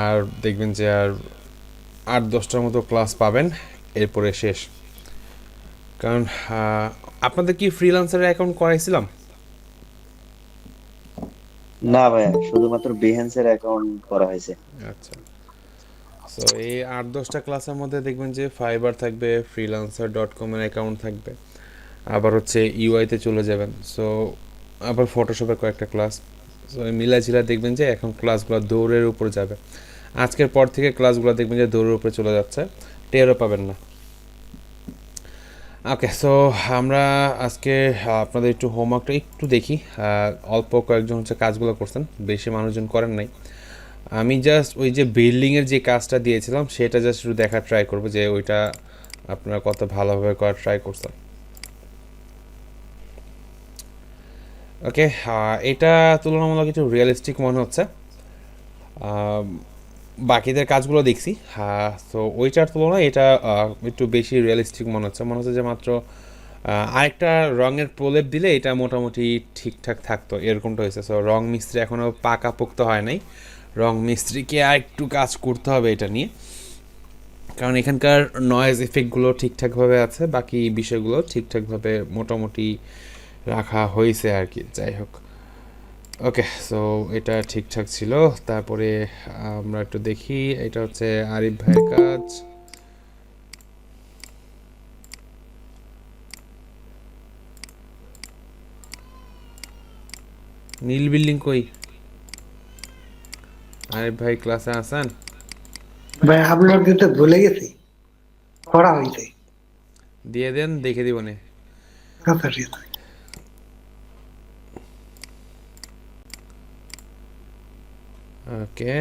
আর দেখবেন যে আর 8-10টার মতো ক্লাস পাবেন, এরপরে শেষ। কারণ আপনাদের কি ফ্রিল্যান্সারের অ্যাকাউন্ট করাইছিলাম? না ভাইয়া, শুধুমাত্র বিহেন্সের অ্যাকাউন্ট করা হয়েছে। আচ্ছা, সো এই 8-10টা ক্লাসের মধ্যে দেখবেন যে ফাইবার থাকবে, freelancer.com-এর অ্যাকাউন্ট থাকবে, আবার হচ্ছে ইউআইতে চলে যাবেন, সো আবার ফটোশপের কয়েকটা ক্লাস। সো মিলাঝিলা দেখবেন যে এখন ক্লাসগুলো দৌড়ের উপর যাবে। আজকের পর থেকে ক্লাসগুলো দেখবেন যে দৌড়ের উপরে চলে যাচ্ছে, টেরও পাবেন না। ওকে, সো আমরা আজকে আপনাদের একটু হোমওয়ার্কটা একটু দেখি। অল্প কয়েকজন হচ্ছে কাজগুলো করছেন, বেশি মানুষজন করেন নাই। আমি জাস্ট ওই যে বিল্ডিংয়ের যে কাজটা দিয়েছিলাম সেটা জাস্ট একটু দেখার ট্রাই করবো যে ওইটা আপনারা কত ভালোভাবে করার ট্রাই করছেন। ওকে, এটা তুলনামূলক একটু রিয়েলিস্টিক মনে হচ্ছে। আম, বাকিদের কাজগুলো দেখছি, হ্যাঁ, তো ওইটার তুলনায় এটা একটু বেশি রিয়েলিস্টিক মনে হচ্ছে যে মাত্র আরেকটা রঙের প্রলেপ দিলে এটা মোটামুটি ঠিকঠাক থাকতো, এরকমটা হয়েছে। সো রং মিস্ত্রি এখনও পাকাপোক্ত হয় নাই, রং মিস্ত্রিকে আর একটু কাজ করতে হবে এটা নিয়ে। কারণ এখানকার নয়েজ এফেক্টগুলো ঠিকঠাকভাবে আছে, বাকি বিষয়গুলো ঠিকঠাকভাবে মোটামুটি রাখা হয়েছে আর কি, যাই হোক। ওকে, সো এটা ঠিকঠাক ছিল। তারপরে আমরা একটু দেখি, এটা হচ্ছে আরিফ ভাইয়ের কাজ। নীল বিল্ডিং কই? আরিফ ভাই ক্লাসে আছেন? ভাই আপলোড দিতে ভুলে গেছি, করা হয়েছে। দিয়ে দেন, দেখে দিব নে। আচ্ছা ঠিক আছে। ওকে,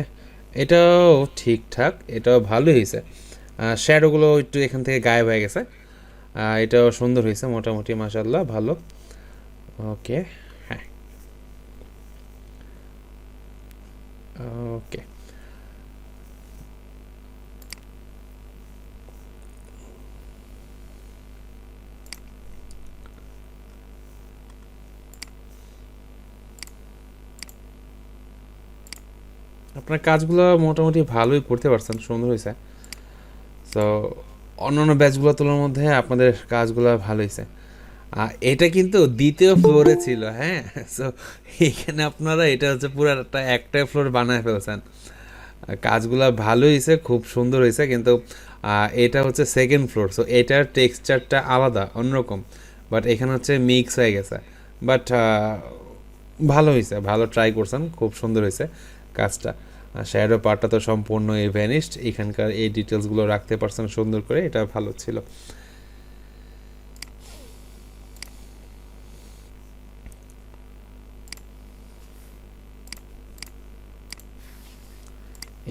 এটাও ঠিকঠাক, এটাও ভালোই হয়েছে। শ্যাডোগুলো একটু এখান থেকে গায়েব হয়ে গেছে। এটাও সুন্দর হয়েছে মোটামুটি, মাশাল্লাহ, ভালো। ওকে, হ্যাঁ, ওকে। আপনার কাজগুলো মোটামুটি ভালোই করতে পারছেন, সুন্দর হয়েছে। তো অন্যান্য ব্যাচগুলো তুলনার মধ্যে আপনাদের কাজগুলো ভালো হয়েছে। এটা কিন্তু দ্বিতীয় ফ্লোরে ছিল, হ্যাঁ। সো এখানে আপনারা এটা হচ্ছে পুরো একটাই ফ্লোর বানায় ফেলছেন। কাজগুলো ভালো হয়েছে, খুব সুন্দর হয়েছে, কিন্তু এটা হচ্ছে সেকেন্ড ফ্লোর, সো এটার টেক্সচারটা আলাদা, অন্যরকম। বাট এখানে হচ্ছে মিক্স হয়ে গেছে। বাট ভালো হয়েছে, ভালো ট্রাই করছেন, খুব সুন্দর হয়েছে কাজটা। শ্যাডো পার্টটা তো সম্পূর্ণ ভ্যানিশড, এখানকার এই ডিটেলসগুলো রাখতে পারছেন সুন্দর করে, এটা ভালো ছিল।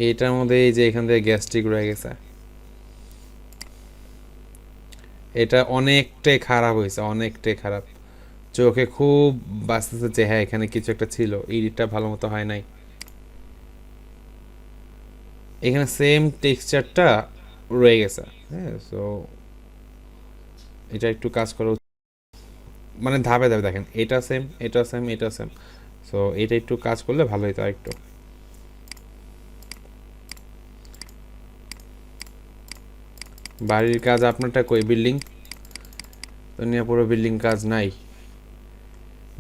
এইটার মধ্যে এই যে এখান থেকে গ্যাস্ট্রিক রয়ে গেছে, এটা অনেকটাই খারাপ হয়েছে, অনেকটাই খারাপ। চোখে খুব বাঁচতেছে যে হ্যাঁ এখানে কিছু একটা ছিল, ইডিটটা ভালো মতো হয় নাই। এখানে সেম টেক্সচারটা রয়ে গেছে, হ্যাঁ। সো এটা একটু কাজ করা মানে ধাপে ধাপে দেখেন, এটা সেম, এটা সেম, এটা সেম। সো এটা একটু কাজ করলে ভালো হতো আরেকটু। বাড়ির কাজ আপনারটা কই? বিল্ডিং তো নিয়ে পুরো বিল্ডিং কাজ নাই,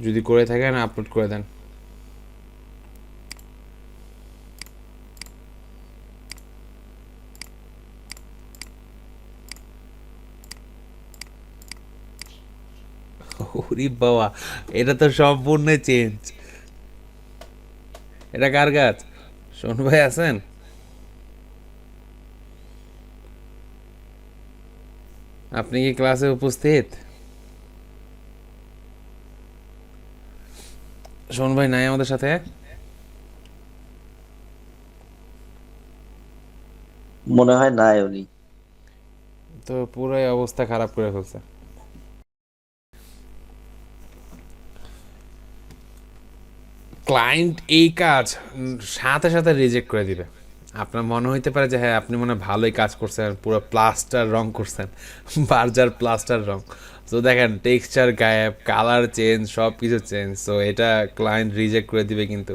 যদি করে থাকেন আপলোড করে দেন। ওরে বাবা, এটা তো সম্পূর্ণ চেঞ্জ। এটা কার কাজ? শোন ভাই আছেন? আপনি কি ক্লাসে উপস্থিত? শোন ভাই নাই আমাদের সাথে? মনে হয় নাই উনি। তো পুরাই অবস্থা খারাপ করে ফেলছে। ক্লায়েন্ট এই কাজ সাথে সাথে রিজেক্ট করে দিবে। আপনার মনে হইতে পারে যে হ্যাঁ আপনি মনে হয় ভালোই কাজ করছেন, পুরো প্লাস্টার রং করছেন, বার্জার প্লাস্টার রং। তো দেখেন টেক্সচার গায়েব, কালার চেঞ্জ, সব কিছু চেঞ্জ। সো এটা ক্লায়েন্ট রিজেক্ট করে দিবে কিন্তু।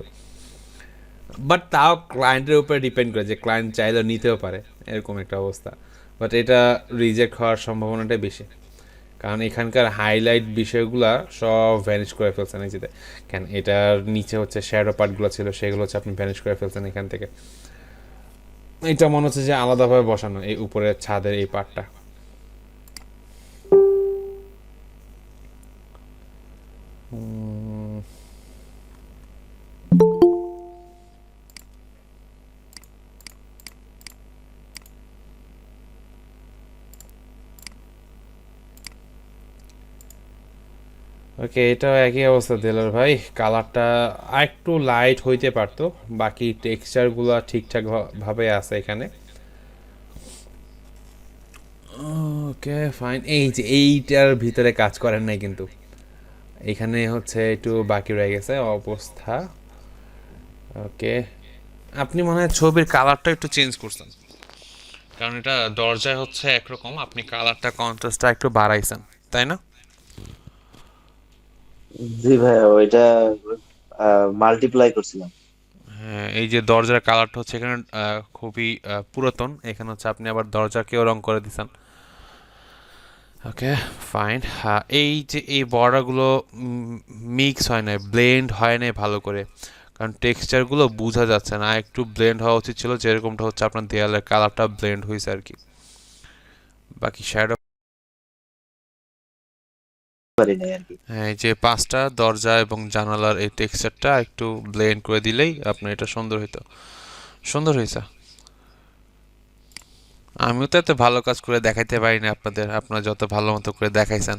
বাট তাও ক্লায়েন্টের উপরে ডিপেন্ড করে, যে ক্লায়েন্ট চাইলেও নিতেও পারে, এরকম একটা অবস্থা। বাট এটা রিজেক্ট হওয়ার সম্ভাবনাটাই বেশি, কারণ এখানকার হাইলাইট বিষয়গুলা সব ভ্যানিশ করে ফেলছেন এই যে কেন এটার নিচে হচ্ছে শ্যাডো পার্টগুলো ছিল, সেগুলো হচ্ছে আপনি ভ্যানিশ করে ফেলছেন এখান থেকে। এটা মনে হচ্ছে যে আলাদাভাবে বসানো এই উপরের ছাদের এই পার্টটা। ওকে, এটাও একই অবস্থা দিলার ভাই, কালারটা একটু লাইট হইতে পারতো, বাকি টেক্সচারগুলো ঠিকঠাক ভাবে আছে এখানে। ওকে ফাইন, এই যে এইটার ভিতরে কাজ করেন নাই কিন্তু, এখানে হচ্ছে একটু বাকি রয়ে গেছে অবস্থা। ওকে, আপনি মনে হয় ছবির কালারটা একটু চেঞ্জ করছেন, কারণ এটা দরজায় হচ্ছে একরকম, আপনি কালারটা কন্ট্রাস্টটা একটু বাড়াইছেন, তাই না? জি ভাইয়া, ওইটা মাল্টিপ্লাই করছিলাম। হ্যাঁ, এই যে দরজার কালারটা হচ্ছে এখানে খুবই পুরাতন, এখানে হচ্ছে আপনি আবার দরজাকেও রং করে দিছেন। ওকে ফাইন, হ্যাঁ এই যে এই বর্ডারগুলো মিক্স হয় না, ব্লেন্ড হয় না ভালো করে, কারণ টেক্সচারগুলো বোঝা যাচ্ছে না, একটু ব্লেন্ড হওয়া উচিত ছিল, যেরকমটা হচ্ছে আপনার দেয়ালের কালারটা ব্লেন্ড হয়েছে আর কি। বাকি শ্যাডো, পারি নাই আর কি। হ্যাঁ এই যে পাঁচটা দরজা এবং জানালার এই টেক্সচারটা একটু ব্লেন্ড করে দিলেই আপনার এটা সুন্দর হইতো। সুন্দর হয়েছে। আমিও তো এত ভালো কাজ করে দেখাইতে পারি না আপনাদের, আপনারা যত ভালো মতো করে দেখাইছেন।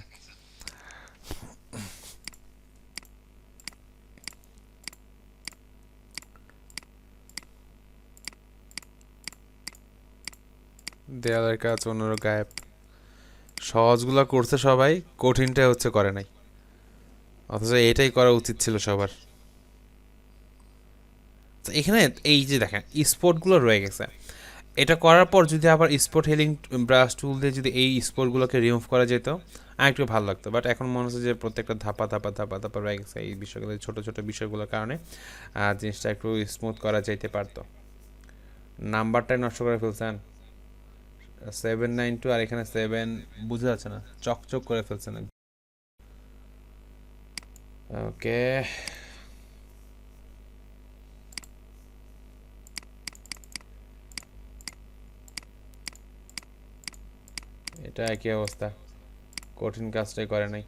দেয়ালের কাজ অন্যর গায়েব, সহজগুলো করছে সবাই, কঠিনটা হচ্ছে করে নাই, অথচ এটাই করা উচিত ছিল সবার। তো এখানে এই যে দেখেন স্পটগুলো রয়ে গেছে, এটা করার পর যদি আবার স্পট হিলিং ব্রাশ টুল দিয়ে যদি এই স্পটগুলোকে রিমুভ করা যেত, আর একটু ভালো লাগতো। বাট এখন মনে হচ্ছে যে প্রত্যেকটা ধাপা ধাপা ধাপা ধাপা রয়ে গেছে এই বিষয়গুলো, ছোটো ছোটো বিষয়গুলোর কারণে জিনিসটা একটু স্মুথ করা যেতে পারতো। নাম্বারটাই নষ্ট করে ফেলছেন, 792, আর এখানে 7 বোঝা যাচ্ছে না, চকচক করে ফেলছেন। ওকে, এটা একই অবস্থা, কঠিন কাজটাই করে নাই।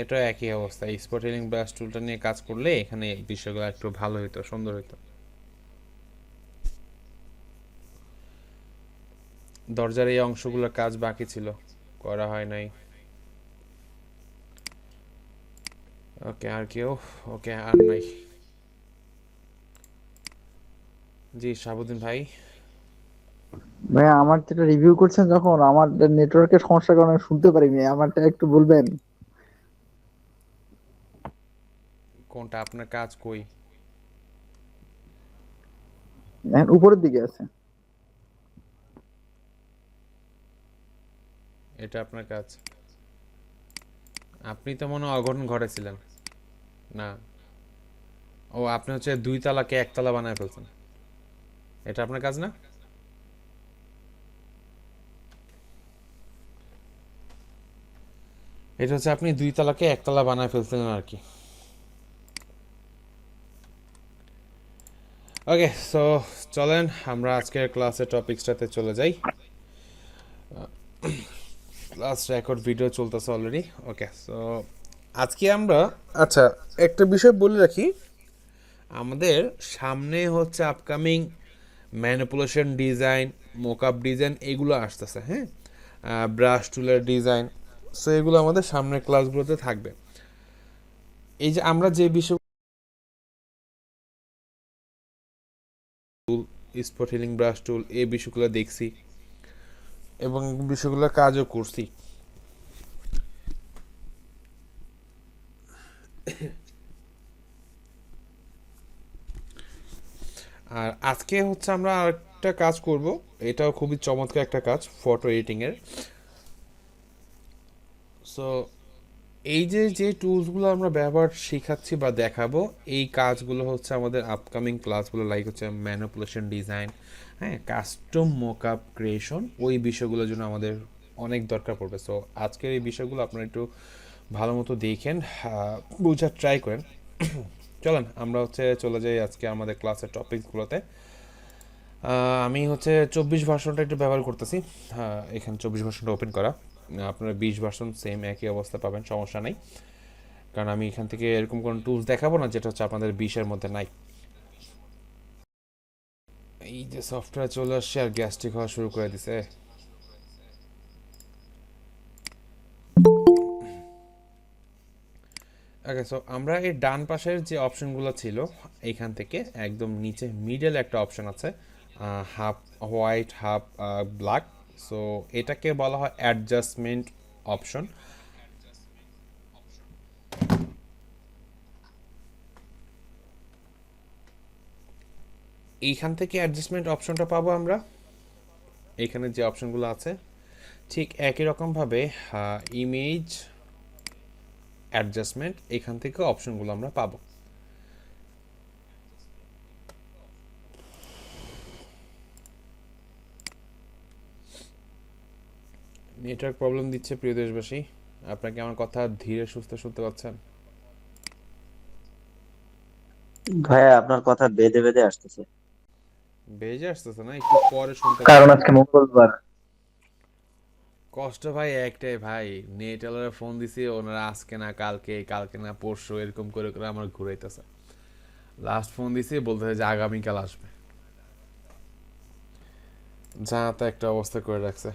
এটা একই অবস্থা, স্পট হিলিং ব্রাশ টুলটা নিয়ে কাজ করলে এখানে বিষয়গুলো একটু ভালো হতো, সুন্দর হতো। দরজার এই অংশগুলোর কাজ বাকি ছিল, করা হয় নাই। ওকে, আর কেউ? ওকে, আর নাই। জি শাহাবুদ্দিন ভাই। ভাই আমার যেটা রিভিউ করছেন, যখন আমার নেটওয়ার্কের সমস্যার কারণে আমি শুনতে পারিনি, আমারটা একটু বলবেন? কোনটা আপনার কাজ কই? এখন উপরের দিকে আছে। এটা আপনার কাজ? আপনি তো মনে হয় অঘটন ঘটেছিলেন না? ও, আপনি হচ্ছে 2 তালাকে 1 তালা বানায় ফেলছেন, এটা আপনার কাজ না? এটা হচ্ছে আপনি 2 তালাকে 1 তালা বানায় ফেলছিলেন আর কি। ওকে, সো চলেন আমরা আজকের ক্লাসের টপিকসটাতে চলে যাই। ক্লাস রেকর্ড ভিডিও চলতেছে অলরেডি। ওকে, সো আজকে আমরা, আচ্ছা একটা বিষয় বলে রাখি, আমাদের সামনে হচ্ছে upcoming manipulation design, mockup design এগুলো আসতেছে, হ্যাঁ, ব্রাশ টুলের ডিজাইন, সো এগুলো আমাদের সামনের ক্লাসগুলোতে থাকবে। এই যে আমরা যে বিষয় স্পট হিলিং ব্রাশ টুল এই বিষয়গুলো দেখছি এবং বিষয়গুলো কাজও করছি, আর আজকে হচ্ছে আমরা আরেকটা কাজ করব, এটাও খুবই চমৎকার একটা কাজ ফটো এডিটিংয়ের। সো এই যে যে টুলসগুলো আমরা ব্যবহার শেখাচ্ছি বা দেখাবো, এই কাজগুলো হচ্ছে আমাদের আপকামিং ক্লাসগুলো, লাইক হচ্ছে ম্যানিপুলেশন ডিজাইন, হ্যাঁ, কাস্টম মোকআপ ক্রিয়েশন, ওই বিষয়গুলোর জন্য আমাদের অনেক দরকার পড়বে। সো আজকের এই বিষয়গুলো আপনারা একটু ভালো মতো দেখেন, বোঝার ট্রাই করেন। চলেন আমরা হচ্ছে চলে যাই আজকে আমাদের ক্লাসের টপিকসগুলোতে। আমি হচ্ছে 24 ভার্সনটা একটু ব্যবহার করতেছি। হ্যাঁ, এখানে 24 ভার্সনটা ওপেন করা। আপনারা 20 ভার্সন সেম একই অবস্থা পাবেন, সমস্যা নাই। কারণ আমি এখান থেকে এরকম কোনো টুলস দেখাবো না যেটা হচ্ছে আপনাদের 20-এর মধ্যে নাই। এই যে সফটওয়্যার চলে আসছে আর গ্যাস্ট্রিক হওয়া শুরু করে দিছে। ওকে, সো আমরা এই ডান পাশের যে অপশনগুলো ছিল, এইখান থেকে একদম নিচে মিডল একটা অপশন আছে, half white half black. So এটাকে বলা হয় অ্যাডজাস্টমেন্ট অপশন। এইখান থেকে অ্যাডজাস্টমেন্ট অপশনটা পাবো আমরা। এইখানে যে অপশনগুলো আছে ঠিক একই রকমভাবে ইমেজ অ্যাডজাস্টমেন্ট, এখান থেকে অপশনগুলো আমরা পাবো। নেটওয়ার্ক প্রবলেম দিচ্ছে প্রিয় দেশবাসী, আপনাকে আমার কথা ধীরে সুস্থে শুনতে পাচ্ছেন? ভাইয়া আপনার কথা বেঁধে বেঁধে আসতেছে। বেজে আসতেছে না, একটু পরে শুনতে কারণ পাচ্ছি। আজকে মঙ্গলবার। কষ্ট ভাই একটাই ভাই, নেট আলারে ফোন দিছি, ওনারা আজকে না কালকে, কালকে না পরশু, এরকম করে করে আমার ঘুরাইতেছে। লাস্ট ফোন দিছি বলতেছে যে আগামীকাল আসবে, যা তা একটা অবস্থা করে রাখছে।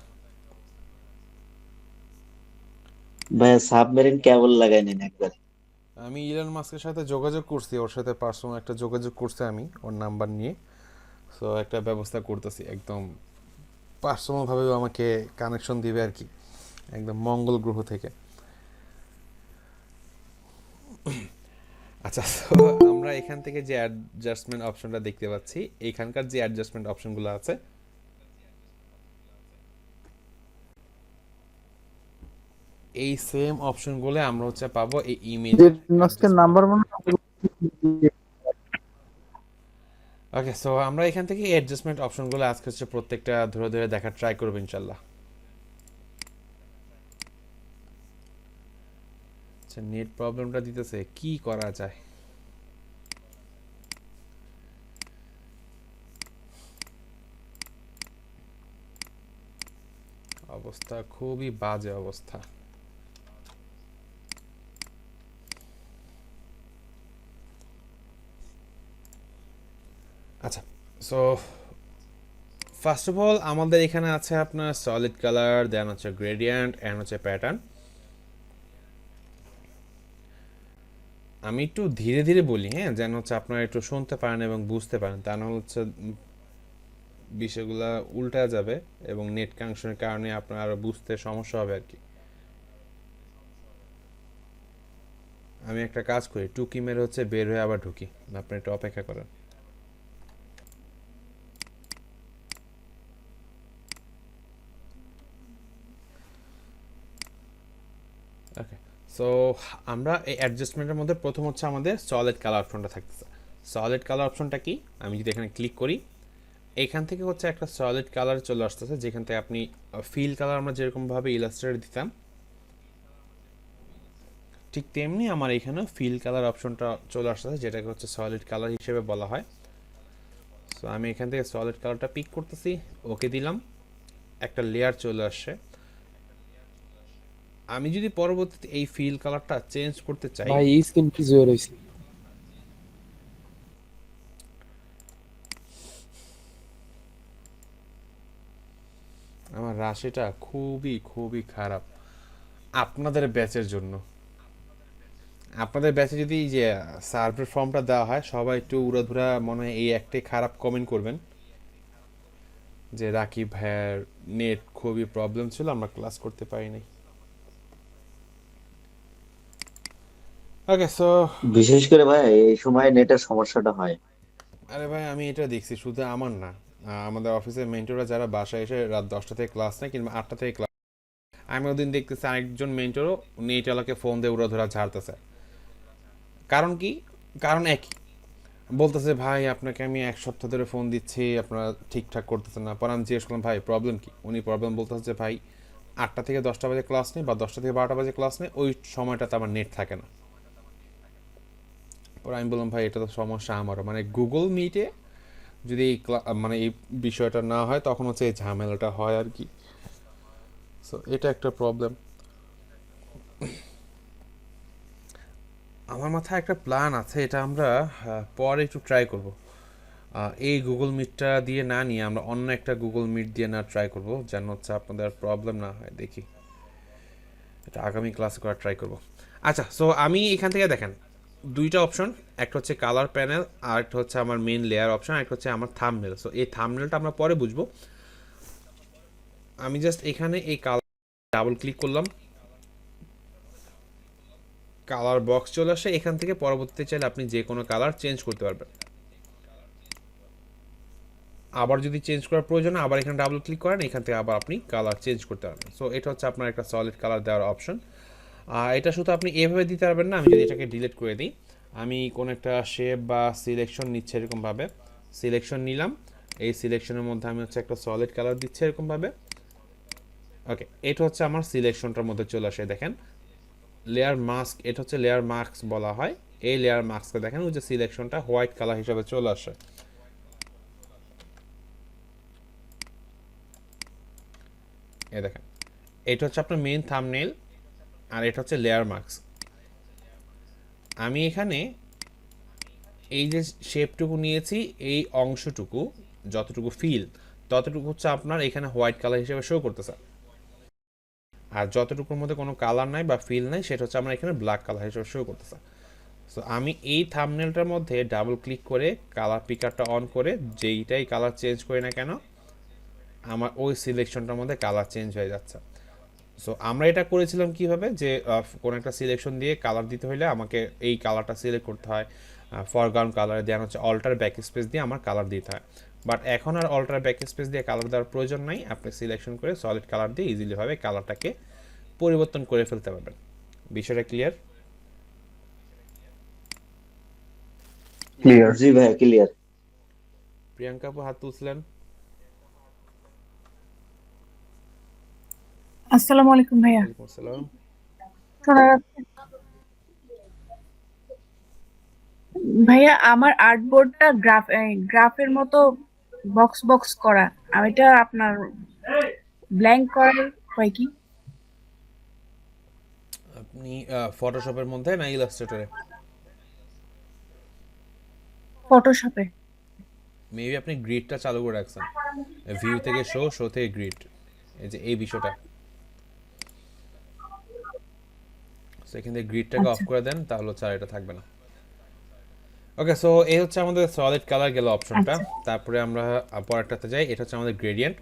ভাইয়া সাবমেরিন কেবল লাগাই নিন একবার। আমি ইলন মাস্কের সাথে যোগাযোগ করছি, ওর সাথে পার্সোনাল একটা যোগাযোগ করছি আমি ওর নাম্বার নিয়ে। সো একটা ব্যবস্থা করতেছি, একদম পার্সোনালভাবে আমাকে কানেকশন দিবে আর কি, একদম মঙ্গল গ্রহ থেকে। আচ্ছা, তো আমরা এখান থেকে যে অ্যাডজাস্টমেন্ট অপশনটা দেখতে পাচ্ছি, এইখানকার যে অ্যাডজাস্টমেন্ট অপশনগুলো আছে, এই সেম অপশনগুলো আমরা হচ্ছে পাবো এই যে ইমেজের আজকের অ্যাডজাস্টমেন্ট। নাম্বার মনে হয় ওকে, সো আমরা এখান থেকে অ্যাডজাস্টমেন্ট অপশনগুলো আজকে হচ্ছে প্রত্যেকটা ধরে ধরে দেখার ট্রাই করবো ইনশাল্লাহ। আচ্ছা, নেট প্রবলেমটা দিতেছে, কি করা যায়? অবস্থা খুবই বাজে অবস্থা। আচ্ছা, সো ফার্স্ট অফ অল আমাদের এখানে আছে আপনার সলিড কালার, দেন হচ্ছে গ্রেডিয়েন্ট অ্যান্ড হচ্ছে প্যাটার্ন। আমি একটু ধীরে ধীরে বলি, হ্যাঁ, যেন হচ্ছে আপনারা একটু শুনতে পারেন এবং বুঝতে পারেন, তা নাহলে হচ্ছে বিষয়গুলো উল্টা যাবে এবং নেট কানেকশনের কারণে আপনার আরও বুঝতে সমস্যা হবে আর কি। আমি একটা কাজ করি, টুকি মেরে হচ্ছে বের হয়ে আবার ঢুকি, আপনি একটু অপেক্ষা করেন। ওকে, সো আমরা এই অ্যাডজাস্টমেন্টের মধ্যে প্রথম হচ্ছে আমাদের সলিড কালার অপশনটা থাকতেছে। সলিড কালার অপশনটা কি, আমি যদি এখানে ক্লিক করি, এখান থেকে হচ্ছে একটা সলিড কালার চলে আসতেছে, যেখান থেকে আপনি ফিল কালার আমরা যেরকমভাবে ইলাস্ট্রেটর দিতাম, ঠিক তেমনি আমার এখানে ফিল কালার অপশনটা চলে আসতেছে, যেটাকে হচ্ছে সলিড কালার হিসেবে বলা হয়। সো আমি এখান থেকে সলিড কালারটা পিক করতেছি, ওকে দিলাম, একটা লেয়ার চলে আসছে। আমি যদি পরবর্তীতে এই ফিল কালারটা চেঞ্জ করতে চাই, ভাই এই স্কিন কি জোর হইছে? আমার রাশিটা খুবই খুবই খারাপ আপনাদের ব্যাচের জন্য। আপনাদের ব্যাচে যদি এই যে সার্ভের ফর্মটা দেওয়া হয়, সবাই একটু উড়াধুরা মনে হয় এই একটাই খারাপ কমেন্ট করবেন যে রাকিব ভাইয়ের নেট খুবই প্রবলেম ছিল, আমরা ক্লাস করতে পারিনি। ওকে, সো বিশেষ করে ভাই এই সময় নেটের সমস্যাটা হয়। আরে ভাই আমি এটা দেখছি, শুধু আমার না, আমাদের অফিসের মেন্টররা যারা বাসায় এসে রাত 10টা থেকে ক্লাস নেয় কিংবা 8টা থেকে ক্লাস, আমি ওদিন দেখতেছি আরেকজন মেন্টরও নেটওয়ালাকে ফোন দিয়ে উড়াধুরা ঝাড়তেছে। কারণ কি? কারণ একই, বলতেছে ভাই আপনাকে আমি 1 সপ্তাহ ধরে ফোন দিচ্ছি, আপনারা ঠিকঠাক করতেছেন না। পরে আমি জিজ্ঞেস করলাম ভাই প্রবলেম কি? উনি প্রবলেম বলতেছে যে ভাই 8টা থেকে 10টা বাজে ক্লাস নেই বা 10টা থেকে 12টা বাজে ক্লাস নেই, ওই সময়টাতে আমার নেট থাকে না। পরে আমি বললাম ভাই এটা তো সমস্যা আমারও, মানে গুগল মিটে যদি এই মানে এই বিষয়টা না হয় তখন হচ্ছে এই ঝামেলাটা হয় আর কি। সো এটা একটা প্রবলেম। আমার মাথায় একটা প্ল্যান আছে, এটা আমরা পরে একটু ট্রাই করব। এই গুগল মিটটা দিয়ে না নিয়ে আমরা অন্য একটা গুগল মিট দিয়ে না ট্রাই করব, যেন হচ্ছে আপনাদের প্রবলেম না হয়। দেখি এটা আগামী ক্লাসে করা ট্রাই করব। আচ্ছা, সো আমি এখান থেকে দেখেন দুইটা অপশন, একটা হচ্ছে কালার প্যানেল আর একটা হচ্ছে আমার মেইন লেয়ার অপশন, আর একটা হচ্ছে আমার থাম্বনেল। সো এই থাম্বনেলটা আমরা পরে বুঝবো। আমি জাস্ট এখানে এই কালার ডাবল ক্লিক করলাম, কালার বক্স চলে আসে। এখান থেকে পরবর্তীতে চাইলে আপনি যে কোনো কালার চেঞ্জ করতে পারবেন। আবার যদি চেঞ্জ করার প্রয়োজন আবার এখানে ডাবল ক্লিক করেন, এখান থেকে আবার আপনি কালার চেঞ্জ করতে পারবেন। সো এটা হচ্ছে আপনার একটা সলিড কালার দেওয়ার অপশন। এটা শুধু আপনি এভাবে দিতে পারবেন না। আমি যদি এটাকে ডিলিট করে দিই, আমি কোনো একটা শেপ বা সিলেকশন নিচ্ছে এরকমভাবে, সিলেকশন নিলাম, এই সিলেকশনের মধ্যে আমি হচ্ছে একটা সলিড কালার দিচ্ছি এরকমভাবে। ওকে, এটা হচ্ছে আমার সিলেকশনটার মধ্যে চলে আসে। দেখেন লেয়ার মাস্ক, এটা হচ্ছে লেয়ার মাস্ক বলা হয়। এই লেয়ার মাস্কে দেখেন ওই যে সিলেকশনটা হোয়াইট কালার হিসাবে চলে আসে। এ দেখেন এটা হচ্ছে আপনার মেইন থাম্বনেল আর এটা হচ্ছে লেয়ার মার্কস। আমি এখানে এই যে শেপটুকু নিয়েছি, এই অংশটুকু যতটুকু ফিল ততটুকু হচ্ছে আপনার এখানে হোয়াইট কালার হিসেবে শো করতেছে। আর যতটুকুর মধ্যে কোনো কালার নাই বা ফিল নাই সেটা হচ্ছে আমার এখানে ব্ল্যাক কালার হিসেবে শো করতেছে। সো আমি এই থাম্বনেলটার মধ্যে ডাবল ক্লিক করে কালার পিকারটা অন করে যেইটাই কালার চেঞ্জ করি না কেন আমার ওই সিলেকশনটার মধ্যে কালার চেঞ্জ হয়ে যাচ্ছে। সো আমরা এটা করেছিলাম কিভাবে, যে কোনো একটা সিলেকশন দিয়ে কালার দিতে হলে আমাকে এই কালারটা সিলেক্ট করতে হয়, ফরগ্রাউন্ড কালার দেন হচ্ছে অল্টার ব্যাক স্পেস দিয়ে আমার কালার দিতে হয়। বাট এখন আর অল্টার ব্যাক স্পেস দিয়ে কালার দেওয়ার প্রয়োজন নাই, আপনি সিলেকশন করে সলিড কালার দিয়ে ইজিলিভাবে কালারটাকে পরিবর্তন করে ফেলতে পারবেন। বিষয়টা ক্লিয়ার? ক্লিয়ার। জি ভাইয়া ক্লিয়ার। প্রিয়াঙ্কা আপু হাত তুলছিলেন। আসসালামু আলাইকুম ভাইয়া। ওয়ালাইকুম আসসালাম। শোনা যাচ্ছে? ভাইয়া আমার আর্টবোর্ডটা গ্রাফের মতো বক্স বক্স করা, আর এটা আপনার ব্ল্যাঙ্ক করার হয় কি? আপনি ফটোশপের মধ্যে না ইলাস্ট্রেটরে? ফটোশপে। মেবি আপনি গ্রিডটা চালু করে রাখছেন, ভিউ থেকে শো, শো থেকে গ্রিড, এই যে এই বিষয়টা। সেখান থেকে গ্রিডটাকে অফ আচ্ছা করে দেন, তাহলে হচ্ছে আর এটা থাকবে না। ওকে, সো এই হচ্ছে আমাদের সলিড কালার গেল অপশনটা। আচ্ছা তারপরে আমরা পরেরটাতে যাই, এটা হচ্ছে আমাদের গ্রেডিয়েন্ট।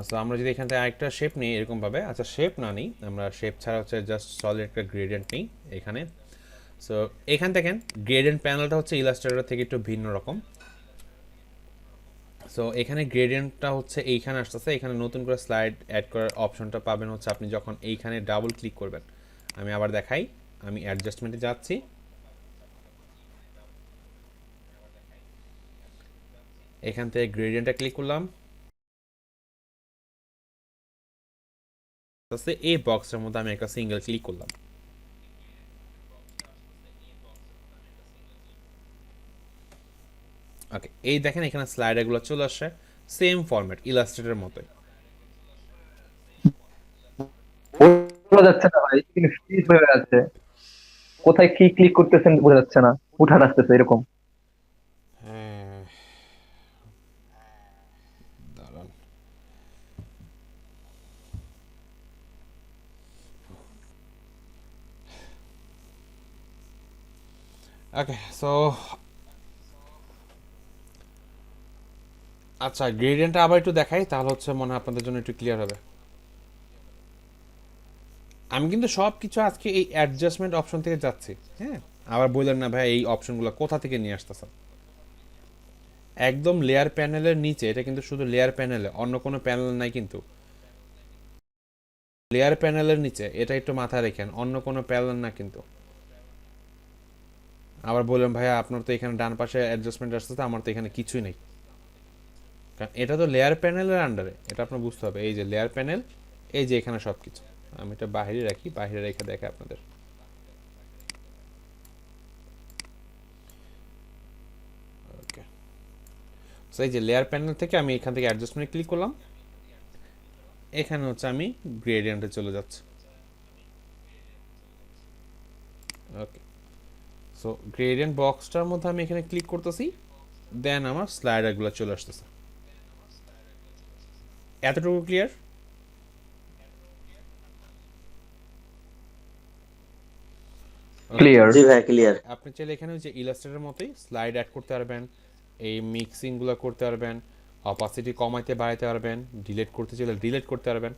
সো আমরা যদি এখান থেকে আরেকটা শেপ নিই এরকমভাবে, আচ্ছা শেপ না নিই আমরা, শেপ ছাড়া হচ্ছে জাস্ট সলিড একটা গ্রেডিয়েন্ট নিই এখানে। সো এখান থেকে গ্রেডিয়েন্ট প্যানেলটা হচ্ছে ইলাস্ট্রেটর থেকে একটু ভিন্ন রকম। সো এখানে গ্রেডিয়েন্টটা হচ্ছে এইখানে আসতেছে, এখানে নতুন করে স্লাইড অ্যাড করার অপশনটা পাবেন হচ্ছে আপনি যখন এইখানে ডাবল ক্লিক করবেন। আমি আবার দেখাই, আমি অ্যাডজাস্টমেন্টে যাচ্ছি, এখান থেকে গ্রেডিয়েন্টটা ক্লিক করলাম, এই বক্সের মধ্যে আমি একটা সিঙ্গেল ক্লিক করলাম। ওকে, এই দেখেন এখানে স্লাইডারগুলো চলে আসছে সেম ফরম্যাট ইলাস্ট্রেটরের মতোই। বোঝা যাচ্ছে না ভাই, কিন্তু ফ্রিজ হয়ে আছে। কোথায় কি ক্লিক করতেছেন বোঝা যাচ্ছে না, উঠান আসতেছে এরকম। হ্যাঁ, দাঁড়ান। ওকে, সো আচ্ছা গ্রেডিয়েন্টটা আবার একটু দেখাই, তাহলে হচ্ছে মনে হয় আপনাদের জন্য একটু ক্লিয়ার হবে। আমি কিন্তু সব কিছু আজকে এই অ্যাডজাস্টমেন্ট অপশন থেকে যাচ্ছি। হ্যাঁ, আবার বললেন না ভাই এই অপশনগুলো কোথা থেকে নিয়ে আসতেছে। একদম লেয়ার প্যানেলের নিচে, এটা কিন্তু শুধু লেয়ার প্যানেলে, অন্য কোনো প্যানেল নাই কিন্তু। লেয়ার প্যানেলের নিচে, এটা একটু মাথায় রেখেন, অন্য কোনো প্যানেল না কিন্তু। আবার বললেন ভাইয়া আপনার তো এখানে ডান পাশে অ্যাডজাস্টমেন্ট আসতেছে, আমার তো এখানে কিছুই নেই, কারণ এটা তো লেয়ার প্যানেলের আন্ডারে, এটা আপনার বুঝতে হবে। এই যে লেয়ার প্যানেল, এই যে এখানে সব কিছু। আমি এটা বাইরে রাখি, বাইরে রেখে দেখে আপনাদের। ওকে, সো এই যে লেয়ার প্যানেল থেকে আমি এখান থেকে অ্যাডজাস্টমেন্ট ক্লিক করলাম, এখানে হচ্ছে আমি গ্রেডিয়েন্টে চলে যাচ্ছি। ওকে, সো গ্রেডিয়েন্ট বক্সটার মধ্যে আমি এখানে ক্লিক করতেছি, দেন আমার স্লাইডারগুলো চলে আসতেছে। এতটুকু ক্লিয়ার? ক্লিয়ার। জি ভাইয়া ক্লিয়ার। আপনি চাইলে এখানে যে ইলাস্ট্রেটরের মতোই স্লাইড অ্যাড করতে পারবেন, এই মিক্সিংগুলো করতে পারবেন, অপাসিটি কমাইতে বাড়াইতে পারবেন, ডিলিট করতে চাইলে ডিলিট করতে পারবেন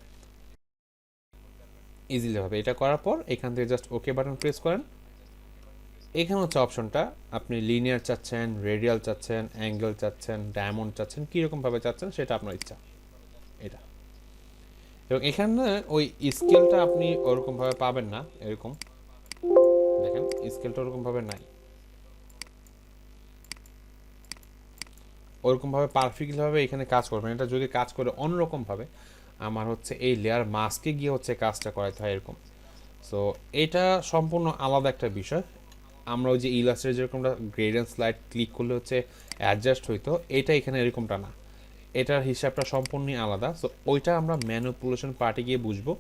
ইজিলি ভাবে। এটা করার পর এখান থেকে জাস্ট ওকে বাটন প্রেস করেন। এখানে হচ্ছে অপশনটা, আপনি লিনিয়ার চাচ্ছেন, রেডিয়াল চাচ্ছেন, অ্যাঙ্গেল চাচ্ছেন, ডায়মন্ড চাচ্ছেন, কীরকমভাবে চাচ্ছেন সেটা আপনার ইচ্ছা। এটা এবং এখানে ওই স্কেলটা আপনি ওরকমভাবে পাবেন না, এরকম দেখেন স্কেলটা ওরকমভাবে নাই, ওরকমভাবে পারফেক্টভাবে এখানে কাজ করবেন। এটা যদি কাজ করে অন্যরকমভাবে, আমার হচ্ছে এই লেয়ার মাস্কে গিয়ে হচ্ছে কাজটা করাতে হয় এরকম। সো এটা সম্পূর্ণ আলাদা একটা বিষয়। আমরা ওই যে ইলাস্ট্রেটর যেরকমটা গ্রেডিয়েন্ট স্লাইড ক্লিক করলে হচ্ছে অ্যাডজাস্ট হইতো, এটা এখানে এরকমটা না, এটার হিসাবটা সম্পূর্ণই আলাদা। সো ওইটা আমরা ম্যানিপুলেশন পার্টে গিয়ে বুঝবো।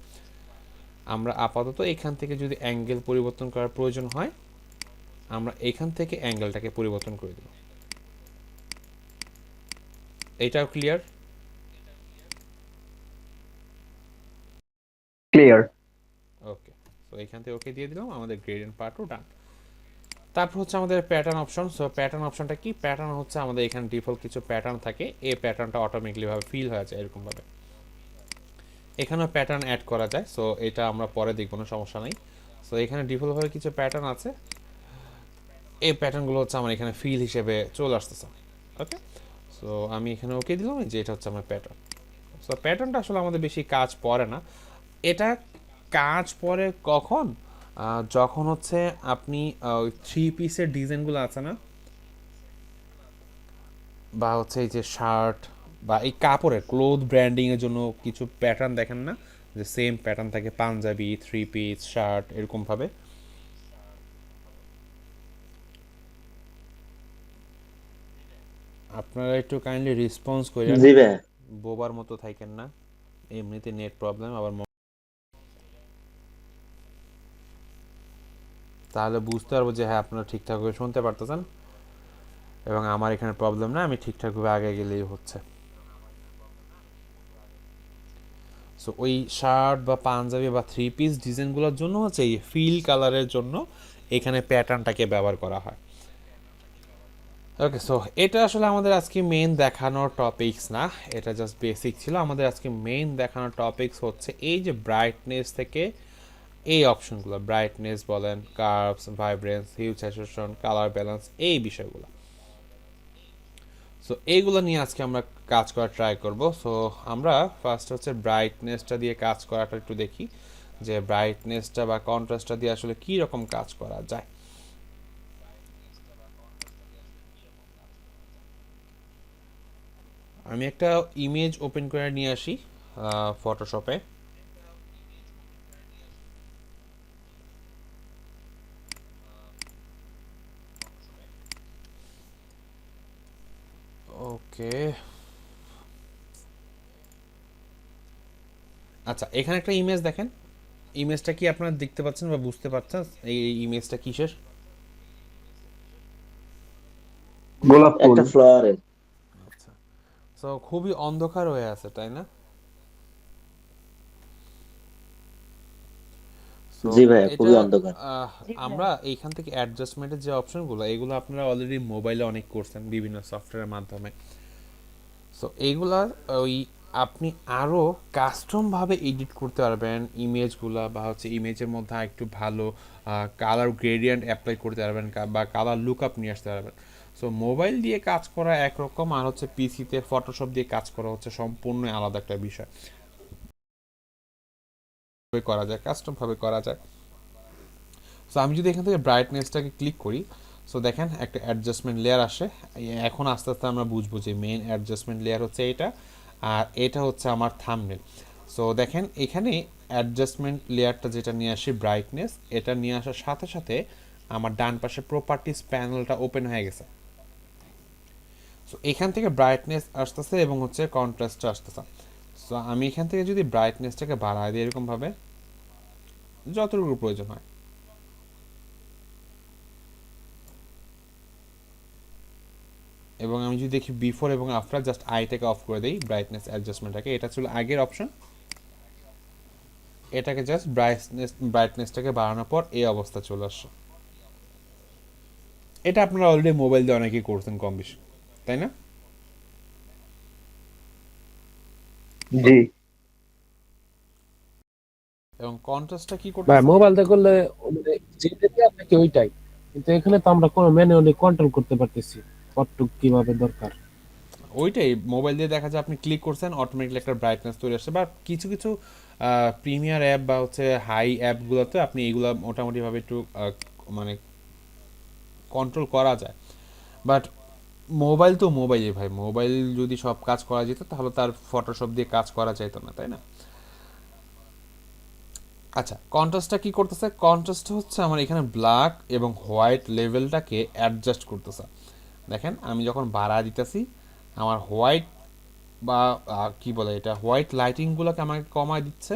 আমরা আপাতত এখান থেকে যদি অ্যাঙ্গেল পরিবর্তন করার প্রয়োজন হয়, আমরা এখান থেকে অ্যাঙ্গেলটাকে পরিবর্তন করে দেব। এটাও ক্লিয়ার? ক্লিয়ার। ওকে, তো এখান থেকে ওকে দিয়ে দিলাম, আমাদের গ্রেডিয়েন্ট পার্টও ডান। তারপর হচ্ছে আমাদের প্যাটার্ন অপশন। সো প্যাটার্ন অপশনটা কি? প্যাটার্ন হচ্ছে আমাদের এখানে ডিফল্ট কিছু প্যাটার্ন থাকে, এই প্যাটার্নটা অটোমেটিকলিভাবে ফিল হয়ে যায় এরকমভাবে। এখানেও প্যাটার্ন অ্যাড করা যায়, সো এটা আমরা পরে দেখব, কোনো সমস্যা নেই। সো এখানে ডিফল্টভাবে কিছু প্যাটার্ন আছে, এই প্যাটার্নগুলো হচ্ছে আমার এখানে ফিল হিসেবে চলে আসতেছে। ওকে, সো আমি এখানে ওকে দিলাম, যে এটা হচ্ছে আমার প্যাটার্ন। সো প্যাটার্নটা আসলে আমাদের বেশি কাজ পড়ে না, এটা কাজ পড়ে কখন? যখন হচ্ছে আপনি ওই 3 পিসের ডিজাইনগুলো আছে না, বা হচ্ছে এই যে শার্ট বা এই কাপড়ের ক্লোথ ব্র্যান্ডিংয়ের জন্য কিছু প্যাটার্ন দেখেন না, যে সেম প্যাটার্ন থাকে পাঞ্জাবি, 3 পিস, শার্ট, এরকমভাবে। আপনারা একটু কাইন্ডলি রেসপন্স করেন, জি ভাইয়া। বোবার মতো থাকেন না, এমনিতে নেট প্রবলেম আবার তাহলে বুঝতে পারবো যে হ্যাঁ আপনারা ঠিকঠাকভাবে শুনতে পারতেছেন এবং আমার এখানে প্রবলেম না, আমি ঠিকঠাকভাবে আগে গেলেই হচ্ছে। সো ওই শার্ট বা পাঞ্জাবি বা 3 পিস ডিজাইনগুলোর জন্য হচ্ছে এই ফিল কালারের জন্য এখানে প্যাটার্নটাকে ব্যবহার করা হয়। ওকে, সো এটা আসলে আমাদের আজকে মেইন দেখানোর টপিকস না, এটা জাস্ট বেসিক ছিল। আমাদের আজকে মেইন দেখানোর টপিকস হচ্ছে এই যে ব্রাইটনেস থেকে এই অপশনগুলো, ব্রাইটনেস বলেন, curves, vibrance, hue, saturation, colour balance, এই বিষয়গুলো। সো এইগুলো নিয়ে আজকে আমরা কাজ করার ট্রাই করব। সো আমরা ফার্স্ট হচ্ছে ব্রাইটনেসটা দিয়ে কাজ করাটা একটু দেখি, যে ব্রাইটনেসটা বা কন্ট্রাস্টটা দিয়ে আসলে কী রকম কাজ করা যায়। আমি একটা ইমেজ ওপেন করে নিয়ে আসি ফটোশপে। ওকে, আচ্ছা এখানে একটা ইমেজ দেখেন, ইমেজটা কি আপনারা দেখতে পাচ্ছেন বা বুঝতে পারছেন এই ইমেজটা কিসের? গোলাপ ফুল। একটা ফ্লাওয়ারের। আচ্ছা, সো খুবই অন্ধকার হয়ে আছে তাই না? সো জি ভাইয়া এটা খুবই অন্ধকার। আমরা এইখান থেকে অ্যাডজাস্টমেন্টের যে অপশনগুলো, এগুলো আপনারা অলরেডি মোবাইলে অনেক করছেন বিভিন্ন সফটওয়্যারের মাধ্যমে। সো এইগুলা ওই আপনি আরও কাস্টমভাবে এডিট করতে পারবেন ইমেজগুলা, বা হচ্ছে ইমেজের মধ্যে একটু ভালো কালার গ্রেডিয়েন্ট অ্যাপ্লাই করতে পারবেন, বা কালার লুক আপ নিয়ে আসতে পারবেন। সো মোবাইল দিয়ে কাজ করা একরকম, আর হচ্ছে পিসিতে ফটোশপ দিয়ে কাজ করা হচ্ছে সম্পূর্ণ আলাদা একটা বিষয়। করা যায়, কাস্টম ভাবে করা যায়। সো আমি যদি এখান থেকে ব্রাইটনেসটাকে ক্লিক করি, সো দেখেন একটা অ্যাডজাস্টমেন্ট লেয়ার আসে। এখন আস্তে আস্তে আমরা বুঝবো যে মেইন অ্যাডজাস্টমেন্ট লেয়ার হচ্ছে এটা, আর এটা হচ্ছে আমার থাম্বনেল। সো দেখেন এখানে অ্যাডজাস্টমেন্ট লেয়ারটা যেটা নিয়ে আসি ব্রাইটনেস, এটা নিয়ে আসার সাথে সাথে আমার ডান পাশে প্রপার্টিস প্যানেলটা ওপেন হয়ে গেছে। সো এখান থেকে ব্রাইটনেস আসতেছে এবং হচ্ছে কন্ট্রাস্টটা আসতেছে। সো আমি এখান থেকে যদি ব্রাইটনেসটাকে বাড়ায় দিই এরকমভাবে, যতটুকু প্রয়োজন হয়, এবং আমি যদি দেখি বিফোর এবং আফটার, জাস্ট আইটাকে অফ করে দিই ব্রাইটনেস অ্যাডজাস্টমেন্টটাকে, এটা ছিল আগের অপশন। এটাকে জাস্ট ব্রাইটনেসটাকে বাড়ানোর পর এই অবস্থা চলে আসছে। এটা আপনারা অলরেডি মোবাইল দিয়ে অনেকেই করছেন কম বেশি, তাই না? জি এবং কন্ট্রাস্টটা কি ভাই করতেছে? মোবাইল দিয়ে করলে মানে যেটা দিয়ে থাকে ওইটাই, কিন্তু এখানে তো আমরা কোনো ম্যানুয়ালি কন্ট্রোল করতে পারতেছি কতটুক কিভাবে দরকার। ওইটাই মোবাইল দিয়ে দেখা যায় আপনি ক্লিক করছেন, অটোমেটিকলি একটা ব্রাইটনেস তৈরি আসছে। বা কিছু কিছু প্রিমিয়ার অ্যাপ বা হচ্ছে হাই অ্যাপগুলোতে আপনি এইগুলো মোটামুটিভাবে একটু মানে কন্ট্রোল করা যায়। বাট মোবাইল তো মোবাইলই ভাই, মোবাইল যদি সব কাজ করা যেত তাহলে তার ফটোশপ দিয়ে কাজ করা যেত না, তাই না? আচ্ছা, কন্ট্রাস্টটা কি করতেছে? কন্ট্রাস্ট হচ্ছে আমার এখানে ব্ল্যাক এবং হোয়াইট লেভেলটাকে অ্যাডজাস্ট করতেছে। দেখেন আমি যখন বাড়া দিতেছি, আমার হোয়াইট বা কি বলে এটা, হোয়াইট লাইটিংগুলোকে আমাকে কমায় দিচ্ছে,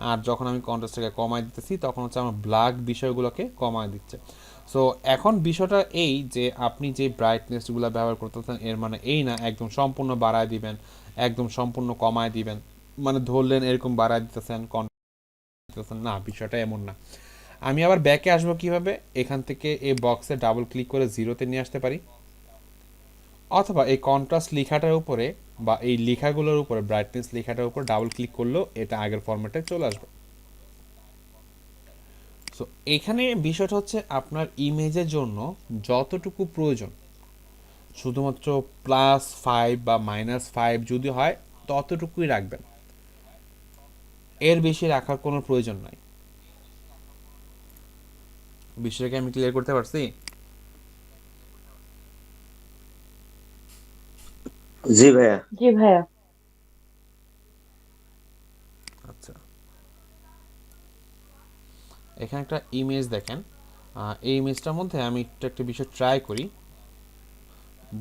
আর যখন আমি কন্ট্রাস্টটাকে কমায় দিতেছি তখন হচ্ছে আমার ব্ল্যাক বিষয়গুলোকে কমায় দিচ্ছে। সো এখন বিষয়টা এই যে আপনি যে ব্রাইটনেসগুলো ব্যবহার করতেছেন এর মানে এই না একদম সম্পূর্ণ বাড়ায় দিবেন, একদম সম্পূর্ণ কমায় দিবেন, মানে ধরলেন এরকম বাড়ায় দিতেছেন না, বিষয়টা এমন না। আমি আবার ব্যাকে আসবো কিভাবে? এখান থেকে এই বক্সে ডাবল ক্লিক করে জিরোতে নিয়ে আসতে পারি, অথবা এই কন্ট্রাস্ট লেখাটার উপরে বা এই লেখাগুলোর উপরে ব্রাইটনেস লেখাটার উপর ডাবল ক্লিক করলেও এটা আগের ফরম্যাটে চলে আসবে। সো এখানে বিষয়টা হচ্ছে আপনার ইমেজের জন্য যতটুকু প্রয়োজন, শুধুমাত্র +5 বা -5 যদি হয় ততটুকুই রাখবেন, এর বেশি রাখার কোনো প্রয়োজন নাই। বিষয়টাকে আমি ক্লিয়ার করতে পারছি? জি ভাইয়া। জি ভাইয়া। আচ্ছা, এখানে একটা ইমেজ দেখেন, এই ইমেজটার মধ্যে আমি একটু একটা বিষয় ট্রাই করি।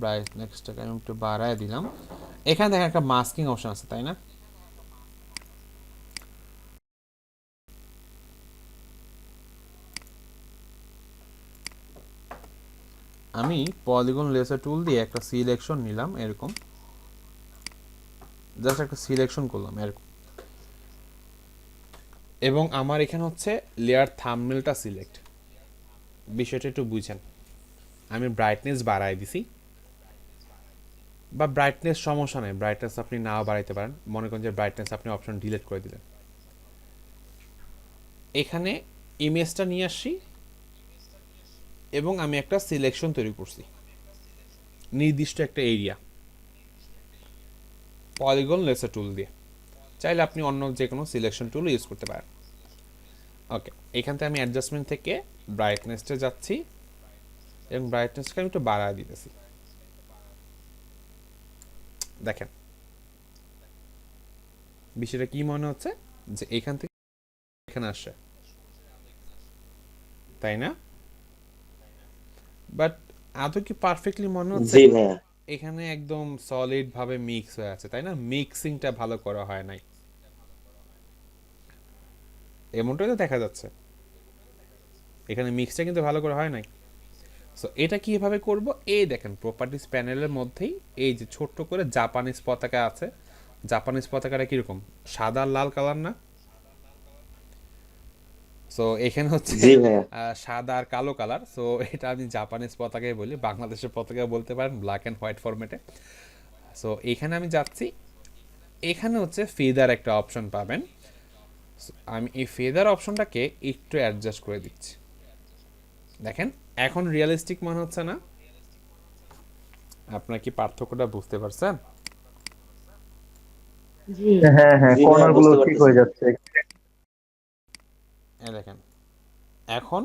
ব্রাইটনেসটাকে আমি একটু বাড়ায় দিলাম। এখানে দেখেন একটা মাস্কিং অপশন আছে, তাই না? আমি পলিগন লেসার টুল দিয়ে একটা সিলেকশন নিলাম এরকম, জাস্ট একটা সিলেকশন করলাম এরকম, এবং আমার এখানে হচ্ছে লেয়ার থাম্বনেলটা সিলেক্ট। বিষয়টা একটু বুঝেন, আমি ব্রাইটনেস বাড়ায় দিছি, বা ব্রাইটনেস সমস্যা নেই, ব্রাইটনেস আপনি নাও বাড়াইতে পারেন। মনে করেন যে ব্রাইটনেস আপনি অপশন ডিলিট করে দিলেন। এখানে ইমেজটা নিয়ে আসি এবং আমি একটা সিলেকশন তৈরি করছি, নির্দিষ্ট একটা এরিয়া, পলিগন লেসার টুল দিয়ে। চাইলে আপনি অন্য যে কোনো সিলেকশন টুল ইউজ করতে পারেন। ওকে, এখান থেকে আমি অ্যাডজাস্টমেন্ট থেকে ব্রাইটনেসটা যাচ্ছি এবং ব্রাইটনেসকে আমি একটু বাড়ায় দিতেছি। দেখেন বিষয়টা কি মনে হচ্ছে যে এখান থেকে এখানে আসে, তাই না? বাট আদৌ কি পারফেক্টলি মনে হচ্ছে? জি ভাইয়া। এখানে একদম সলিড ভাবে মিক্স হয়ে আছে, তাই না? মিক্সিংটা ভালো করা হয় নাই, এমনটাই তো দেখা যাচ্ছে। এখানে মিক্সটা কিন্তু ভালো করে হয় নাই। সো এটা কিভাবে করব? এই দেখেন প্রপার্টিস প্যানেলের মধ্যেই এই যে ছোট্ট করে জাপানিজ পতাকা আছে। জাপানিজ পতাকাটা কিরকম, সাদা আর লাল কালার না? সো এখানে হচ্ছে জি ভাইয়া। সাদা আর কালো কালার। সো এটা আমি জাপানিজ পতাকাই বলি, বাংলাদেশের পতাকা বলতে পারেন, ব্ল্যাক অ্যান্ড হোয়াইট ফরম্যাটে। সো এখানে আমি যাচ্ছি, এখানে হচ্ছে ফেদার একটা অপশন পাবেন। So, আমি এই ফেদার অপশনটাকে একটু অ্যাডজাস্ট করে দিচ্ছি। দেখেন এখন রিয়েলিস্টিক মনে হচ্ছে না? আপনার কি পার্থক্যটা বুঝতে পারছেন? জি। হ্যাঁ হ্যাঁ, জি ভাইয়া, কর্নার গুলো বুঝতে ঠিক পারতেছি। হয়ে যাচ্ছে। এই দেখেন এখন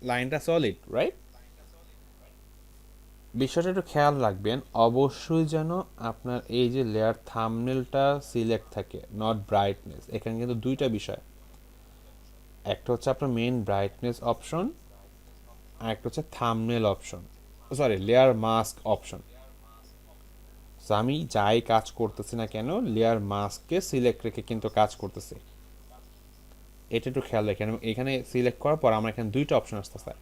লাইনটা সলিড, রাইট? বিষয়টা একটু খেয়াল রাখবেন, অবশ্যই যেন আপনার এই যে লেয়ার থাম্বনেলটা সিলেক্ট থাকে, নট ব্রাইটনেস। এখানে কিন্তু দুইটা বিষয়, একটা হচ্ছে আপনার মেইন ব্রাইটনেস অপশন, আর একটা হচ্ছে thumbnail option, sorry layer mask option. So আমি যাই কাজ করতেছি না কেন লেয়ার মাস্ককে সিলেক্ট রেখে কিন্তু কাজ করতেছি, এটা একটু খেয়াল রাখেন। এবং এখানে সিলেক্ট করার পর আমার এখানে দুইটা অপশন আসতেছে,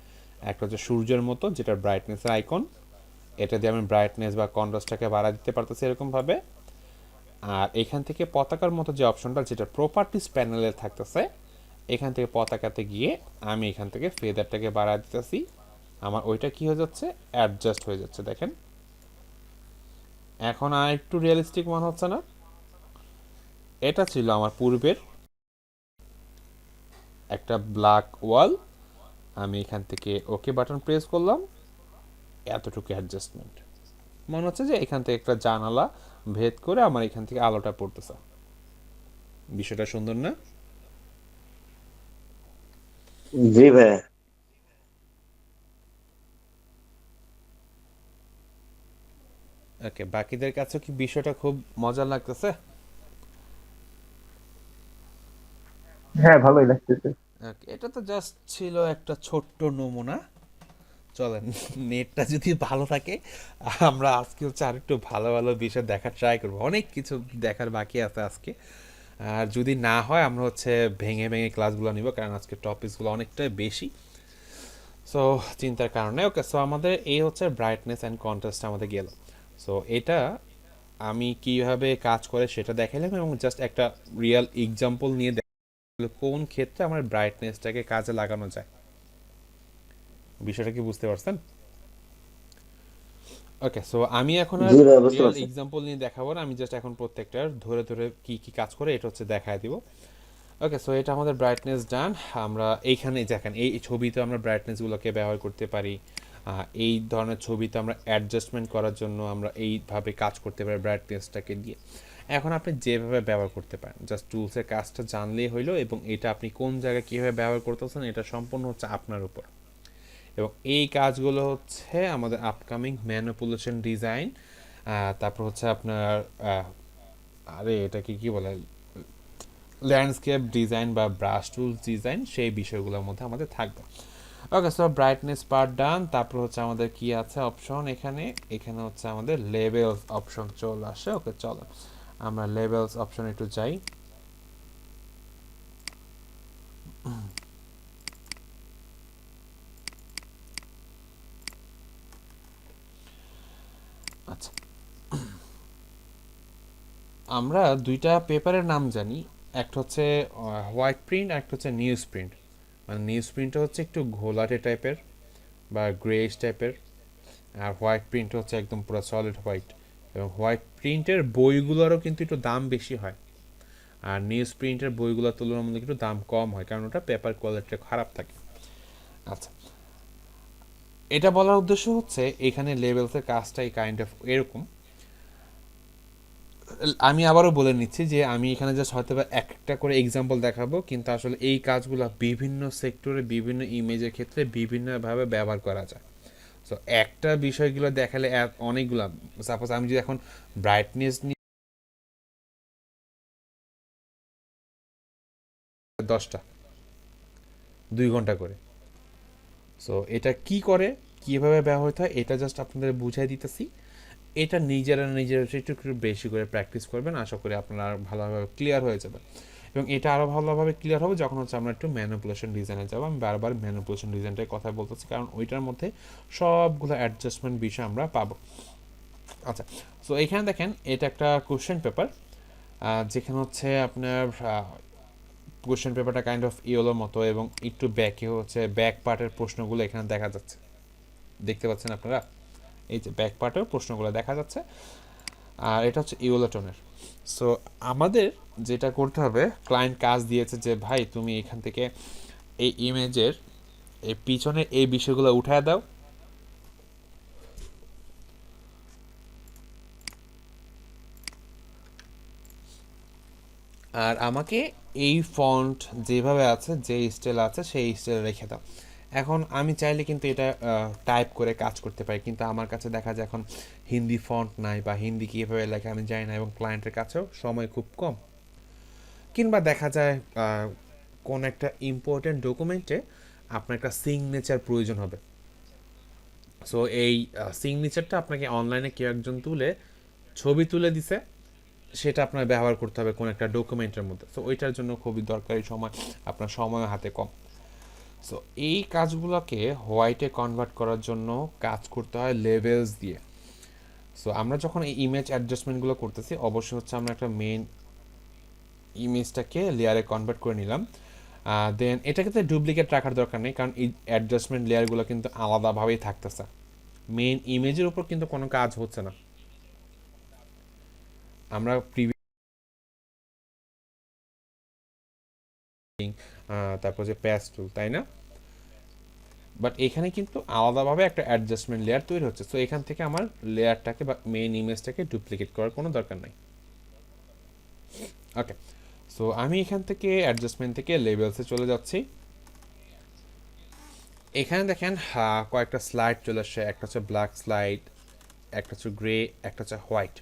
একটা হচ্ছে সূর্যের মতো যেটা ব্রাইটনেসের আইকন, এটা দিয়ে আমি ব্রাইটনেস বা কন্ট্রাস্টটাকে বাড়া দিতে পারতেছি এরকমভাবে। আর এখান থেকে পতাকার মতো যে অপশনটা যেটা প্রপার্টিস প্যানেলে থাকতেছে, এখান থেকে পতাকাতে গিয়ে আমি এখান থেকে ফেদারটাকে বাড়া দিতেছি, আমার ওইটা কি হয়ে যাচ্ছে, অ্যাডজাস্ট হয়ে যাচ্ছে। দেখেন এখন আর একটু রিয়েলিস্টিক মনে হচ্ছে না? এটা ছিল আমার পূর্বের একটা ব্ল্যাক ওয়াল, আমি এখান থেকে ওকে বাটন প্রেস করলাম, এতটুকু অ্যাডজাস্টমেন্ট। মনে হচ্ছে যে এখান থেকে একটা জানালা ভেদ করে আমার এখান থেকে আলোটা পড়তেছে। বিষয়টা সুন্দর না? জি ভাইয়া। ওকে, বাকিদের কাছে কি বিষয়টা খুব মজা লাগতেছে? হ্যাঁ, ভালোই লাগতেছে। ওকে, এটা তো জাস্ট ছিল একটা ছোট্ট নমুনা। চলেন, নেটটা যদি ভালো থাকে আমরা আজকে হচ্ছে আরেকটু ভালো ভালো বিষয় দেখার ট্রাই করবো, অনেক কিছু দেখার বাকি আছে আজকে। আর যদি না হয় আমরা হচ্ছে ভেঙে ভেঙে ক্লাসগুলো নিব, কারণ আজকে টপিকসগুলো অনেকটাই বেশি। সো চিন্তার কারণে ওকে, সো আমাদের এই হচ্ছে ব্রাইটনেস অ্যান্ড কন্ট্রাস্ট আমাদের গেল। সো এটা আমি কিভাবে কাজ করে সেটা দেখালাম, এবং জাস্ট একটা রিয়েল এক্সাম্পল নিয়ে দেখালাম কোন ক্ষেত্রে আমার ব্রাইটনেসটাকে কাজে লাগানো যায়। বিষয়টা কি বুঝতে পারছেন? ওকে, সো আমি এখন আর জি ভাইয়া, বুঝতে রিয়েল পারছি। এক্সাম্পল নিয়ে দেখাবো না, আমি জাস্ট এখন প্রত্যেকটার ধরে ধরে কি কি কাজ করে এটা হচ্ছে দেখায় দিব। ওকে, সো এটা আমাদের ব্রাইটনেস ডান। আমরা এইখানে দেখেন এই ছবিতে আমরা ব্রাইটনেসগুলোকে ব্যবহার করতে পারি, এই ধরনের ছবিতে আমরা অ্যাডজাস্টমেন্ট করার জন্য আমরা এইভাবে কাজ করতে পারি ব্রাইটনেসটাকে দিয়ে। এখন আপনি যেভাবে ব্যবহার করতে পারেন, জাস্ট টুলসের কাজটা জানলেই হইলো, এবং এটা আপনি কোন জায়গায় কীভাবে ব্যবহার করতেছেন এটা সম্পূর্ণ হচ্ছে আপনার উপর। এবং এই কাজগুলো হচ্ছে আমাদের আপকামিং ম্যানিপুলেশন ডিজাইন, তারপর হচ্ছে আপনার আরে এটাকে কি বলে, ল্যান্ডস্কেপ ডিজাইন বা ব্রাশ টুলস ডিজাইন, সেই বিষয়গুলোর মধ্যে আমাদের থাকবে। ওকে, সো ব্রাইটনেস পার্ট ডান। তারপর হচ্ছে আমাদের কি আছে অপশন, এখানে এখানে হচ্ছে আমাদের লেভেলস অপশন চলে আসে। ওকে, চলো আমরা লেভেলস অপশন একটু যাই। আচ্ছা, আমরা দুইটা পেপারের নাম জানি, একটা হচ্ছে হোয়াইট প্রিন্ট, আর একটা হচ্ছে নিউজ প্রিন্ট। মানে নিউজ প্রিন্টটা হচ্ছে একটু ঘোলাটে টাইপের বা গ্রেইশ টাইপের, আর হোয়াইট প্রিন্ট হচ্ছে একদম পুরো সলিড হোয়াইট। এবং হোয়াইট প্রিন্টের বইগুলোরও কিন্তু একটু দাম বেশি হয়, আর নিউজ প্রিন্টের বইগুলোর তুলনামূলক একটু দাম কম হয়, কারণ ওটা পেপার কোয়ালিটিটা খারাপ থাকে। আচ্ছা, এটা বলার উদ্দেশ্য হচ্ছে এখানে লেভেলসের কাজটাই কাইন্ড অফ এরকম। আমি আবারও বলে নিচ্ছি যে আমি এখানে জাস্ট হয়তো বা একটা করে এক্সাম্পল দেখাবো, কিন্তু আসলে এই কাজগুলো বিভিন্ন সেক্টরে বিভিন্ন ইমেজের ক্ষেত্রে বিভিন্নভাবে ব্যবহার করা যায়। সো একটা বিষয়গুলো দেখালে অনেকগুলো, সাপোজ আমি যদি এখন ব্রাইটনেস নিয়ে 10টা 2 ঘন্টা করে, সো এটা কি করে কীভাবে ব্যবহৃত হয় এটা জাস্ট আপনাদের বুঝাই দিতেছি। এটা নিজেরা একটু একটু বেশি করে প্র্যাকটিস করবেন, আশা করি আপনারা ভালোভাবে ক্লিয়ার হয়ে যাবে। এবং এটা আরও ভালোভাবে ক্লিয়ার হবে যখন হচ্ছে আমরা একটু ম্যানিপুলেশন ডিজাইনে যাবো। আমি বারবার ম্যানিপুলেশন ডিজাইনটার কথা বলতেছি, কারণ ওইটার মধ্যে সবগুলো অ্যাডজাস্টমেন্ট বিষয় আমরা পাবো। আচ্ছা, সো এখানে দেখেন এটা একটা কোশ্চেন পেপার, যেখানে হচ্ছে আপনার কোশ্চেন পেপারটা কাইন্ড অফ ইয়েলোর মতো, এবং একটু ব্যাকে হচ্ছে ব্যাক পার্টের প্রশ্নগুলো এখানে দেখা যাচ্ছে, দেখতে পাচ্ছেন আপনারা, এই যে ব্যাক পার্টের প্রশ্নগুলো দেখা যাচ্ছে। আর এটা হচ্ছে ইয়েলো টোনের। সো আমাদের যেটা করতে হবে, ক্লায়েন্ট কাজ দিয়েছে যে ভাই তুমি এখান থেকে এই ইমেজের এই পিছনে এই বিষয়গুলো উঠায় দাও, আর আমাকে এই ফন্ট যেভাবে আছে, যে স্টাইল আছে সেই স্টাইল রেখে দাও। এখন আমি চাইলে কিন্তু এটা টাইপ করে কাজ করতে পারি, কিন্তু আমার কাছে দেখা যায় এখন হিন্দি ফন্ট নাই, বা হিন্দি কীভাবে লেখে আমি জানি না, এবং ক্লায়েন্টের কাছেও সময় খুব কম। কিংবা দেখা যায় কোন একটা ইম্পর্টেন্ট ডকুমেন্টে আপনার একটা সিগনেচার প্রয়োজন হবে। সো এই সিগনেচারটা আপনাকে অনলাইনে কেউ একজন ছবি তুলে দিছে, সেটা আপনার ব্যবহার করতে হবে কোনো একটা ডকুমেন্টের মধ্যে। সো ওইটার জন্য খুবই দরকারি সময়, আপনার সময় হাতে কম। সো এই কাজগুলোকে হোয়াইটে কনভার্ট করার জন্য কাজ করতে হয় লেভেলস দিয়ে। সো আমরা যখন এই ইমেজ অ্যাডজাস্টমেন্টগুলো করতেছি, অবশ্যই হচ্ছে আমরা একটা মেইন ইমেজটাকে লেয়ারে কনভার্ট করে নিলাম। দেন এটাকে তো ডুপ্লিকেট রাখার দরকার নেই, কারণ এই অ্যাডজাস্টমেন্ট লেয়ারগুলো কিন্তু আলাদাভাবেই থাকতেছে। মেইন ইমেজের উপর কিন্তু কোনো কাজ হচ্ছে না। আমরা তারপর যে প্যাচ টুল, তাই না? বাট এখানে কিন্তু আলাদাভাবে একটা অ্যাডজাস্টমেন্ট লেয়ার তৈরি হচ্ছে। সো এখান থেকে আমার লেয়ারটাকে বা মেইন ইমেজটাকে ডুপ্লিকেট করার কোনো দরকার নাই। ওকে, সো আমি এখান থেকে অ্যাডজাস্টমেন্ট থেকে লেভেলসে চলে যাচ্ছি। এখানে দেখেন কয়েকটা স্লাইড চলে আসছে। একটা হচ্ছে ব্ল্যাক স্লাইড, একটা হচ্ছে গ্রে, একটা হচ্ছে হোয়াইট,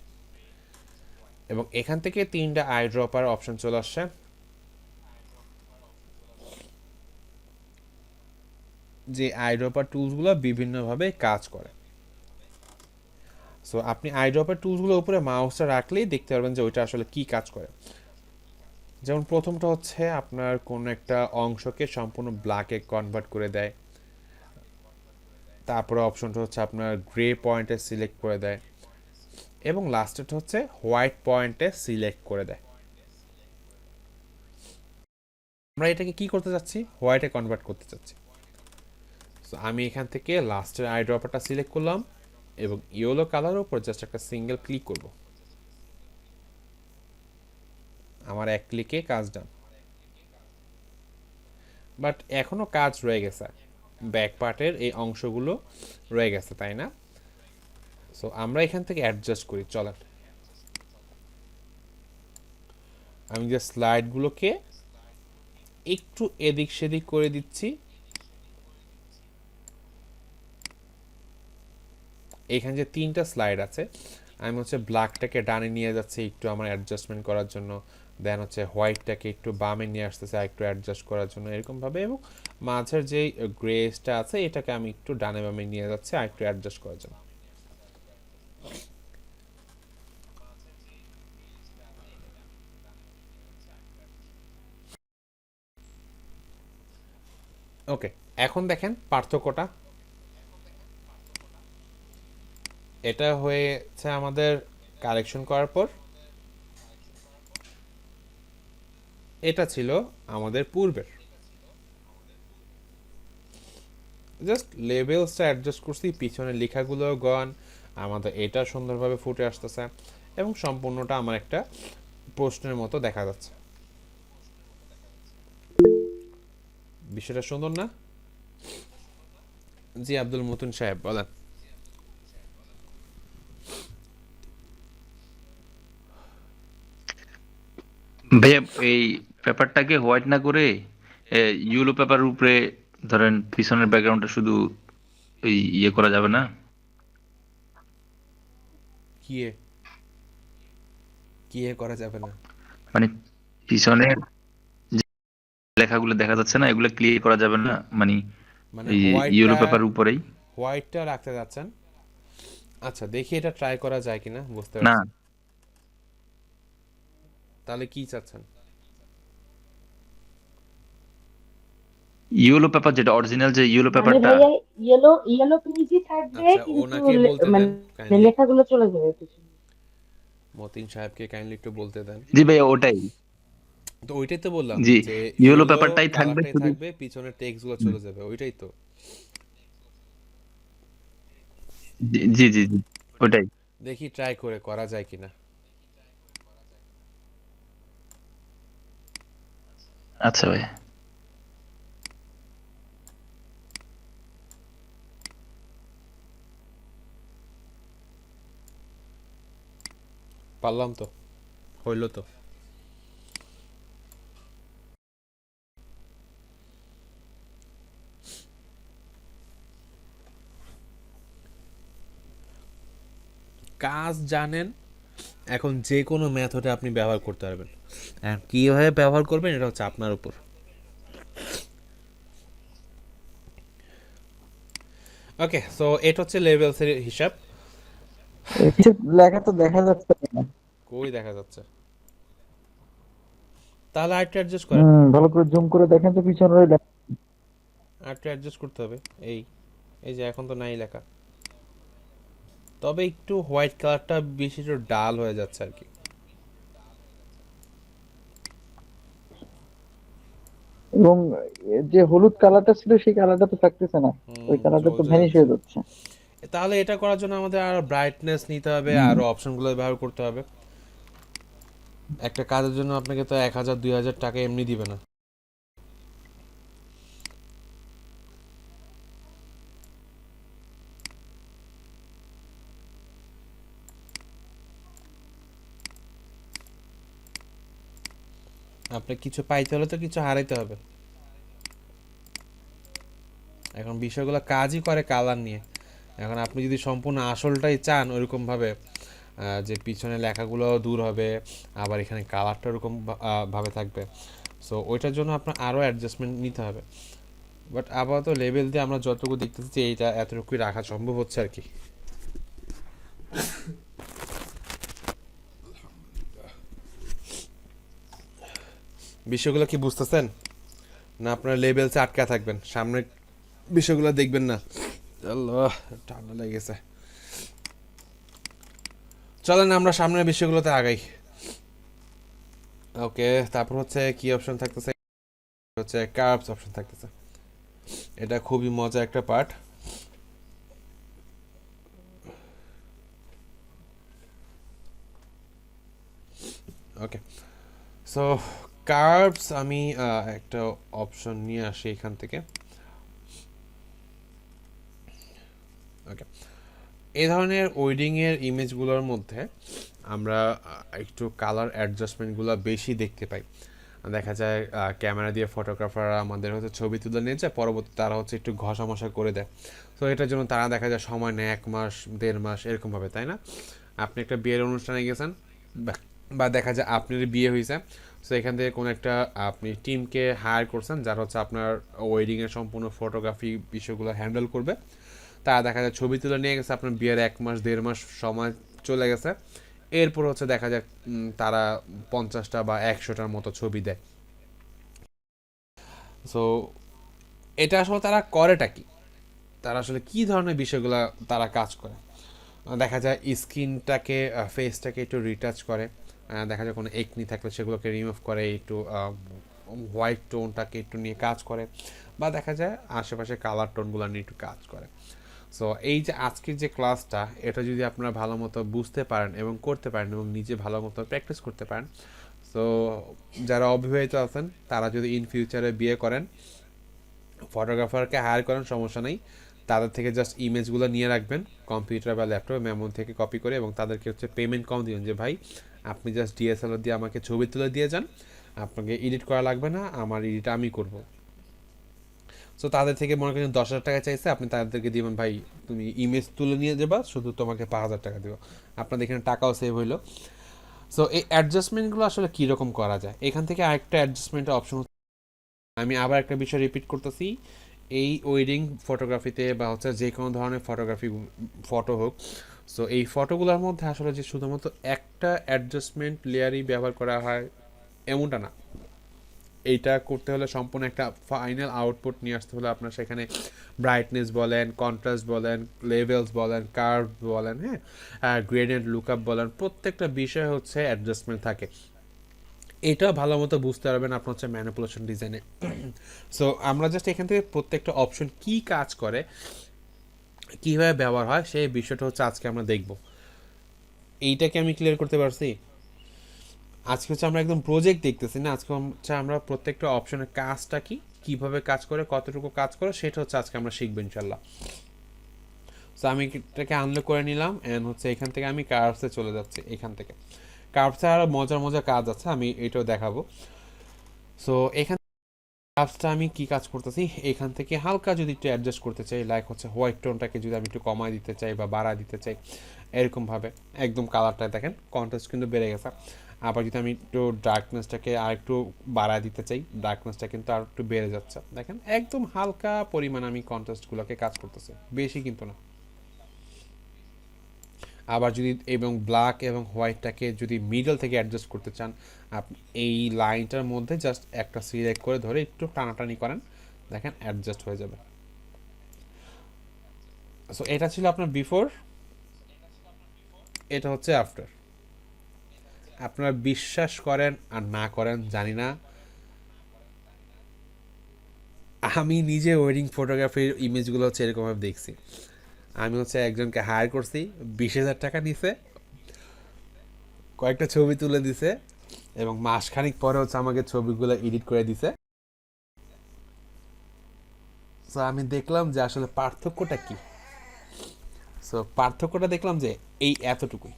এবং এখান থেকে 3টা আই ড্রপার অপশন চলে আসছে। যে আই ড্রপার টুলসগুলো বিভিন্নভাবে কাজ করে। সো আপনি আই ড্রপার টুলসগুলোর উপরে মাউসটা রাখলেই দেখতে পারবেন যে ওইটা আসলে কি কাজ করে। যেমন প্রথমটা হচ্ছে আপনার কোনো একটা অংশকে সম্পূর্ণ ব্ল্যাকে কনভার্ট করে দেয়। তারপরে অপশনটা হচ্ছে আপনার গ্রে পয়েন্টে সিলেক্ট করে দেয়, এবং লাস্টেরটা হচ্ছে হোয়াইট পয়েন্টে সিলেক্ট করে দেয়। আমরা এটাকে কি করতে চাচ্ছি? হোয়াইটে কনভার্ট করতে চাচ্ছি। সো আমি এখান থেকে লাস্টের আই ড্রপারটা সিলেক্ট করলাম, এবং ইয়েলো কালারের উপর জাস্ট একটা সিঙ্গেল ক্লিক করব। আমার এক ক্লিকে কাজ ডান। বাট এখনো কাজ রয়ে গেছে, ব্যাক পার্টের এই অংশগুলো রয়ে গেছে, তাই না? সো আমরা এখান থেকে অ্যাডজাস্ট করি, চলেন। আমি যে স্লাইডগুলোকে একটু এদিক সেদিক করে দিচ্ছি। এখানে যে 3টা স্লাইড আছে, আমি হচ্ছে ব্ল্যাকটাকে ডানে নিয়ে যাচ্ছি একটু আমার অ্যাডজাস্টমেন্ট করার জন্য, দেন হচ্ছে হোয়াইটটাকে একটু বামে নিয়ে আসতেছে একটু অ্যাডজাস্ট করার জন্য, এরকমভাবে। এবং মাঝের যে গ্রেসটা আছে এটাকে আমি একটু ডানে বামে নিয়ে যাচ্ছি আর একটু অ্যাডজাস্ট করার জন্য। ওকে, এখন দেখেন পার্থক্যটা। এটা হয়েছে আমাদের কারেকশন করার পর। এটা ছিল আমাদের পূর্বের। জাস্ট লেভেলসটা অ্যাডজাস্ট করছি, পিছনের লেখাগুলো গন, আমাদের এটা সুন্দরভাবে ফুটে আসতেছে, এবং সম্পূর্ণটা আমার একটা প্রশ্নের মতো দেখা যাচ্ছে। বিষয়টা সুন্দর না? জি আব্দুল মতুন সাহেব বলেন। ভাইয়া এই পেপারটাকে হোয়াইট না করে ইয়েলো পেপারের উপরে ধরেন পিছনের ব্যাকগ্রাউন্ডটা শুধু ওই ইয়ে করা যাবে না? কি করা যাবে না? মানে পিছনে যে লেখাগুলো দেখা যাচ্ছে না, এগুলো ক্লিয়ার করা যাবে না? মানে মানে এই ইয়েলো হোয়াইটটা পেপার উপরেই? হোয়াইটটা রাখতে যাচ্ছেন? আচ্ছা, দেখি এটা ট্রাই করা যায় কিনা, বুঝতে না, পারছি। তাহলে কি চাচ্ছেন? ইয়েলো পেপার যেটা অরিজিনাল, যে ইয়েলো মানে পেপারটা। ভাইয়া ইয়েলো ইয়েলো পেজই থাকবে, আচ্ছা, কিন্তু ওনাকে বলতে দেন মানে কাইন্ডলি। লেখাগুলো চলে যাবে পিছনে। মতিন সাহেবকে কাইন্ডলি একটু বলতে দেন। জি ভাইয়া ওটাই। তো ওইটাই তো বললাম জি, যে ইয়েলো ইয়েলো পেপারটাই থাকবে কালারটাই শুধু। থাকবে, পিছনের টেক্সটগুলো হুম, চলে যাবে, ওইটাই তো। জি জি জি জি, ওটাই। দেখি ট্রাই করে করা যায় কিনা। আচ্ছা ভাইয়া। পারলাম তো, হইলো তো। কাজ জানেন, এখন যে কোনো মেথডে আপনি ব্যবহার করতে পারবেন। আর কীভাবে ব্যবহার করবেন এটা হচ্ছে আপনার উপর। ওকে, সো এটা হচ্ছে লেভেলসের হিসাব। কিছু লেখা তো দেখা যাচ্ছে না। কই দেখা যাচ্ছে? তাহলে আরেকটু অ্যাডজাস্ট করেন, ভালো করে জুম করে দেখেন তো পিছনের ওই লেখা। আরেকটু অ্যাডজাস্ট করতে হবে। এই এই যে এখন তো নাই লেখা, তবে একটু হোয়াইট কালারটা বেশি একটু ডাল হয়ে যাচ্ছে আর কি। এবং যে হলুদ কালারটা ছিল সেই কালারটা তো থাকতেছে না, ওই কালারটা তো ভ্যানিশ হয়ে যাচ্ছে। তাহলে এটা করার জন্য আমাদের আরো ব্রাইটনেস নিতে হবে, আরো অপশনগুলো ব্যবহার করতে হবে। একটা কাজের জন্য আপনাকে তো 1000-2000 টাকা এমনি দিবে না। আপনি কিছু পাইতে হলে তো কিছু হারাইতে হবে। এখন বিষয়গুলো কাজই করে কালার নিয়ে। এখন আপনি যদি সম্পূর্ণ আসলটাই চান ওইরকম ভাবে, যে পিছনে লেখাগুলো দূর হবে, আবার এখানে কালারটা ওরকম ভাবে থাকবে, সো ওইটার জন্য আপনার আরও অ্যাডজাস্টমেন্ট নিতে হবে। বাট আপাতত লেভেল দিয়ে আমরা যতটুকু দেখতেছি এইটা এতটুকুই রাখা সম্ভব হচ্ছে আর কি। বিষয়গুলো কি বুঝতেছেন? না আপনার লেভেলসে আটকা থাকবেন, সামনে বিষয়গুলো দেখবেন না? আল্লাহ, ঠান্ডা লেগেছে। চলেন আমরা সামনের বিষয়গুলোতে আগাই। ওকে, তারপর হচ্ছে কি অপশন থাকতেছে, হচ্ছে কার্ভস অপশন থাকতেছে। এটা খুবই মজার একটা পার্ট। ওকে, সো কার্ভস আমি একটা অপশন নিয়ে আসি এখান থেকে। ওকে, এই ধরনের ওয়েডিংয়ের ইমেজগুলোর মধ্যে আমরা একটু কালার অ্যাডজাস্টমেন্টগুলো বেশি দেখতে পাই। দেখা যায় ক্যামেরা দিয়ে ফটোগ্রাফাররা আমাদের হচ্ছে ছবি তুলে নিয়ে যায়, পরবর্তী তারা হচ্ছে একটু ঘষা মশা করে দেয়। তো এটার জন্য তারা দেখা যায় সময় নেয় 1 মাস 1.5 মাস এরকমভাবে, তাই না? আপনি একটা বিয়ের অনুষ্ঠানে গেছেন, বা দেখা যায় আপনার বিয়ে হয়েছে, সো এখান থেকে কোনো একটা আপনি টিমকে হায়ার করছেন যারা হচ্ছে আপনার ওয়েডিংয়ের সম্পূর্ণ ফটোগ্রাফি বিষয়গুলো হ্যান্ডেল করবে। তারা দেখা যায় ছবি তুলে নিয়ে গেছে, আপনার বিয়ের 1 মাস 1.5 মাস সময় চলে গেছে, এরপর হচ্ছে দেখা যায় তারা 50টা বা 100টার মতো ছবি দেয়। সো এটা আসলে তারা করেটা কি, তারা আসলে কি ধরনের বিষয়গুলো তারা কাজ করে? দেখা যায় স্কিনটাকে, ফেসটাকে একটু রিটাচ করে, দেখা যায় কোনো একনি থাকলে সেগুলোকে রিমুভ করে, একটু হোয়াইট টোনটাকে একটু নিয়ে কাজ করে, বা দেখা যায় আশেপাশে কালার টোনগুলো নিয়ে একটু কাজ করে। সো এই যে আজকের যে ক্লাসটা, এটা যদি আপনারা ভালো মতো বুঝতে পারেন এবং করতে পারেন এবং নিজে ভালো মতো প্র্যাকটিস করতে পারেন, সো যারা অবিবাহিত আছেন তারা যদি ইন ফিউচারে বিয়ে করেন, ফটোগ্রাফারকে হায়ার করেন, সমস্যা নেই, তাদের থেকে জাস্ট ইমেজগুলো নিয়ে রাখবেন কম্পিউটার বা ল্যাপটপে মেমো থেকে কপি করে, এবং তাদেরকে হচ্ছে পেমেন্ট কম দিবেন যে ভাই আপনি জাস্ট ডিএসএলআর দিয়ে আমাকে ছবি তুলে দিয়ে যান, আপনাকে এডিট করা লাগবে না, আমার এডিট আমি করব। সো তাদের থেকে মনে করেন 10,000 টাকা চাইছে, আপনি তাদেরকে দিবেন ভাই তুমি ইমেজ তুলে নিয়ে যাবা, শুধু তোমাকে 5,000 টাকা দেবো, আপনাদের এখানে টাকাও সেভ হইলো। সো এই অ্যাডজাস্টমেন্টগুলো আসলে কীরকম করা যায়, এখান থেকে আরেকটা অ্যাডজাস্টমেন্টের অপশন, আমি আবার একটা বিষয় রিপিট করতেছি, এই ওয়েডিং ফটোগ্রাফিতে বা হচ্ছে যে কোনো ধরনের ফটোগ্রাফি ফটো হোক, সো এই ফটোগুলোর মধ্যে আসলে যে শুধুমাত্র একটা অ্যাডজাস্টমেন্ট লেয়ারই ব্যবহার করা হয় এমনটা না। এইটা করতে হলে সম্পূর্ণ একটা ফাইনাল আউটপুট নিয়ে আসতে হলে আপনার সেখানে ব্রাইটনেস বলেন, কন্ট্রাস্ট বলেন, লেভেলস বলেন, কার্ভ বলেন, হ্যাঁ, গ্রেডিয়েন্ট লুকআপ বলেন, প্রত্যেকটা বিষয় হচ্ছে অ্যাডজাস্টমেন্ট থাকে। এটা ভালো মতো বুঝতে পারবেন আপনার হচ্ছে ম্যানিপুলেশন ডিজাইনে। সো আমরা জাস্ট এখান থেকে প্রত্যেকটা অপশন কি কাজ করে, কীভাবে ব্যবহার হয়, সেই বিষয়টা হচ্ছে আজকে আমরা দেখব। এইটাকে আমি ক্লিয়ার করতে পারছি? আজকে হচ্ছে আমরা একদম প্রজেক্ট দেখতেছি না, আজকে হচ্ছে আমরা প্রত্যেকটা অপশনের কাজটা কি, কীভাবে কাজ করে, কতটুকু কাজ করে, সেটা হচ্ছে আজকে আমরা শিখবো ইনশাল্লাহ। সো আমি এটাকে আনলক করে নিলাম, অ্যান্ড হচ্ছে এখান থেকে আমি কার্ভসে চলে যাচ্ছি। এখান থেকে কার্ভসে আরও মজার মজার কাজ আছে, আমি এটাও দেখাবো। সো এখান কাজটা আমি কি কাজ করতেছি, এখান থেকে হালকা যদি একটু অ্যাডজাস্ট করতে চাই, লাইক হচ্ছে হোয়াইট টোনটাকে যদি আমি একটু কমায় দিতে চাই বা বাড়া দিতে চাই, এরকমভাবে একদম কালারটা দেখেন কন্ট্রাস্ট কিন্তু বেড়ে গেছে। আবার যদি আমি একটু ডার্কনেসটাকে আর একটু বাড়ায় দিতে চাই, ডার্কনেসটা কিন্তু আর একটু বেড়ে যাচ্ছে। দেখেন একদম হালকা পরিমাণ আমি কন্ট্রাস্টগুলোকে কাজ করতেছি, বেশি কিন্তু না। আবার যদি এবং ব্ল্যাক এবং হোয়াইটটাকে যদি মিডল থেকে অ্যাডজাস্ট করতে চান, আপনি এই লাইনটার মধ্যে জাস্ট একটা সিলেক্ট করে ধরে একটু টানাটানি করেন, দেখেন অ্যাডজাস্ট হয়ে যাবে। সো এটা ছিল আপনার বিফোর, এটা হচ্ছে আফটার। আপনারা বিশ্বাস করেন আর না করেন জানি না, আমি নিজে ওয়েডিং ফটোগ্রাফির ইমেজগুলো হচ্ছে এরকমভাবে দেখছি। আমি হচ্ছে একজনকে হায়ার করছি, 20,000 টাকা নিছে, কয়েকটা ছবি তুলে দিছে এবং মাসখানিক পরে হচ্ছে আমাকে ছবিগুলো এডিট করে দিছে। সো আমি দেখলাম যে আসলে পার্থক্যটা কি। সো পার্থক্যটা দেখলাম যে এই এতটুকুই,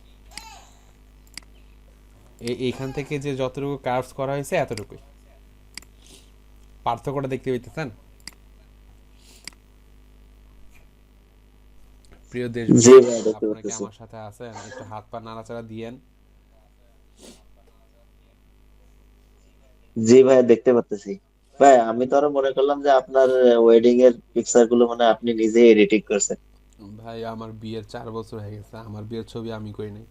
এইখান থেকে যে যতটুকু কার্ভস করা হয়েছে এতটুকুই, পার্থক্যটা দেখতে পেতেছেন? প্রিয় জি দেশবাসী, ভাইয়া দেখতে আপনারা কি পাচ্ছি। আমার সাথে আছেন? একটু হাত পা নাড়াচাড়া দিয়েন। জি ভাইয়া দেখতে পাচ্ছি। ভাই আমি তো আরো মনে করলাম যে আপনার ওয়েডিং এর পিকচার গুলো মানে আপনি নিজে এডিটিং করছেন। ভাই আমার বিয়ের 4 বছর হয়ে গেছে, আমার বিয়ের ছবি আমি করি নাই।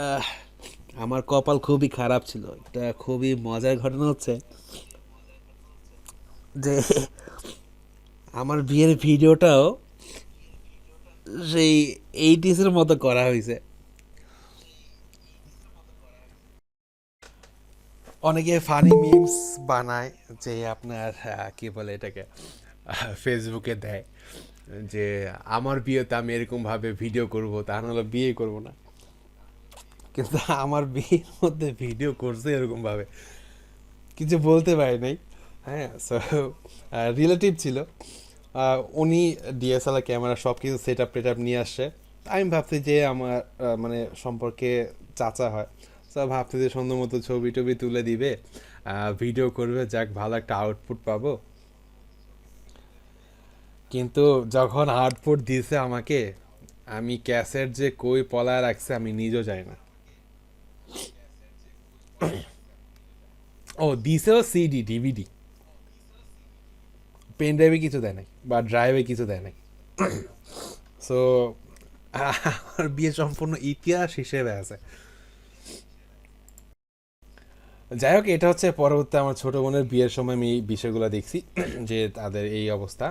আহ, আমার কপাল খুবই খারাপ ছিল। এটা খুবই মজার ঘটনা হচ্ছে যে আমার বিয়ের ভিডিওটাও সেই 80s-এর মতো করা হয়েছে। অনেকে ফানি মিমস বানায় যে আপনার কি বলে এটাকে, ফেসবুকে দেয় যে আমার বিয়েতে আমি এরকমভাবে ভিডিও করব, তা নাহলে বিয়ে করব না। কিন্তু আমার বিয়ের মধ্যে ভিডিও করছে এরকমভাবে, কিছু বলতে পারি নাই। হ্যাঁ, সো রিলেটিভ ছিল, উনি ডিএসএলআর ক্যামেরা সব কিছু সেট আপ টেট আপ নিয়ে আসছে। আমি ভাবছি যে আমার মানে সম্পর্কে চাচা হয়, সো ভাবছি যে সুন্দর মতো ছবি টবি তুলে দিবে, ভিডিও করবে, যাক ভালো একটা আউটপুট পাবো। কিন্তু যখন আউটপুট দিয়েছে আমাকে, আমি ক্যাসেট যে কই পলায় রাখছে আমি নিজেও জানি না। ও দিছেও সিডি ডিভিডি, পেন ড্রাইভে কিছু দেয় নাই বা ড্রাইভে কিছু দেয় নাই। সো আমার বিয়ে সম্পূর্ণ ইতিহাস হিসেবে আছে। যাই হোক, এটা হচ্ছে পরবর্তী আমার ছোট বোনের বিয়ের সময় আমি এই বিষয়গুলো দেখছি যে তাদের এই অবস্থা।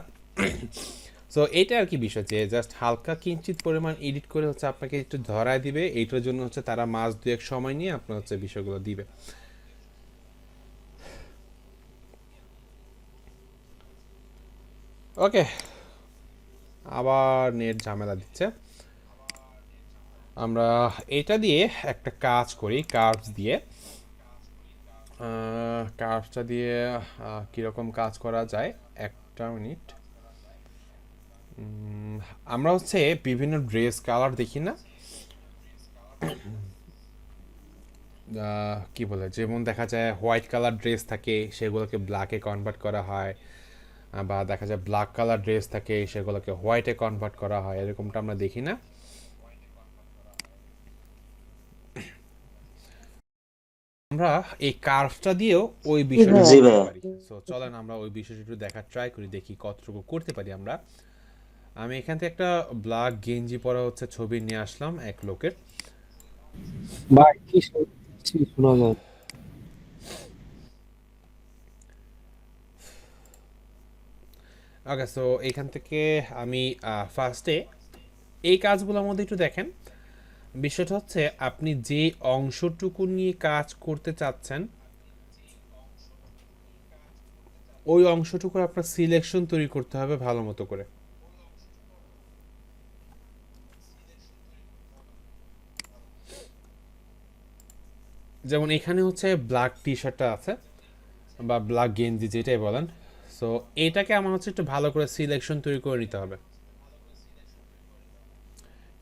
সো এটা আর কি বিষয়, যে জাস্ট হালকা কিঞ্চিত পরিমাণ এডিট করে হচ্ছে আপনাকে একটু ধরায় দিবে, এইটার জন্য হচ্ছে তারা মাস দুয়েক সময় নিয়ে আপনার হচ্ছে বিষয়গুলো দিবে। ওকে, আবার নেট ঝামেলা দিচ্ছে। আমরা এটা দিয়ে একটা কাজ করি, কার্ভস দিয়ে। কার্ভসটা দিয়ে কীরকম কাজ করা যায়, একটা মিনিট। আমরা হচ্ছে বিভিন্ন ড্রেস কালার দেখি না, কি বলে, যেমন দেখা যায় হোয়াইট কালার ড্রেস থাকে সেগুলোকে ব্ল্যাকে কনভার্ট করা হয়, বা দেখা যায় ব্ল্যাক কালার ড্রেস থাকে সেগুলোকে হোয়াইটে কনভার্ট করা হয়, এরকমটা আমরা দেখি না। আমরা এই কার্ভটা দিয়েও ওই বিষয়টা জি করতে ভাইয়া। পারি। সো চলেন আমরা ওই বিষয়টা একটু দেখার ট্রাই করি, দেখি কতটুকু করতে পারি আমরা। আমি এখান থেকে একটা ব্ল্যাক গেঞ্জি পরা হচ্ছে ছবি নিয়ে আসলাম এক লোকের। ভাই কি শোনা যায়? ওকে, সো এখান থেকে আমি ফার্স্টে এই কাজগুলোর মধ্যে একটু দেখেন, বিষয়টা হচ্ছে আপনি যে অংশটুকু নিয়ে কাজ করতে চাচ্ছেন ওই অংশটুকুর আপনার সিলেকশন তৈরি করতে হবে ভালো মতো করে। যেমন এখানে হচ্ছে ব্ল্যাক টি শার্টটা আছে বা ব্ল্যাক গেঞ্জি যেটাই বলেন, সো এটাকে আমার হচ্ছে একটু ভালো করে সিলেকশন তৈরি করে নিতে হবে।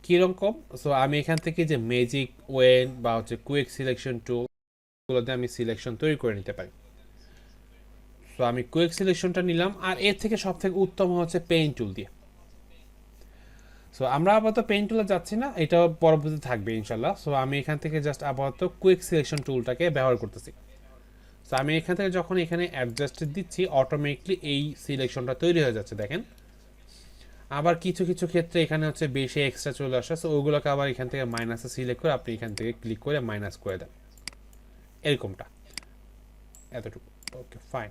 কীরকম? সো আমি এখান থেকে যে ম্যাজিক ওয়েন বা হচ্ছে কুইক সিলেকশন টুল গুলোতে আমি সিলেকশন তৈরি করে নিতে পারি। তো আমি কুইক সিলেকশনটা নিলাম, আর এর থেকে সব থেকে উত্তম হচ্ছে পেইন্ট টুল দিয়ে। সো আমরা আপাতত পেইন্ট টুলে যাচ্ছি না, এটা পরবর্তীতে থাকবে ইনশাল্লাহ। সো আমি এখান থেকে জাস্ট আপাতত কুইক সিলেকশন টুলটাকে ব্যবহার করতেছি। সো আমি এখান থেকে যখন এখানে অ্যাডজাস্ট দিচ্ছি, অটোমেটিকলি এই সিলেকশনটা তৈরি হয়ে যাচ্ছে দেখেন। আবার কিছু কিছু ক্ষেত্রে এখানে হচ্ছে বেশি এক্সট্রা চলে আসে, সো ওগুলোকে আবার এখান থেকে মাইনাসে সিলেক্ট করে আপনি এখান থেকে ক্লিক করে মাইনাস করে দেন, এরকমটা, এতটুকু। Okay fine.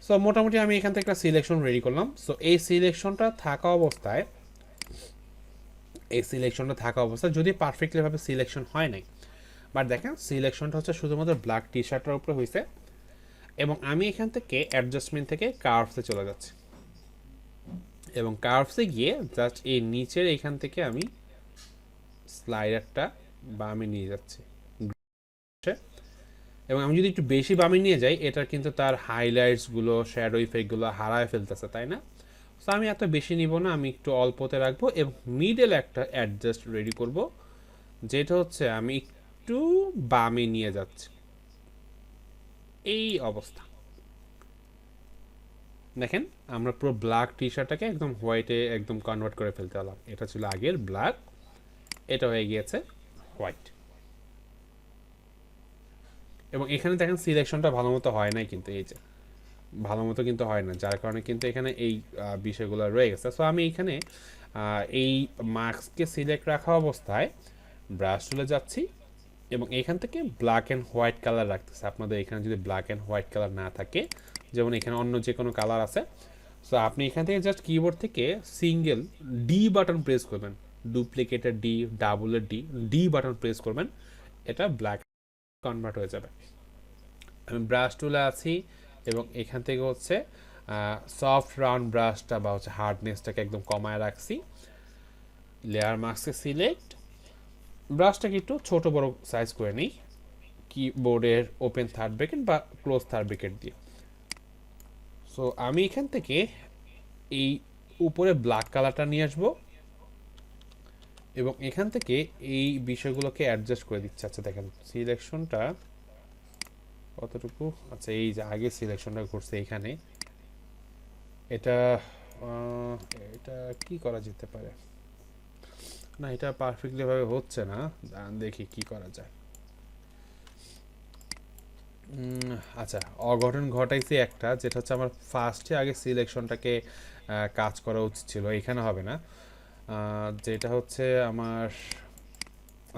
সো মোটামুটি আমি এখান থেকে একটা সিলেকশন রেডি করলাম। সো এই সিলেকশনটা থাকা অবস্থায় যদি পারফেক্টলিভাবে সিলেকশন হয় নাই, বাট দেখেন সিলেকশনটা হচ্ছে শুধুমাত্র ব্ল্যাক টি শার্টের উপরে হয়েছে, এবং আমি এখান থেকে অ্যাডজাস্টমেন্ট থেকে কার্ভসে চলে যাচ্ছি, এবং কার্ভসে গিয়ে জাস্ট এই নিচের এখান থেকে আমি স্লাইডারটা বামে নিয়ে যাচ্ছি, এবং আমি যদি একটু বেশি বামে নিয়ে যাই, এটার কিন্তু তার হাইলাইটসগুলো, শ্যাডো ইফেক্টগুলো হারায় ফেলতেছে, তাই না? সো আমি এত বেশি নিব না, আমি একটু অল্পতে রাখবো, এবং মিডল একটা অ্যাডজাস্ট রেডি করব, যেটা হচ্ছে আমি একটু বামে নিয়ে যাচ্ছি, এই অবস্থা। দেখেন আমরা পুরো ব্ল্যাক টি শার্টটাকে একদম হোয়াইটে একদম কনভার্ট করে ফেলতে পারলাম। এটা ছিল আগের ব্ল্যাক, এটা হয়ে গিয়েছে হোয়াইট। এবং এখানে দেখেন সিলেকশনটা ভালো মতো হয় নাই, কিন্তু এই যে ভালো মতো কিন্তু হয় না, যার কারণে কিন্তু এখানে এই বিষয়গুলো রয়ে গেছে। সো আমি এখানে এই মার্কসকে সিলেক্ট রাখা অবস্থায় ব্রাশ টুলে যাচ্ছি, এবং এখান থেকে ব্ল্যাক অ্যান্ড হোয়াইট কালার রাখতেছে। আপনাদের এখানে যদি ব্ল্যাক অ্যান্ড হোয়াইট কালার না থাকে, যেমন এখানে অন্য যে কোনো কালার আছে, সো আপনি এখান থেকে জাস্ট কিবোর্ড থেকে সিঙ্গেল ডি বাটন প্রেস করবেন, ডুপ্লিকেটের ডি, ডাবলের ডি বাটন প্রেস করবেন, এটা ব্ল্যাক কনভার্ট হয়ে যাবে। আমি ব্রাশ টুলে আছি, এবং এখান থেকে হচ্ছে সফট রাউন্ড ব্রাশটা বা হচ্ছে হার্ডনেসটাকে একদম কমায় রাখছি। লেয়ার মাস্কে সিলেক্ট, ব্রাশটাকে একটু ছোট বড় সাইজ করে নিই, কিবোর্ডের ওপেন থার্ড ব্র্যাকেট বা ক্লোজ থার্ড ব্র্যাকেট দিয়ে। সো আমি এখান থেকে এই উপরে ব্ল্যাক কালারটা নিয়ে আসবো, এবং এখান থেকে এই বিষয়গুলোকে অ্যাডজাস্ট করে দিচ্ছে। আচ্ছা দেখেন সিলেকশনটা কতটুকু, আচ্ছা এই যে আগে সিলেকশনটা করছে এখানে, এটা কি করা যেতে পারে না, এটা পারফেক্টলি ভাবে হচ্ছে না, দেখি কি করা যায়। আচ্ছা অঘটন ঘটাইছি একটা, যেটা হচ্ছে আমার ফার্স্টে আগে সিলেকশনটাকে কাজ করা উচিত ছিল, এখানে হবে না, যেটা হচ্ছে আমার,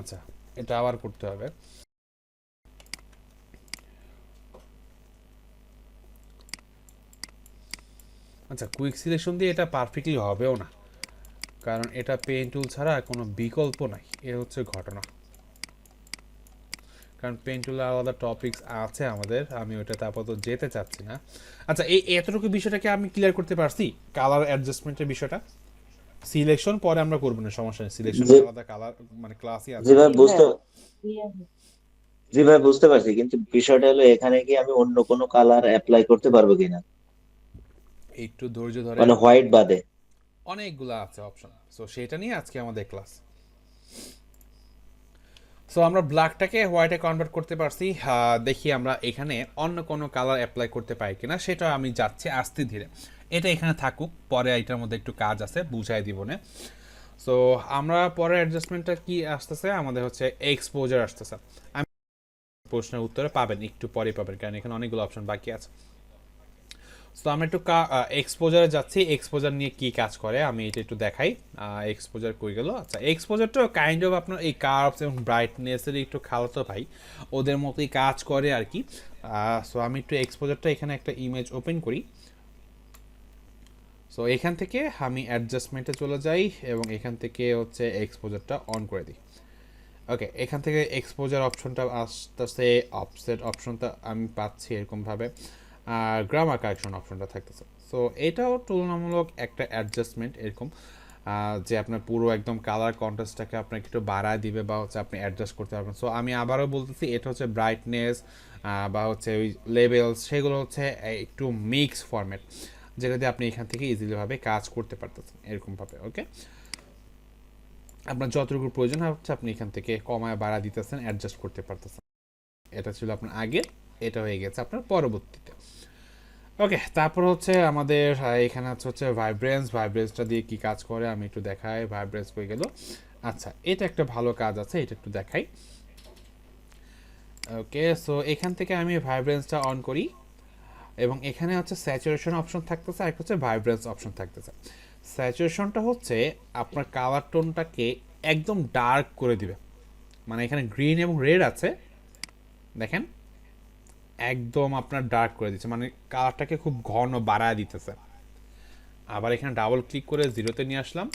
আচ্ছা এটা আবার করতে হবে। আচ্ছা কুইক সিলেকশন দিয়ে এটা পারফেক্টলি হবেও না, কারণ এটা পেন টুল ছাড়া কোনো বিকল্প নাই, এ হচ্ছে ঘটনা। কারণ পেন টুলে আলাদা টপিকস আছে আমাদের, আমি ওইটাতে আপাতত যেতে চাচ্ছি না। আচ্ছা এই এতটুকু বিষয়টাকে আমি ক্লিয়ার করতে পারছি, কালার অ্যাডজাস্টমেন্টের বিষয়টা। সিলেকশন পরে আমরা করব না, সমস্যা নেই, সিলেকশন আলাদা কালার মানে ক্লাসই আছে। জি ভাই বুঝতে পারছি, কিন্তু বিষয়টা হলো এখানে কি আমি অন্য কোনো কালার অ্যাপ্লাই করতে পারবো কিনা, একটু ধৈর্য ধরে, মানে হোয়াইট বাদে অনেকগুলো আছে অপশন, সো সেটা নিয়ে আজকে আমাদের ক্লাস। সো আমরা ব্ল্যাকটাকে হোয়াইটে কনভার্ট করতে পারছি, দেখি আমরা এখানে অন্য কোনো কালার অ্যাপ্লাই করতে পারি কিনা, সেটা আমি যাচ্ছি আস্তে ধীরে। এটা এখানে থাকুক, পরে এটার মধ্যে একটু কাজ আছে, বুঝাই দিব না। সো আমরা পরের অ্যাডজাস্টমেন্টটা কি আসতেছে, আমাদের হচ্ছে এক্সপোজার আসতেছে। আমি প্রশ্নের উত্তরে পাবেন, একটু পরে পাবেন, কারণ এখানে অনেকগুলো অপশন বাকি আছে। সো আমরা একটু এক্সপোজারে যাচ্ছি, এক্সপোজার নিয়ে কি কাজ করে আমি এটা একটু দেখাই। এক্সপোজার কই গেল, আচ্ছা এক্সপোজারটা কাইন্ড অফ আপনার এই কার্ভস এবং ব্রাইটনেসের একটু খালাতো ভাই, ওদের মতোই কাজ করে আর কি। সো আমি একটু এক্সপোজারটা এখানে একটা ইমেজ ওপেন করি। সো এখান থেকে আমি অ্যাডজাস্টমেন্টে চলে যাই, এবং এখান থেকে হচ্ছে এক্সপোজারটা অন করে দিই। ওকে এখান থেকে এক্সপোজার অপশনটা আসতেছে, অফসেট অপশনটা আমি পাচ্ছি এরকমভাবে, আর গ্রামার কারেকশন অপশনটা থাকতেছে। সো এটাও তুলনামূলক একটা অ্যাডজাস্টমেন্ট এরকম, যে আপনার পুরো একদম কালার কন্ট্রাস্টটাকে আপনাকে একটু বাড়ায় দিবে, বা হচ্ছে আপনি অ্যাডজাস্ট করতে পারবেন। সো আমি আবারও বলতেছি, এটা হচ্ছে ব্রাইটনেস বা হচ্ছে ওই লেভেলস, সেগুলো হচ্ছে একটু মিক্স ফরম্যাট, যেটা দিয়ে আপনি এখান থেকে ইজিলিভাবে কাজ করতে পারতেছেন এরকমভাবে। ওকে আপনার যতটুকু প্রয়োজন হচ্ছে আপনি এখান থেকে কমায় বাড়া দিতেছেন, অ্যাডজাস্ট করতে পারতেছেন। এটা ছিল আপনার আগের, এটা হয়ে গেছে আপনার পরবর্তীতে। ওকে, তারপর হচ্ছে আমাদের এখানে হচ্ছে ভাইব্রেন্সটা দিয়ে কি কাজ করে আমি একটু দেখাই। ভাইব্রেন্স হয়ে গেল। আচ্ছা, এটা একটা ভালো কাজ আছে, এটা একটু দেখাই। ওকে, সো এখান থেকে আমি ভাইব্রেন্সটা অন করি এবং এখানে হচ্ছে স্যাচুরেশন অপশন থাকতেছে আর হচ্ছে ভাইব্রেন্স অপশন থাকতেছে। স্যাচুরেশনটা হচ্ছে আপনার কালার টোনটাকে একদম ডার্ক করে দিবে, মানে এখানে গ্রিন এবং রেড আছে, দেখেন একদম আপনার ডার্ক করে দিচ্ছে, মানে কালারটাকে খুব ঘন বাড়ায় দিতেছে। আবার এখানে ডাবল ক্লিক করে 0-তে নিয়ে আসলাম।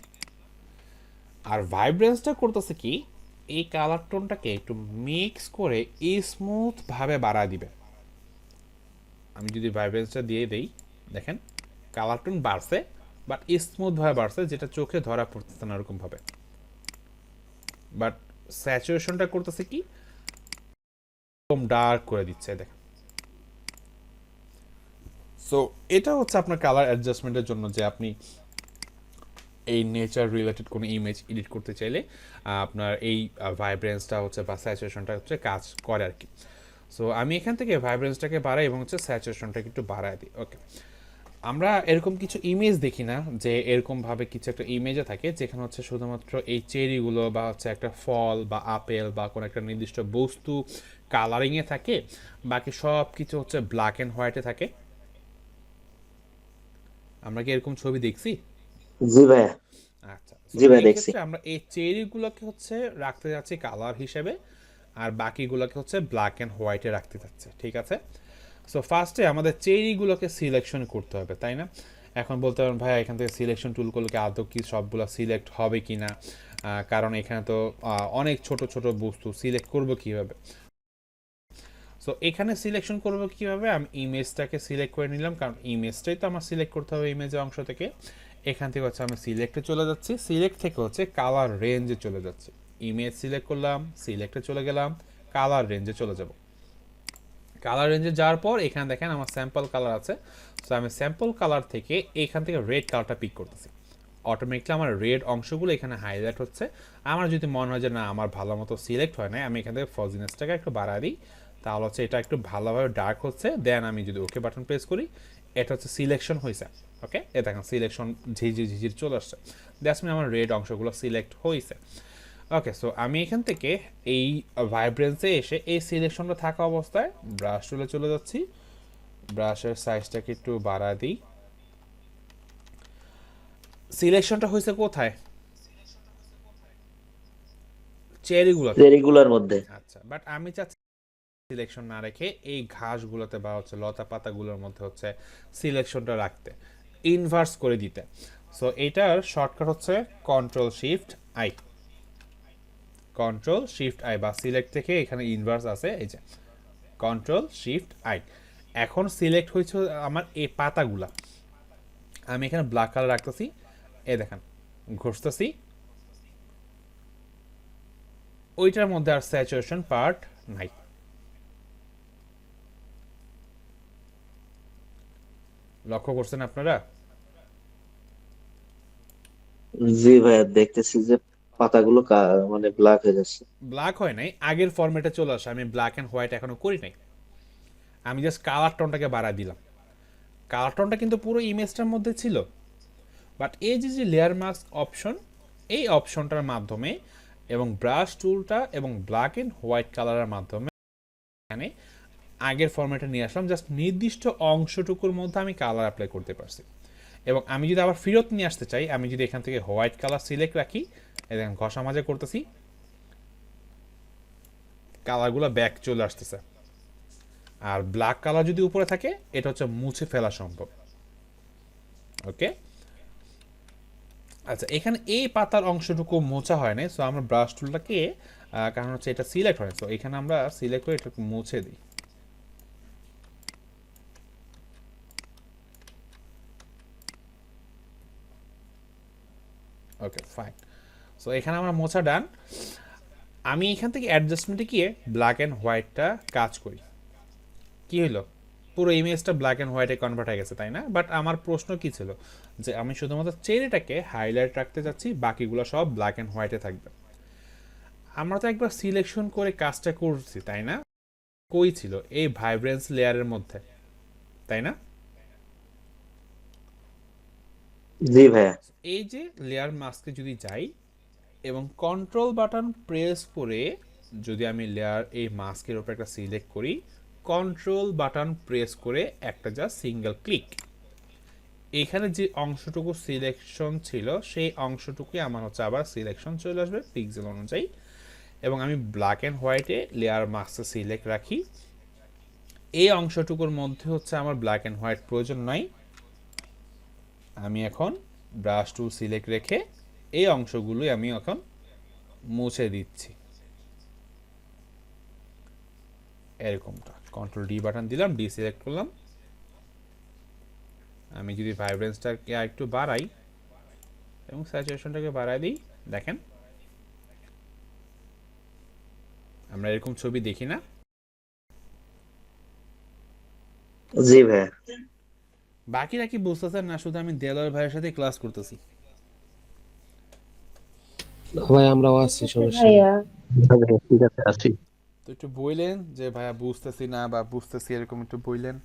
আর ভাইব্রেন্সটা করতেছে কি, এই কালার টোনটাকে একটু মিক্স করে স্মুথ ভাবে বাড়ায় দিবে। আমি যদি ভাইব্রেন্সটা দিয়ে দেই, দেখেন কালার টোন বাড়ছে, বাট স্মুথ ভাবে বাড়ছে, যেটা চোখে ধরা পড়তেছে না এরকম ভাবে। বাট স্যাচুরেশনটা করতেছে কি, একদম ডার্ক করে দিচ্ছে, দেখেন। সো এটা হচ্ছে আপনার কালার অ্যাডজাস্টমেন্টের জন্য, যে আপনি এই নেচার রিলেটেড কোনো ইমেজ এডিট করতে চাইলে আপনার এই ভাইব্রেন্সটা হচ্ছে বা স্যাচুরেশনটা হচ্ছে কাজ করে আর কি। সো আমি এখান থেকে ভাইব্রেন্সটাকে বাড়াই এবং হচ্ছে স্যাচুরেশনটাকে একটু বাড়ায় দিই। ওকে, আমরা এরকম কিছু ইমেজ দেখি না যে এরকমভাবে কিছু একটা ইমেজে থাকে যেখানে হচ্ছে শুধুমাত্র এই চেরিগুলো বা হচ্ছে একটা ফল বা আপেল বা কোনো একটা নির্দিষ্ট বস্তু কালারিংয়ে থাকে, বাকি সব কিছু হচ্ছে ব্ল্যাক অ্যান্ড হোয়াইটে থাকে। আমরা কি এরকম ছবি দেখছি? জি ভাইয়া, আচ্ছা, জি ভাই দেখছি। আমরা এই চেরিগুলোকে হচ্ছে রাখতে যাচ্ছি কালার হিসেবে, আর বাকিগুলোকে হচ্ছে ব্ল্যাক অ্যান্ড হোয়াইটে রাখতে যাচ্ছে, ঠিক আছে? সো ফার্স্টে আমাদের চেরিগুলোকে সিলেকশন করতে হবে, তাই না? এখন বলতে পারেন ভাই এখান থেকে সিলেকশন টুলগুলোকে আদৌ কি সবগুলো সিলেক্ট হবে কি না, কারণ এখানে তো অনেক ছোট ছোট বস্তু, সিলেক্ট করব কিভাবে? সো এখানে সিলেকশন করব কিভাবে, আমি ইমেজটাকে সিলেক্ট করে নিলাম, কারণ ইমেজটাই তো আমার সিলেক্ট করতে হবে ইমেজের অংশ থেকে। এখান থেকে হচ্ছে আমি সিলেক্টে চলে যাচ্ছি, সিলেক্ট থেকে হচ্ছে কালার রেঞ্জে চলে যাচ্ছি। ইমেজ সিলেক্ট করলাম, সিলেক্টে চলে গেলাম, কালার রেঞ্জে চলে যাব। কালার রেঞ্জে যাওয়ার পর এখানে দেখেন আমার স্যাম্পল কালার আছে। সো আমি স্যাম্পল কালার থেকে এখান থেকে রেড কালারটা পিক করতেছি। অটোমেটিকলি আমার রেড অংশগুলো এখানে হাইলাইট হচ্ছে। আমার যদি মনে হয় যে না আমার ভালো মতো সিলেক্ট হয় না, আমি এখান থেকে ফজিনেসটাকে একটু বাড়ায় দিই, তাহলে হচ্ছে এটা একটু ভালোভাবে ডার্ক হচ্ছে। দেন আমি যদি ওকে বাটন প্রেস করি, এটা হচ্ছে সিলেকশন হয়েছে। ওকে, এ দেখেন সিলেকশন ঝিঝির চলে আসছে। দ্যাটস মিন আমার রেড অংশগুলো সিলেক্ট হয়েছে। ওকে, সো আমি এখান থেকে এই ভাইব্রেন্সে এসে এই সিলেকশনটা থাকা অবস্থায় ব্রাশ টুলে চলে যাচ্ছি। ব্রাশের সাইজটাকে একটু বাড়া দিই। সিলেকশনটা হয়েছে কোথায়? চেরিগুলোর মধ্যে। আচ্ছা, বাট আমি চাচ্ছি সিলেকশন না রেখে এই ঘাসগুলোতে বা হচ্ছে লতা পাতাগুলোর মধ্যে হচ্ছে সিলেকশনটা রাখতে, ইনভার্স করে দিতে। সো এটার শর্টকাট হচ্ছে কন্ট্রোল-শিফট-আই। কন্ট্রোল-শিফট-আই বা সিলেক্ট থেকে এখানে ইনভার্স আছে, এই যে কন্ট্রোল-শিফট-আই। এখন সিলেক্ট হয়েছে আমার এই পাতাগুলা, আমি এখানে ব্ল্যাক কালার রাখতেছি। এই দেখেন ঘষতেছি, ওইটার মধ্যে আর স্যাচুরেশন পার্ট নাই। লক্ষ্য করছেন আপনারা? জি ভাইয়া, দেখতেছি যে পাতাগুলো মানে ব্ল্যাক হয়ে যাচ্ছে। ব্ল্যাক হয় নাই, আগের ফরম্যাটে চলে আসে। আমি ব্ল্যাক অ্যান্ড হোয়াইট এখনো করি নাই, আমি জাস্ট কালার টোনটাকে বাড়ায় দিলাম। কালার টোনটা কিন্তু পুরো ইমেজটার মধ্যে ছিল, বাট এই যে লেয়ার মাস্ক অপশন, এই অপশনটার মাধ্যমে এবং ব্রাশ টুলটা এবং ব্ল্যাক অ্যান্ড হোয়াইট কালারের মাধ্যমে এখানে আগের ফরম্যাটে নিয়ে আসলাম। জাস্ট নির্দিষ্ট অংশটুকুর মধ্যে আমি কালার অ্যাপ্লাই করতে পারছি। এবং আমি যদি আবার ফেরত নিয়ে আসতে চাই, আমি যদি এখান থেকে হোয়াইট কালার সিলেক্ট রাখি, দেখেন ঘষা মাজা করতেছি, কালারগুলো ব্যাক চলে আসতেছে। আর ব্ল্যাক কালার যদি উপরে থাকে, এটা হচ্ছে মুছে ফেলা সম্ভব। ওকে, আচ্ছা, এখানে এই পাতার অংশটুকু মোছা হয় না। সো আমরা ব্রাশ টুলটাকে, কারণ হচ্ছে এটা সিলেক্ট হয়, সো এখানে আমরা সিলেক্ট করে এটা মুছে দিই। ওকে, ফাইন। সো এখানে আমরা মোছা ডান। আমি এখান থেকে অ্যাডজাস্টমেন্টে গিয়ে ব্ল্যাক অ্যান্ড হোয়াইটটা কাজ করি। কি হলো, পুরো ইমেজটা ব্ল্যাক অ্যান্ড হোয়াইটে কনভার্ট হয়ে গেছে, তাই না? বাট আমার প্রশ্ন কি ছিল, যে আমি শুধুমাত্র চেরিটাকে হাইলাইট রাখতে চাচ্ছি, বাকিগুলো সব ব্ল্যাক অ্যান্ড হোয়াইটে থাকবে। আমরা তো একবার সিলেকশন করে কাজটা করছি, তাই না? কই ছিল? এই ভাইব্রেন্স লেয়ারের মধ্যে, তাই না? জি ভাইয়া। এই যে লেয়ার মাস্কে যদি যাই এবং কন্ট্রোল বাটন প্রেস করে যদি আমি লেয়ার এই মাস্কের উপর একটা সিলেক্ট করি, কন্ট্রোল বাটন প্রেস করে একটা জাস্ট সিঙ্গেল ক্লিক, এখানে যে অংশটুকু সিলেকশন ছিল সেই অংশটুকুই আমার হচ্ছে আবার সিলেকশন চলে আসবে পিক্সেল অনুযায়ী, এবং আমি ব্ল্যাক অ্যান্ড হোয়াইটে লেয়ার মাস্কে সিলেক্ট রাখি। এই অংশটুকুর মধ্যে হচ্ছে আমার ব্ল্যাক অ্যান্ড হোয়াইট প্রয়োজন নাই, আমি এখন ব্রাশ টুল সিলেক্ট রেখে এই অংশগুলোই আমি এখন মুছে দিচ্ছি। এরকমটা কন্ট্রোল ডি বাটন দিলাম, ডি সিলেক্ট করলাম। আমি যদি ভাইব্রেন্সটাকে একটু বাড়াই এবং স্যাচুরেশনটাকে বাড়াই দিই, দেখেন আমরা এরকম ছবি দেখি না? জি ভাইয়া। বাকিরা কি বুঝতেছেন না শুধু আমি দেলোয়ার ভাইয়ের সাথে ক্লাস করতেছি? ভাই আমরাও আছি, বুঝতেছি সমস্যা নেই। ভাইয়া। ঠিক আছে, আসি। তো একটু বললেন যে ভাইয়া বুঝতেছি না বা বুঝতেছি, এরকম একটু বললেন।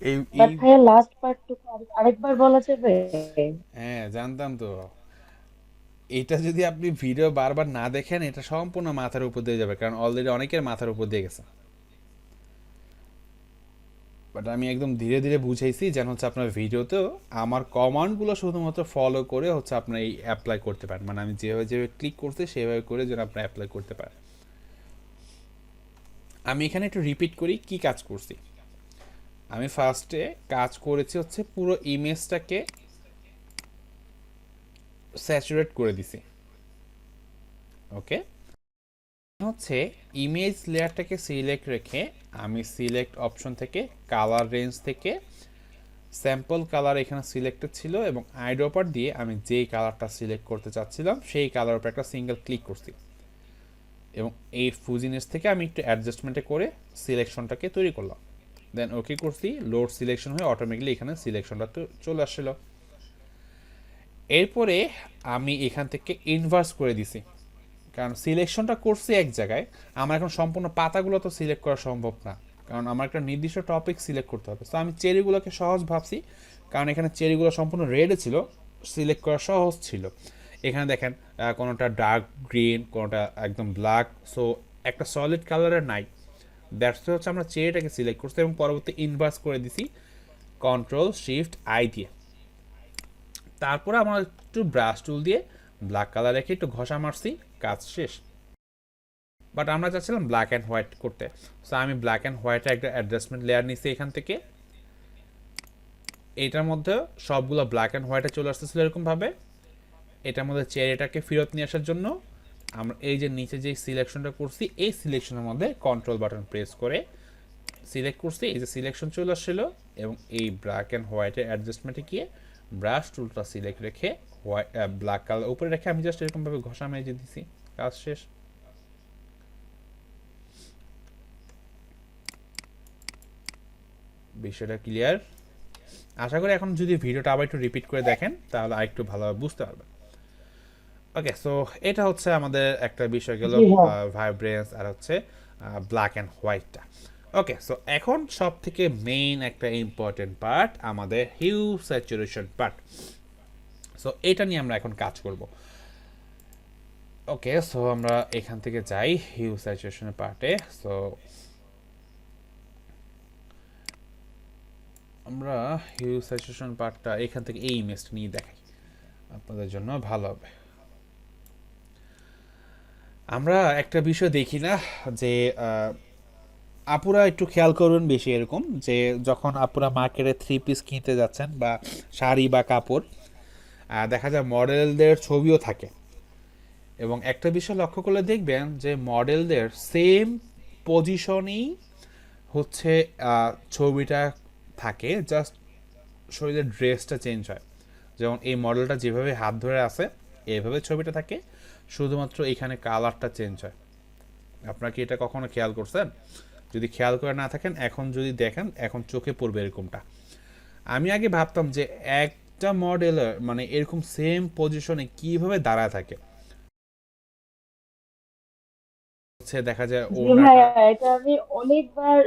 এই বাট এই ভাইয়া লাস্ট পার্টটুকু আরেকবার বলা যাবে? হ্যাঁ জানতাম তো, এটা যদি আপনি ভিডিও বারবার না দেখেন এটা সম্পূর্ণ মাথার উপর দিয়ে যাবে, কারণ অলরেডি অনেকের মাথার উপর দিয়ে গেছে। বাট আমি একদম ধীরে ধীরে বুঝাইছি যেন হচ্ছে আপনার ভিডিওতেও আমার কমান্ডগুলো শুধুমাত্র ফলো করে হচ্ছে আপনার এই অ্যাপ্লাই করতে পারেন, মানে আমি যেভাবে যেভাবে ক্লিক করতে সেভাবে করে যেন আপনি অ্যাপ্লাই করতে পারেন। আমি এখানে একটু রিপিট করি কি কাজ করছি। আমি ফার্স্টে কাজ করেছি হচ্ছে পুরো ইমেজটাকে স্যাচুরেট করে দিছি, ওকে। হচ্ছে ইমেজ লেয়ারটাকে সিলেক্ট রেখে আমি সিলেক্ট অপশন থেকে কালার রেঞ্জ থেকে স্যাম্পল কালার এখানে সিলেক্টেড ছিল এবং আইড্রপার দিয়ে আমি যেই কালারটা সিলেক্ট করতে চাচ্ছিলাম সেই কালার উপর একটা সিঙ্গেল ক্লিক করছি এবং এই ফুজিনেস থেকে আমি একটু অ্যাডজাস্টমেন্টে করে সিলেকশনটাকে তৈরি করলাম, দেন ওকে করছি, লোড সিলেকশন হয়ে অটোমেটিকলি এখানে সিলেকশনটা তো চলে আসছিল। এরপরে আমি এখান থেকে ইনভার্স করে দিছি, কারণ সিলেকশনটা করছি এক জায়গায়, আমার এখন সম্পূর্ণ পাতাগুলো তো সিলেক্ট করা সম্ভব না, কারণ আমার একটা নির্দিষ্ট টপিক সিলেক্ট করতে হবে। তো আমি চেরিগুলোকে সহজ ভাবছি, কারণ এখানে চেরিগুলো সম্পূর্ণ রেডে ছিল, সিলেক্ট করা সহজ ছিল। এখানে দেখেন কোনোটা ডার্ক গ্রিন, কোনোটা একদম ব্ল্যাক, সো একটা সলিড কালারের নাই, দ্যাটস হচ্ছে আমরা চেরিটাকে সিলেক্ট করছি এবং পরবর্তী ইনভার্স করে দিছি কন্ট্রোল শিফট আই দিয়ে। তারপরে আমার একটু ব্রাশ টুল দিয়ে ব্ল্যাক কালার রেখে একটু ঘষা মারছি, কাজ শেষ। বাট আমরা চাচ্ছিলাম ব্ল্যাক অ্যান্ড হোয়াইট করতে, সো আমি ব্ল্যাক অ্যান্ড হোয়াইটের একটা অ্যাডজাস্টমেন্ট লেয়ার নিচ্ছি এখান থেকে। এটার মধ্যে সবগুলো ব্ল্যাক অ্যান্ড হোয়াইটে চলে আসতেছিল এরকমভাবে। এটার মধ্যে চেয়ারটাকে ফেরত নিয়ে আসার জন্য আমরা এই যে নিচে যে সিলেকশনটা করছি এই সিলেকশনের মধ্যে কন্ট্রোল বাটন প্রেস করে সিলেক্ট করছি, এই যে সিলেকশন চলে আসছিল এবং এই ব্ল্যাক অ্যান্ড হোয়াইটের অ্যাডজাস্টমেন্টে গিয়ে ব্রাশ টুলটা সিলেক্ট রেখে হোয়াইট ব্ল্যাক কালার উপরে রেখে আমি জাস্ট এরকমভাবে ঘষা মেজে দিছি, কাজ শেষ। বিষয়টা ক্লিয়ার? আশা করি এখন যদি ভিডিওটা আবার একটু রিপিট করে দেখেন তাহলে আরেকটু ভালোভাবে বুঝতে পারবেন। ওকে, সো এটা হচ্ছে আমাদের একটা বিষয় গেল জি হ্যাঁ। ভাইব্রেন্স আর হচ্ছে ব্ল্যাক অ্যান্ড হোয়াইটটা। ওকে, সো এখন সব থেকে মেইন একটা ইম্পর্টেন্ট পার্ট আমাদের হিউ স্যাচুরেশন পার্ট। সো এটা নিয়ে আমরা এখন কাজ করব। ওকে, সো আমরা এখান থেকে যাই হিউ স্যাচুরেশনের পার্টে। সো আমরা হিউ স্যাচুরেশন পার্টটা এখান থেকে এই ইমেজটা নিয়ে দেখাই, আপনাদের জন্য ভালো হবে। আমরা একটা বিষয় দেখি না যে আপুরা একটু খেয়াল করবেন বেশি এরকম যে যখন আপুরা মার্কেটে 3 পিস কিনতে যাচ্ছেন বা শাড়ি বা কাপড়, দেখা যায় মডেলদের ছবিও থাকে এবং একটা বিষয় লক্ষ্য করলে দেখবেন যে মডেলদের সেম পজিশনেই হচ্ছে ছবিটা থাকে, জাস্ট শরীরের ড্রেসটা চেঞ্জ হয়। যেমন এই মডেলটা যেভাবে হাত ধরে আছে এইভাবে ছবিটা থাকে, শুধুমাত্র এখানে কালারটা চেঞ্জ হয়। আপনারা কি এটা কখনো খেয়াল করছেন? যদি খেয়াল করে না থাকেন এখন যদি দেখেন এখন চোখে পড়বে এরকমটা। আমি আগে ভাবতাম যে একটা মডেলের মানে এরকম সেম পজিশনে কিভাবে দাঁড়ায় থাকে, হচ্ছে দেখা যায় জি ওড়নাটা। ভাইয়া, এটা আমি অনেকবার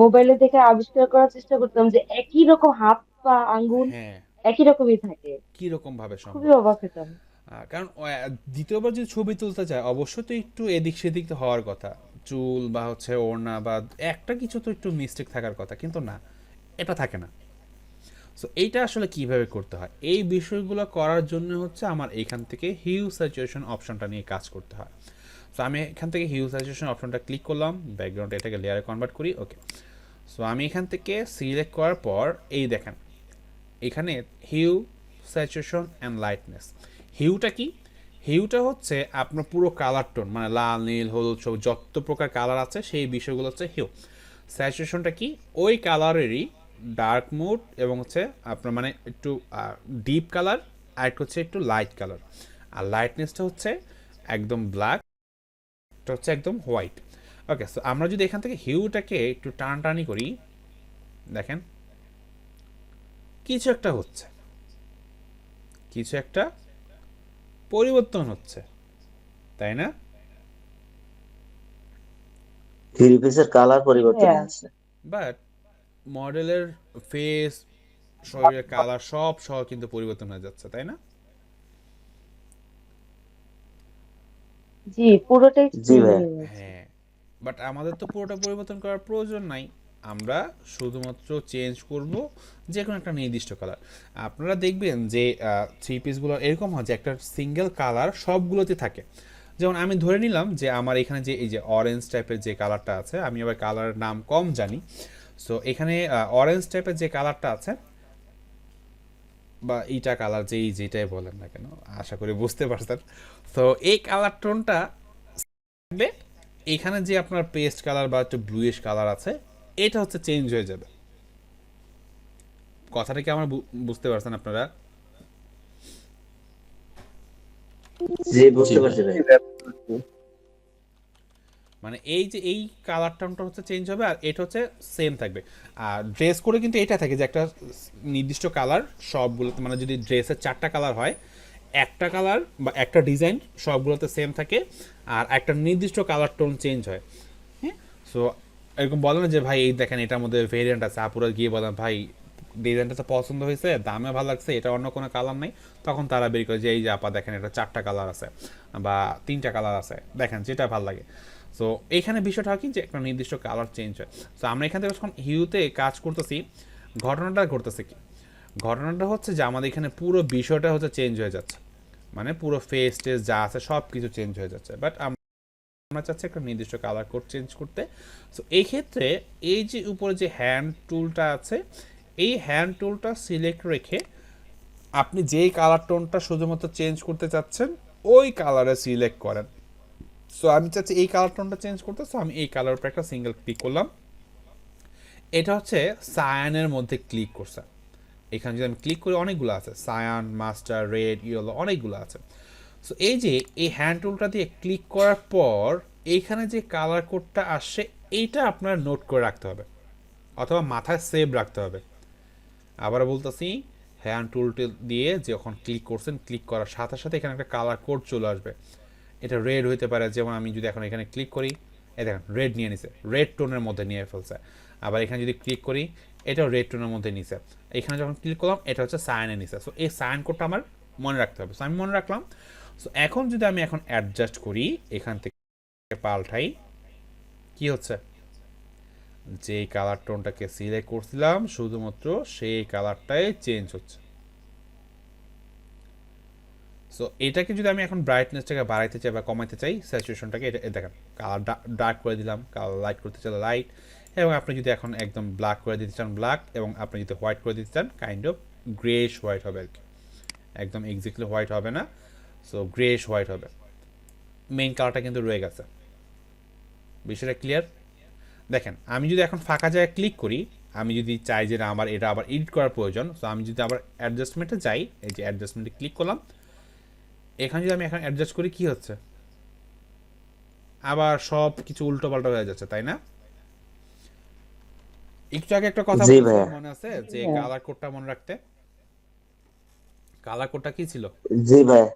মোবাইলে দেখে আবিষ্কার করার চেষ্টা করতাম যে একই রকম হাত পা আঙ্গুল হ্যাঁ, একই রকমই থাকে। কি রকম ভাবে খুবই সম্ভব? অবাক হতাম। কারণ দ্বিতীয়বার যদি ছবি তুলতে চায় অবশ্যই তো একটু এদিক সেদিক তো হওয়ার কথা, চুল বা হচ্ছে ওড়না বা একটা কিছু তো একটু মিস্টেক থাকার কথা, কিন্তু না, এটা থাকে না। সো এইটা আসলে কিভাবে করতে হয়, এই বিষয়গুলো করার জন্য হচ্ছে আমার এইখান থেকে হিউ স্যাচুরেশন অপশনটা নিয়ে কাজ করতে হয়। সো আমি এখান থেকে হিউ স্যাচুরেশন অপশনটা ক্লিক করলাম, ব্যাকগ্রাউন্ড এটাকে লেয়ারে কনভার্ট করি, ওকে। সো আমি এখান থেকে সিলেক্ট করার পর এই দেখেন এখানে হিউ স্যাচুরেশন অ্যান্ড লাইটনেস। হিউটা কি? হিউটা হচ্ছে আপনার পুরো কালার টোন, মানে লাল নীল হলুদ সব যত প্রকার কালার আছে সেই বিষয়গুলো হচ্ছে হিউ। স্যাচুরেশনটা কি? ওই কালারেরই ডার্ক মুড এবং হচ্ছে আপনার মানে একটু ডিপ কালার, আর একটা হচ্ছে একটু লাইট কালার। আর লাইটনেসটা হচ্ছে একদম ব্ল্যাক, এটা হচ্ছে একদম হোয়াইট। ওকে, সো আমরা যদি এখান থেকে হিউটাকে একটু টানাটানি করি, দেখেন কিছু একটা হচ্ছে, কিছু একটা পরিবর্তন হচ্ছে, তাই না? থ্রি পিসের কালার জি পরিবর্তন ভাইয়া। হচ্ছে। বাট মডেলের ফেস, শরীরের কালার সব সহ কিন্তু পরিবর্তন হয়ে যাচ্ছে, তাই না? জি, পুরোটাই জি চেঞ্জ ভাইয়া। হয়ে যাচ্ছে। হ্যাঁ, বাট আমাদের তো পুরোটা পরিবর্তন করার প্রয়োজন নাই, আমরা শুধুমাত্র চেঞ্জ করব যে কোনো একটা নির্দিষ্ট কালার। আপনারা দেখবেন যে থ্রি পিসগুলো এরকম হয় যে একটা সিঙ্গেল কালার সবগুলোতে থাকে। যেমন আমি ধরে নিলাম যে আমার এখানে যে এই যে অরেঞ্জ টাইপের যে কালারটা আছে, আমি আবার কালারের নাম কম জানি। সো এখানে অরেঞ্জ টাইপের যে কালারটা আছে বা ইটা কালার যেটাই বলেন না কেন, আশা করি বুঝতে পারছেন। তো এই কালার টোনটা থাকবে, এখানে যে আপনার পেস্ট কালার বা একটু ব্লুইশ কালার আছে এটা হচ্ছে চেঞ্জ হয়ে যাবে। কথাটা কি আমার বুঝতে পারছেন আপনারা? জি, জি বুঝতে ভাই। পারছি ভাই। মানে এই যে এই কালার টোনটা হচ্ছে চেঞ্জ হবে আর এটা হচ্ছে সেম থাকবে। আর ড্রেস করে কিন্তু এটা থাকে যে একটা নির্দিষ্ট কালার সবগুলোতে, মানে যদি ড্রেসের 4টা কালার হয়, একটা কালার বা একটা ডিজাইন সবগুলোতে সেম থাকে, আর একটা নির্দিষ্ট কালার টোন চেঞ্জ হয়। হ্যাঁ, সো এরকম বলে না যে ভাই এই দেখেন এটার মধ্যে ভেরিয়েন্ট আছে, আপুরা গিয়ে বলেন ভাই ডিজাইনটা তো পছন্দ হয়েছে, দামে ভালো লাগছে, এটা অন্য কোনো কালার নেই, তখন তারা বের করে যে এই যে আপা দেখেন এটা 4টা কালার আছে বা 3টা কালার আছে, দেখেন যেটা ভালো লাগে। সো এইখানে বিষয়টা হয় কি যে একটা নির্দিষ্ট কালার চেঞ্জ হয়। সো আমরা এখান থেকে যখন হিউতে কাজ করতেছি, ঘটনাটা ঘটতেছে কি? ঘটনাটা হচ্ছে যে আমাদের এখানে পুরো বিষয়টা হচ্ছে চেঞ্জ হয়ে যাচ্ছে, মানে পুরো ফেস টেস যা আছে সব কিছু চেঞ্জ হয়ে যাচ্ছে। বাট আমরা চাচ্ছি একটা নির্দিষ্ট কালার কোড চেঞ্জ করতে। সো এই ক্ষেত্রে এই যে উপরে যে হ্যান্ড টুলটা আছে, এই হ্যান্ড টুলটা সিলেক্ট রেখে আপনি যেই কালার টোনটা শুধুমাত্র চেঞ্জ করতে চাচ্ছেন ওই কালারে সিলেক্ট করেন। সো আমি চাচ্ছি এই কালার টোনটা চেঞ্জ করতে, সো আমি এই কালার উপর একটা সিঙ্গেল ক্লিক করলাম। এটা হচ্ছে সায়ানের মধ্যে ক্লিক করছে। এখানে যদি আমি ক্লিক করি অনেকগুলো আছে, সায়ান, মাস্টার, রেড, ইয়েলো, অনেকগুলো আছে। সো এই যে এই হ্যান্ড টুলটা দিয়ে ক্লিক করার পর এইখানে যে কালার কোডটা আসছে এইটা আপনার নোট করে রাখতে হবে অথবা মাথায় সেভ রাখতে হবে। আবার বলতেছি, হ্যান্ড টুলটি দিয়ে যখন ক্লিক করছেন, ক্লিক করার সাথে সাথে এখানে একটা কালার কোড চলে আসবে। এটা রেড হইতে পারে, যেমন আমি যদি এখন এখানে ক্লিক করি, এই দেখেন রেড নিয়ে নিছে, রেড টোনের মধ্যে নিয়ে ফেলছে। আবার এখানে যদি ক্লিক করি এটাও রেড টোনের মধ্যে নিছে। এখানে যখন ক্লিক করলাম এটা হচ্ছে সাইনে নিছে। সো এই সাইন কোডটা আমার মনে রাখতে হবে। সো আমি মনে রাখলাম। সো এখন যদি আমি এখন অ্যাডজাস্ট করি, এখান থেকে পাল্টাই, কি হচ্ছে? যে কালার টোনটাকে সিলেক্ট করছিলাম শুধুমাত্র সেই কালারটাই চেঞ্জ হচ্ছে। সো এটাকে যদি আমি এখন ব্রাইটনেসটাকে বাড়াইতে চাই বা কমাইতে চাই, স্যাচুরেশনটাকে, এটা দেখেন কালার ডার্ক করে দিলাম, কালার লাইট করতে চাইলে লাইট, এবং আপনি যদি এখন একদম ব্ল্যাক করে দিতে চান ব্ল্যাক, এবং আপনি যদি হোয়াইট করে দিতে চান কাইন্ড অফ গ্রেশ হোয়াইট হবে আর কি, একদম এক্স্যাক্টলি হোয়াইট হবে না, সো গ্রেশ হোয়াইট হবে। মেইন কালারটা কিন্তু রয়ে গেছে। বিষয়টা ক্লিয়ার? দেখেন আমি যদি এখন ফাঁকা জায়গায় ক্লিক করি, আমি যদি চাই যে না আমার এটা আবার এডিট করার প্রয়োজন, সো আমি যদি আবার অ্যাডজাস্টমেন্টে যাই, এই যে অ্যাডজাস্টমেন্টে ক্লিক করলাম, এখানে যদি আমি এখন অ্যাডজাস্ট করি কি হচ্ছে? আবার সব কিছু উল্টো পাল্টা হয়ে যাচ্ছে, তাই না? একটু আগে একটা কথা জি বলছিলাম ভাইয়া। মনে আছে জি যে ভাইয়া। কালার কোডটা মনে রাখতে। কালার কোডটা কি ছিল? জি ভাইয়া,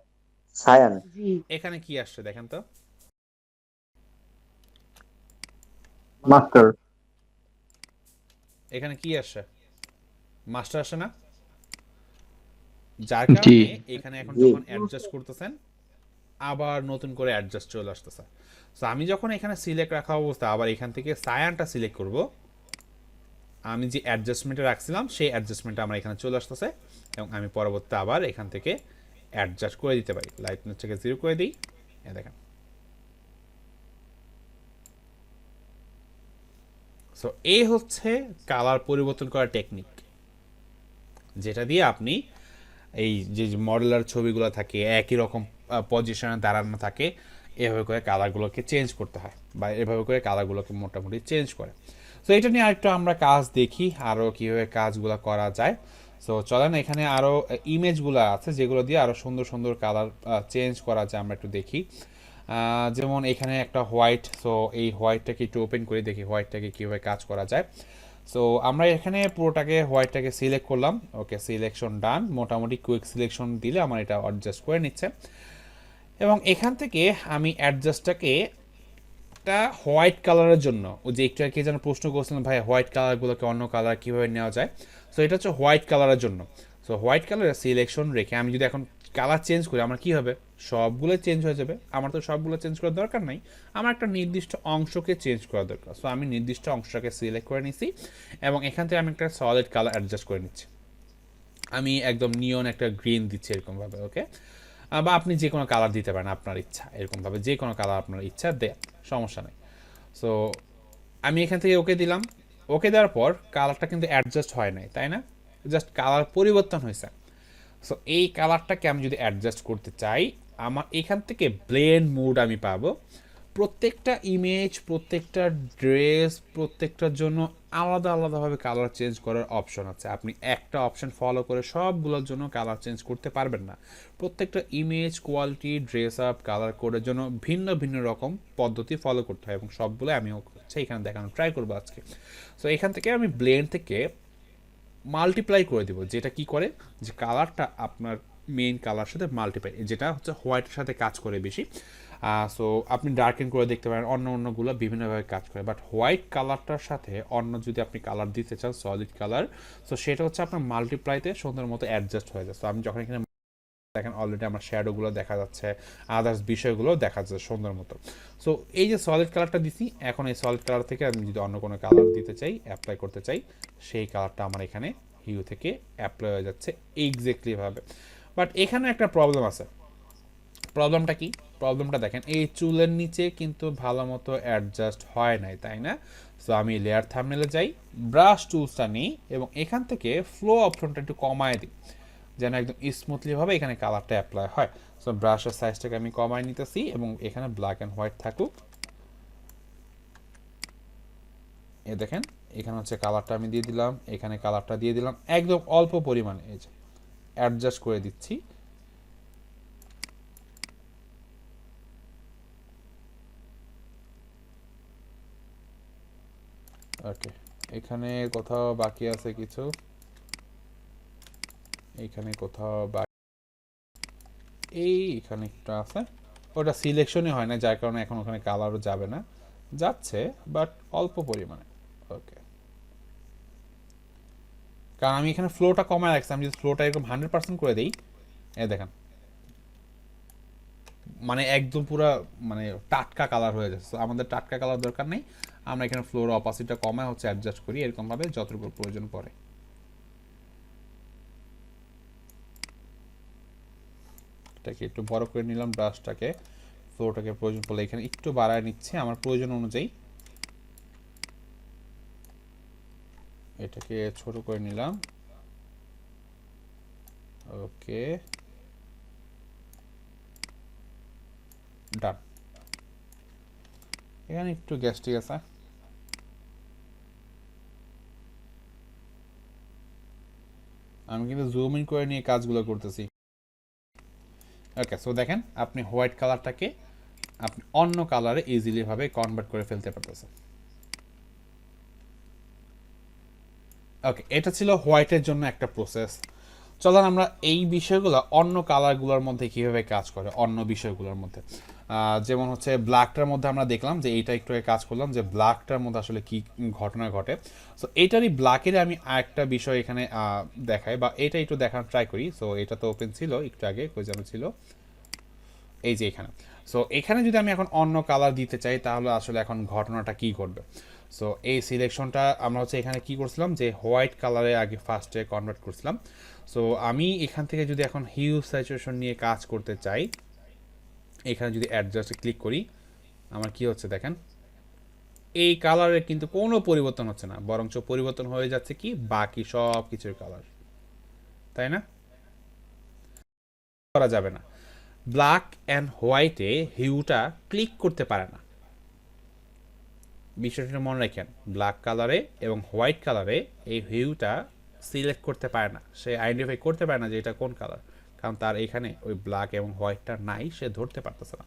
সায়ান। জি। এখানে কি আসছে দেখেন তো। মাস্টার। এখানে কি আসে? মাস্টার আসে না? যার জি কারণে এখানে এখন জি যখন অ্যাডজাস্ট করতেছেন আবার নতুন করে অ্যাডজাস্ট চলে আসতেছে। সো আমি যখন এখানে সিলেক্ট রাখা অবস্থা আবার এখান থেকে সায়ানটা সিলেক্ট করব, আমি যে অ্যাডজাস্টমেন্টে রাখছিলাম সেই অ্যাডজাস্টমেন্টটা আমার এখানে চলে আসতেছে এবং আমি পরবর্তী আবার এখান থেকে অ্যাডজাস্ট করে দিতে পারি। লাইটনেস থেকে 0 করে দিই, দেখেন। সো এই হচ্ছে কালার পরিবর্তন করার টেকনিক, যেটা দিয়ে আপনি এই যে মডেলার ছবিগুলো থাকে একই রকম পজিশনে দাঁড়ানো থাকে, এভাবে করে কালারগুলোকে চেঞ্জ করতে হয় বা এভাবে করে কালারগুলোকে মোটামুটি চেঞ্জ করে। সো এটা নিয়ে আরেকটু আমরা কাজ দেখি আরও কীভাবে কাজগুলো করা যায়। সো চলেন এখানে আরও ইমেজগুলো আছে যেগুলো দিয়ে আরও সুন্দর সুন্দর কালার চেঞ্জ করা যায়, আমরা একটু দেখি। যেমন এখানে একটা হোয়াইট, সো এই হোয়াইটটাকে একটু ওপেন করে দেখি হোয়াইটটাকে কীভাবে কাজ করা যায়। সো আমরা এখানে পুরোটাকে হোয়াইটটাকে সিলেক্ট করলাম, ওকে সিলেকশন ডান। মোটামুটি কুইক সিলেকশন দিলে আমার এটা অ্যাডজাস্ট করে নিচ্ছে এবং এখান থেকে আমি অ্যাডজাস্টটাকে একটা হোয়াইট কালারের জন্য, ও যে একটু আগে যেন প্রশ্ন করছিলাম ভাই হোয়াইট কালারগুলোকে অন্য কালার কীভাবে নেওয়া যায়, সো এটা হচ্ছে হোয়াইট কালারের জন্য। সো হোয়াইট কালারের সিলেকশন রেখে আমি যদি এখন কালার চেঞ্জ করি আমার কী হবে, সবগুলো চেঞ্জ হয়ে যাবে। আমার তো সবগুলো চেঞ্জ করার দরকার নাই, আমার একটা নির্দিষ্ট অংশকে চেঞ্জ করা দরকার। সো আমি নির্দিষ্ট অংশটাকে সিলেক্ট করে নিছি এবং এখান থেকে আমি একটা সলিড কালার অ্যাডজাস্ট করে নিচ্ছি। আমি একদম নিয়ন একটা গ্রিন দিচ্ছি এরকমভাবে, ওকে। বা আপনি যে কোনো কালার দিতে পারেন আপনার ইচ্ছা, এরকমভাবে যে কোনো কালার আপনার ইচ্ছা দেন, সমস্যা নেই। সো আমি এখান থেকে ওকে দিলাম। ওকে দেওয়ার পর কালারটা কিন্তু অ্যাডজাস্ট হয় নাই, তাই না? জাস্ট কালার পরিবর্তন হয়েছে। সো এই কালারটাকে আমি যদি অ্যাডজাস্ট করতে চাই, আমার এখান থেকে ব্লেন্ড মোড আমি পাবো। প্রত্যেকটা ইমেজ, প্রত্যেকটা ড্রেস, প্রত্যেকটার জন্য আলাদা আলাদাভাবে কালার চেঞ্জ করার অপশন আছে। আপনি একটা অপশন ফলো করে সবগুলোর জন্য কালার চেঞ্জ করতে পারবেন না। প্রত্যেকটা image, quality, dress up, colour কোডের জন্য ভিন্ন ভিন্ন রকম পদ্ধতি ফলো করতে হয় এবং সবগুলো আমি হচ্ছে এখানে দেখানো ট্রাই করবো আজকে। সো এখান থেকে আমি ব্লেন্ড থেকে মাল্টিপ্লাই করে দিব, যেটা কি করে যে কালারটা আপনার মেইন কালার সাথে মাল্টিপ্লাই, যেটা হচ্ছে হোয়াইটের সাথে কাজ করে বেশি। সো আপনি ডার্কেন করে দেখতে পারেন, অন্যগুলো বিভিন্নভাবে কাজ করে, বাট হোয়াইট কালারটার সাথে অন্য যদি আপনি কালার দিতে চান সলিড কালার, সো সেটা হচ্ছে আপনার মাল্টিপ্লাইতে সুন্দর মতো অ্যাডজাস্ট হয়ে যায়। সো আমি যখন এখানে দেখেন অলরেডি আমার শ্যাডোগুলো দেখা যাচ্ছে, আদার্স বিষয়গুলো দেখা যাচ্ছে সুন্দর মতো। সো এই যে সলিড কালারটা দিছি, এখন এই সলিড কালার থেকে আমি যদি অন্য কোনো কালার দিতে চাই, অ্যাপ্লাই করতে চাই, সেই কালারটা আমার এখানে হিউ থেকে অ্যাপ্লাই হয়ে যাচ্ছে এক্স্যাক্টলিভাবে। বাট এখানে একটা প্রবলেম আছে। প্রবলেমটা কি? প্রবলেমটা দেখেন, এই চুলের নিচে কিন্তু ভালো মতো অ্যাডজাস্ট হয় নাই, তাই না? সো আমি লেয়ার থাম্বনেলে যাই, ব্রাশ টুলসটা নিই এবং এখান থেকে ফ্লো অপশনটা একটু কমায় দিই যেন একদম স্মুথলিভাবে এখানে কালারটা অ্যাপ্লাই হয়। সো ব্রাশের সাইজটাকে আমি কমায় নিতেছি এবং এখানে ব্ল্যাক অ্যান্ড হোয়াইট থাকুক। এ দেখেন এখানে হচ্ছে কালারটা আমি দিয়ে দিলাম, এখানে কালারটা দিয়ে দিলাম একদম অল্প পরিমাণে, এই যে অ্যাডজাস্ট করে দিচ্ছি। ওকে, এখানে কোথাও বাকি আছে কিছু, এইখানে কোথাও বাকি, এইখানে একটা আছে, ওটা সিলেকশনই হয় না যার কারণে এখন ওখানে কালারও যাবে না, যাচ্ছে বাট অল্প পরিমাণে। ওকে, কারণ আমি এখানে ফ্লোটা কমায় রাখছি, আমি যদি ফ্লোটা এরকম 100% করে দিই, এই দেখেন মানে একদম পুরো মানে টাটকা কালার হয়ে যাচ্ছে। আমাদের টাটকা কালার দরকার নেই, আমরা এখানে ফ্লোর অপাসিটিটা কমায় হচ্ছে অ্যাডজাস্ট করি এরকমভাবে যতটুকু প্রয়োজন পড়ে। এটাকে একটু বড় করে নিলাম ব্রাশটাকে, ফ্লোরটাকে প্রয়োজন পড়লে এখানে একটু বাড়ায় নিচ্ছে আমার প্রয়োজন অনুযায়ী। এটাকে ছোট করে নিলাম, ওকে ডান। এখানে একটু গ্যাস্ট্রিক আছে, আমি কিন্তু জুম ইন করে নিয়ে কাজগুলো করতেছি। ওকে, সো দেখেন আপনি হোয়াইট কালারটাকে আপনি অন্য কালারে ইজিলি ভাবে কনভার্ট করে ফেলতে পারতেছেন। ওকে, এটা ছিল হোয়াইটের জন্য একটা প্রসেস। চলেন আমরা এই বিষয়গুলো অন্য কালারগুলোর মধ্যে কিভাবে কাজ করে অন্য বিষয়গুলোর মধ্যে। যেমন হচ্ছে ব্ল্যাকটার মধ্যে আমরা দেখলাম যে এইটা একটু আগে কাজ করলাম যে ব্ল্যাকটার মধ্যে আসলে কি ঘটনা ঘটে। সো এইটারই ব্ল্যাকের আমি আরেকটা বিষয় এখানে দেখাই বা এটা একটু দেখানোর ট্রাই করি। সো এটা তো ওপেন ছিল একটু আগে, কই যেন ছিল, এই যে এখানে। সো এখানে যদি আমি এখন অন্য কালার দিতে চাই তাহলে আসলে এখন ঘটনাটা কি ঘটবে। সো এই সিলেকশনটা আমরা হচ্ছে এখানে কি করছিলাম যে হোয়াইট কালারে আগে ফার্স্টে কনভার্ট করছিলাম। সো আমি এখান থেকে যদি এখন হিউ স্যাচুরেশন নিয়ে কাজ করতে চাই, এখানে যদি অ্যাডজাস্টে ক্লিক করি, আমার কি হচ্ছে দেখেন, এই কালারের কিন্তু কোনো পরিবর্তন হচ্ছে না, বরঞ্চ পরিবর্তন হয়ে যাচ্ছে কি বাকি সব কিছুর কালার, তাই না? করা যাবে না, ব্ল্যাক অ্যান্ড হোয়াইটে হিউটা ক্লিক করতে পারে না। বিষয়টা মনে রাখেন, ব্ল্যাক কালারে এবং হোয়াইট কালারে এই হিউটা সিলেক্ট করতে পারে না, সে আইডেন্টিফাই করতে পারে না যে এটা কোন কালার, কারণ তার এখানে ওই ব্ল্যাক এবং হোয়াইটটা নাই, সে ধরতে পারতেছে না।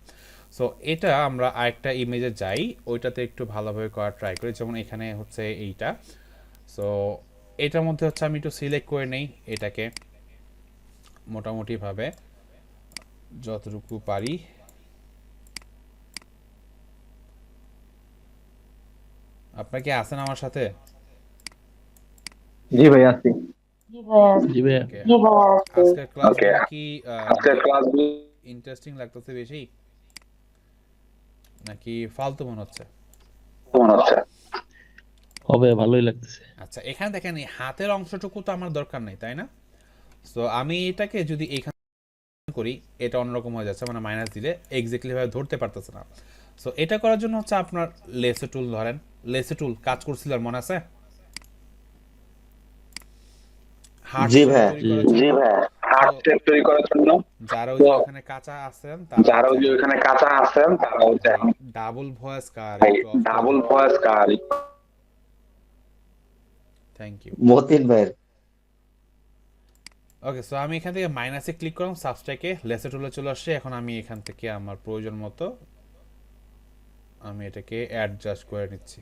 সো এটা আমরা আরেকটা ইমেজে যাই, ওইটাতে একটু ভালোভাবে করার ট্রাই করি। যেমন এখানে হচ্ছে এইটা, সো এটার মধ্যে হচ্ছে আমি একটু সিলেক্ট করে নেই এটাকে মোটামুটিভাবে যতটুকু পারি। আপনার কি আছেন আমার সাথে? জি ভাই আছি। জি ভাইয়া, জি ভাইয়া। Okay. জি ভাইয়া আছে। আজকের ক্লাসগুলো কি ইন্টারেস্টিং লাগতেছে বেশি নাকি ফালতু মনে হচ্ছে? হবে, ভালোই লাগতেছে। আচ্ছা, এখানে দেখেন এই হাতের অংশটুকু তো আমার দরকার নেই, তাই না? সো আমি এটাকে যদি এখানে করি, এটা অন্যরকম হয়ে যাচ্ছে, মানে মাইনাস দিলে এক্স্যাক্টলি ভাবে ধরতে পারতেছে না। সো এটা করার জন্য হচ্ছে আপনার লেসে টুল ধরেন, লেসে টুল কাজ করছিলেন মনে আছে? হার্ট জি শেপ ভাইয়া। তৈরি করার জন্য যারা ওই যে ওখানে কাঁচা আছেন তারা হচ্ছে ডাবল ভয়েস কার থ্যাংক ইউ। মতিন ভাইয়ের। ওকে, সো আমি এখান থেকে মাইনাসে ক্লিক করলাম, সাবস্ট্রাকে লেসে টুলে চলে আসছে। এখন আমি এখান থেকে আমার প্রয়োজন মতো আমি এটাকে অ্যাডজাস্ট করে নিচ্ছি।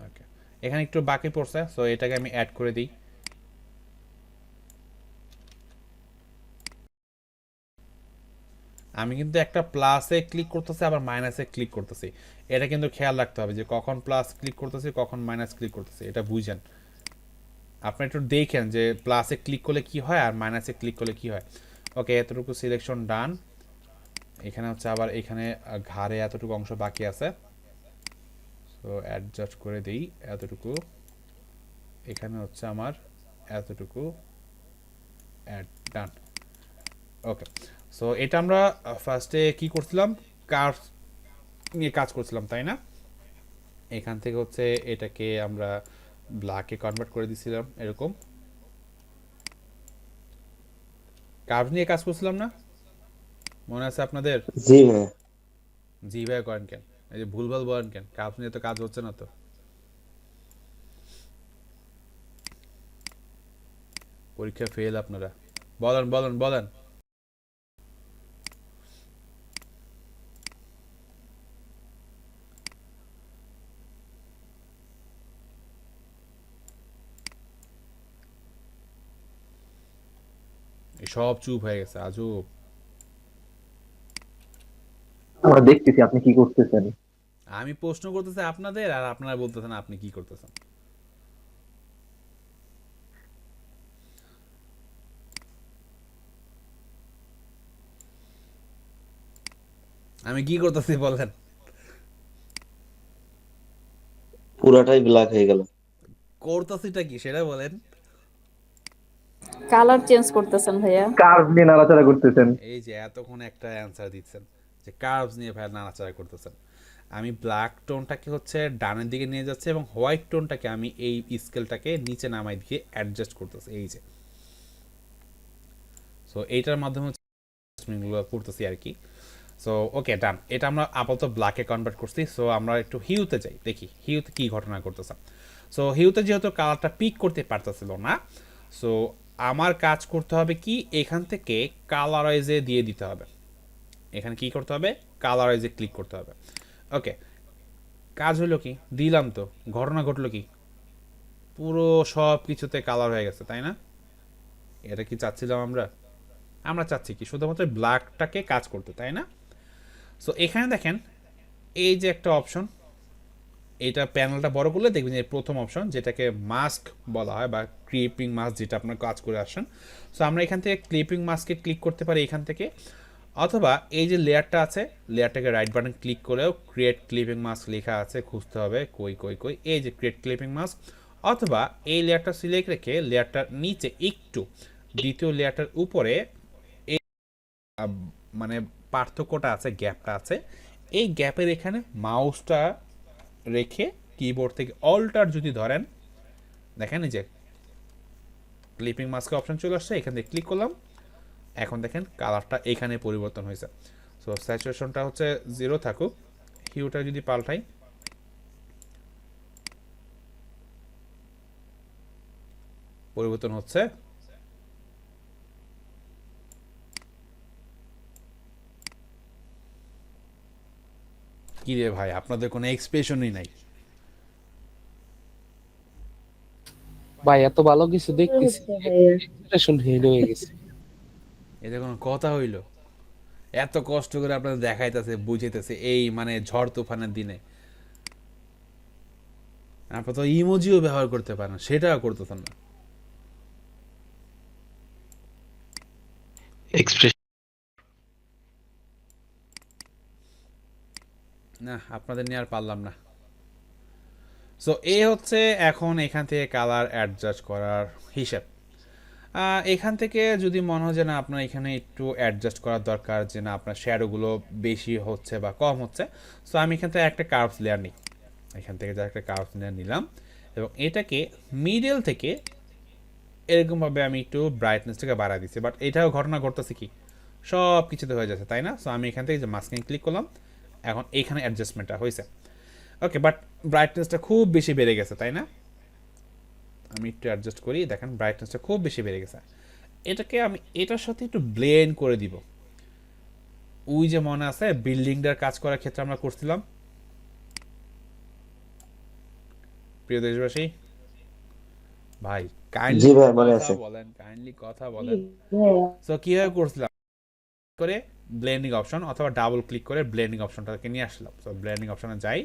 ওকে, এখানে একটু বাকি পড়ছে, সো এটাকে আমি অ্যাড করে দিই। আমি কিন্তু একটা প্লাসে ক্লিক করতেছি আবার মাইনাসে ক্লিক করতেছি, এটা কিন্তু খেয়াল রাখতে হবে যে কখন প্লাস ক্লিক করতেছি কখন মাইনাস ক্লিক করতেছি, এটা বুঝেন। আপনি একটু দেখেন যে প্লাসে ক্লিক করলে কি হয় আর মাইনাসে ক্লিক করলে কি হয়। ওকে, এতটুকু সিলেকশন ডান। এখানে হচ্ছে আবার এখানে ঘাড়ে এতটুকু অংশ বাকি আছে, সো অ্যাডজাস্ট করে দিই এতটুকু। এখানে হচ্ছে আমার এতটুকু অ্যাড ডান। ওকে, সো এটা আমরা ফার্স্টে কি করছিলাম, কার্ভ নিয়ে কাজ করছিলাম, তাই না? এখান থেকে হচ্ছে এটাকে আমরা ব্ল্যাকে কনভার্ট করে দিয়েছিলাম, এরকম কার্ভ নিয়ে কাজ করছিলাম না, মনে আছে আপনাদের? জি ভাইয়া। জি ভাই করেন কেন, এই যে ভুলভাল বলেন কেন, কার্ভ নিয়ে তো কাজ হচ্ছে না তো। পরীক্ষা ফেল আপনারা, বলেন বলেন বলেন। সব চুপ হয়ে গেছে, আজব। আমরা দেখতেছি আপনি কি করতেছেন। আমি প্রশ্ন করতেছি আপনাদের আর আপনারা বলতেছেন আপনি কি করতেছেন। আমি কি করতেছি বলেন। পুরাটাই ব্ল্যাক হয়ে গেল। করতেছিটা কি সেটা বলেন। কালার চেঞ্জ করতেছেন ভাইয়া। কার্ভ নিয়ে নাড়াচাড়া করতেছেন। এই যে এতক্ষণ একটা অ্যান্সার দিচ্ছেন যে কার্ভস নিয়ে ভাই নাড়াচাড়া করতেছেন। আমি ব্ল্যাক টোনটাকে হচ্ছে ডানের দিকে নিয়ে যাচ্ছে এবং হোয়াইট টোনটাকে আমি এই স্কেলটাকে নিচে নামাই দিয়ে অ্যাডজাস্ট করতেছি, এই যে। সো এইটার মাধ্যমে হচ্ছে অ্যাডজাস্টমেন্টগুলো করতেছি আর কি। সো ওকে, ডান। এটা আমরা আপাতত ব্ল্যাকে কনভার্ট করছি। সো আমরা একটু হিউতে যাই, দেখি হিউতে কী ঘটনা করতেছে। সো হিউতে যেহেতু কালারটা পিক করতে পারতেছিল না, সো আমার কাজ করতে হবে কি, এখান থেকে কালারাইজে দিয়ে দিতে হবে। এখানে কি করতে হবে, কালারাইজে ক্লিক করতে হবে। ওকে, কাজ হলো কি, দিলাম তো, ঘটনা ঘটলো কি, পুরো সব কিছুতে কালার হয়ে গেছে, তাই না? এটা কি চাচ্ছিলাম আমরা? আমরা চাচ্ছি কি শুধুমাত্র ব্ল্যাকটাকে কাজ করতে, তাই না? সো এখানে দেখেন এই যে একটা অপশন, এটা প্যানেলটা বড় করলে দেখবেন যে প্রথম অপশন যেটাকে মাস্ক বলা হয় বা ক্লিপিং মাস্ক, যেটা আপনার কাজ করে আসেন। সো আমরা এখান থেকে ক্লিপিং মাস্কে ক্লিক করতে পারি এখান থেকে, অথবা এই যে লেয়ারটা আছে, লেয়ারটাকে রাইট বাটন ক্লিক করেও ক্রিয়েট ক্লিপিং মাস্ক লেখা আছে, খুঁজতে হবে কই কই কই, এই যে ক্রিয়েট ক্লিপিং মাস্ক, অথবা এই লেয়ারটা সিলেক্ট রেখে লেয়ারটার নিচে একটু দ্বিতীয় লেয়ারটার উপরে এই মানে পার্থক্যটা আছে, গ্যাপটা আছে, এই গ্যাপের এখানে মাউসটা রেখে কিবোর্ড থেকে অল্টার যদি ধরেন, দেখেন এই যে ক্লিপিং মাস্কের অপশন চলে আসছে, এখান থেকে ক্লিক করলাম, এখন দেখেন কালারটা এখানে পরিবর্তন হয়েছে। সো স্যাচুরেশনটা হচ্ছে 0 থাকুক, হিউটা যদি পাল্টাই, পরিবর্তন হচ্ছে। কি রে ভাই, আপনাদের কোনো এক্সপ্রেশনই নাই। ভাই এত ভালো কিছু কি দেখতেছি, হচ্ছে ভাইয়া? এক্সপ্রেশন হেড হয়ে গেছে। এটা কোনো কথা হইল? এত কষ্ট করে আপনাদের দেখাইতেছে, বুঝাইতেছে, এই মানে ঝড় তুফানের দিনে আপনার তো ইমোজিও ব্যবহার করতে পারেন, সেটাও করতেছেন না। এক্সপ্রেশন না, আপনাদের নিয়ে আর পারলাম না। সো এ হচ্ছে এখন এখান থেকে কালার অ্যাডজাস্ট করার হিসাব। এখান থেকে যদি মনে হয় যে না আপনার এখানে একটু অ্যাডজাস্ট করার দরকার, যে না আপনার শ্যাডোগুলো বেশি হচ্ছে বা কম হচ্ছে, সো আমি এখান থেকে একটা কার্ভস লেয়ার নিই, এখান থেকে যা একটা কার্ভস লেয়ার নিলাম, এবং এটাকে মিডল থেকে এরকমভাবে আমি একটু ব্রাইটনেসটাকে বাড়াই দিচ্ছি। বাট এটাও ঘটনা ঘটতেছে কি, সব কিছুতে হয়ে যাচ্ছে, তাই না? সো আমি এখান থেকে যে মাস্কিং ক্লিক করলাম, এখন এখানে অ্যাডজাস্টমেন্টটা হয়েছে। ওকে, বাট ব্রাইটনেসটা খুব বেশি বেড়ে গেছে, তাই না? আমি একটু অ্যাডজাস্ট করি, দেখেন ব্রাইটনেসটা খুব বেশি বেড়ে গেছে। এটাকে আমি এটার সাথে একটু ব্লেন্ড করে দিব। ওই যে মনে আছে বিল্ডিংটার কাজ করার ক্ষেত্রে আমরা করছিলাম, প্রিয় দেশবাসী, ভাই জি কাইন্ডলি ভাই মনে কথা আছে। বলেন, কাইন্ডলি কথা জি বলেন। ভাইয়া। সো কীভাবে করছিলাম, করে ব্লেন্ডিং অপশন অথবা ডাবল ক্লিক করে ব্লেন্ডিং অপশনটাকে নিয়ে আসলাম। সো ব্লেন্ডিং অপশনে যাই,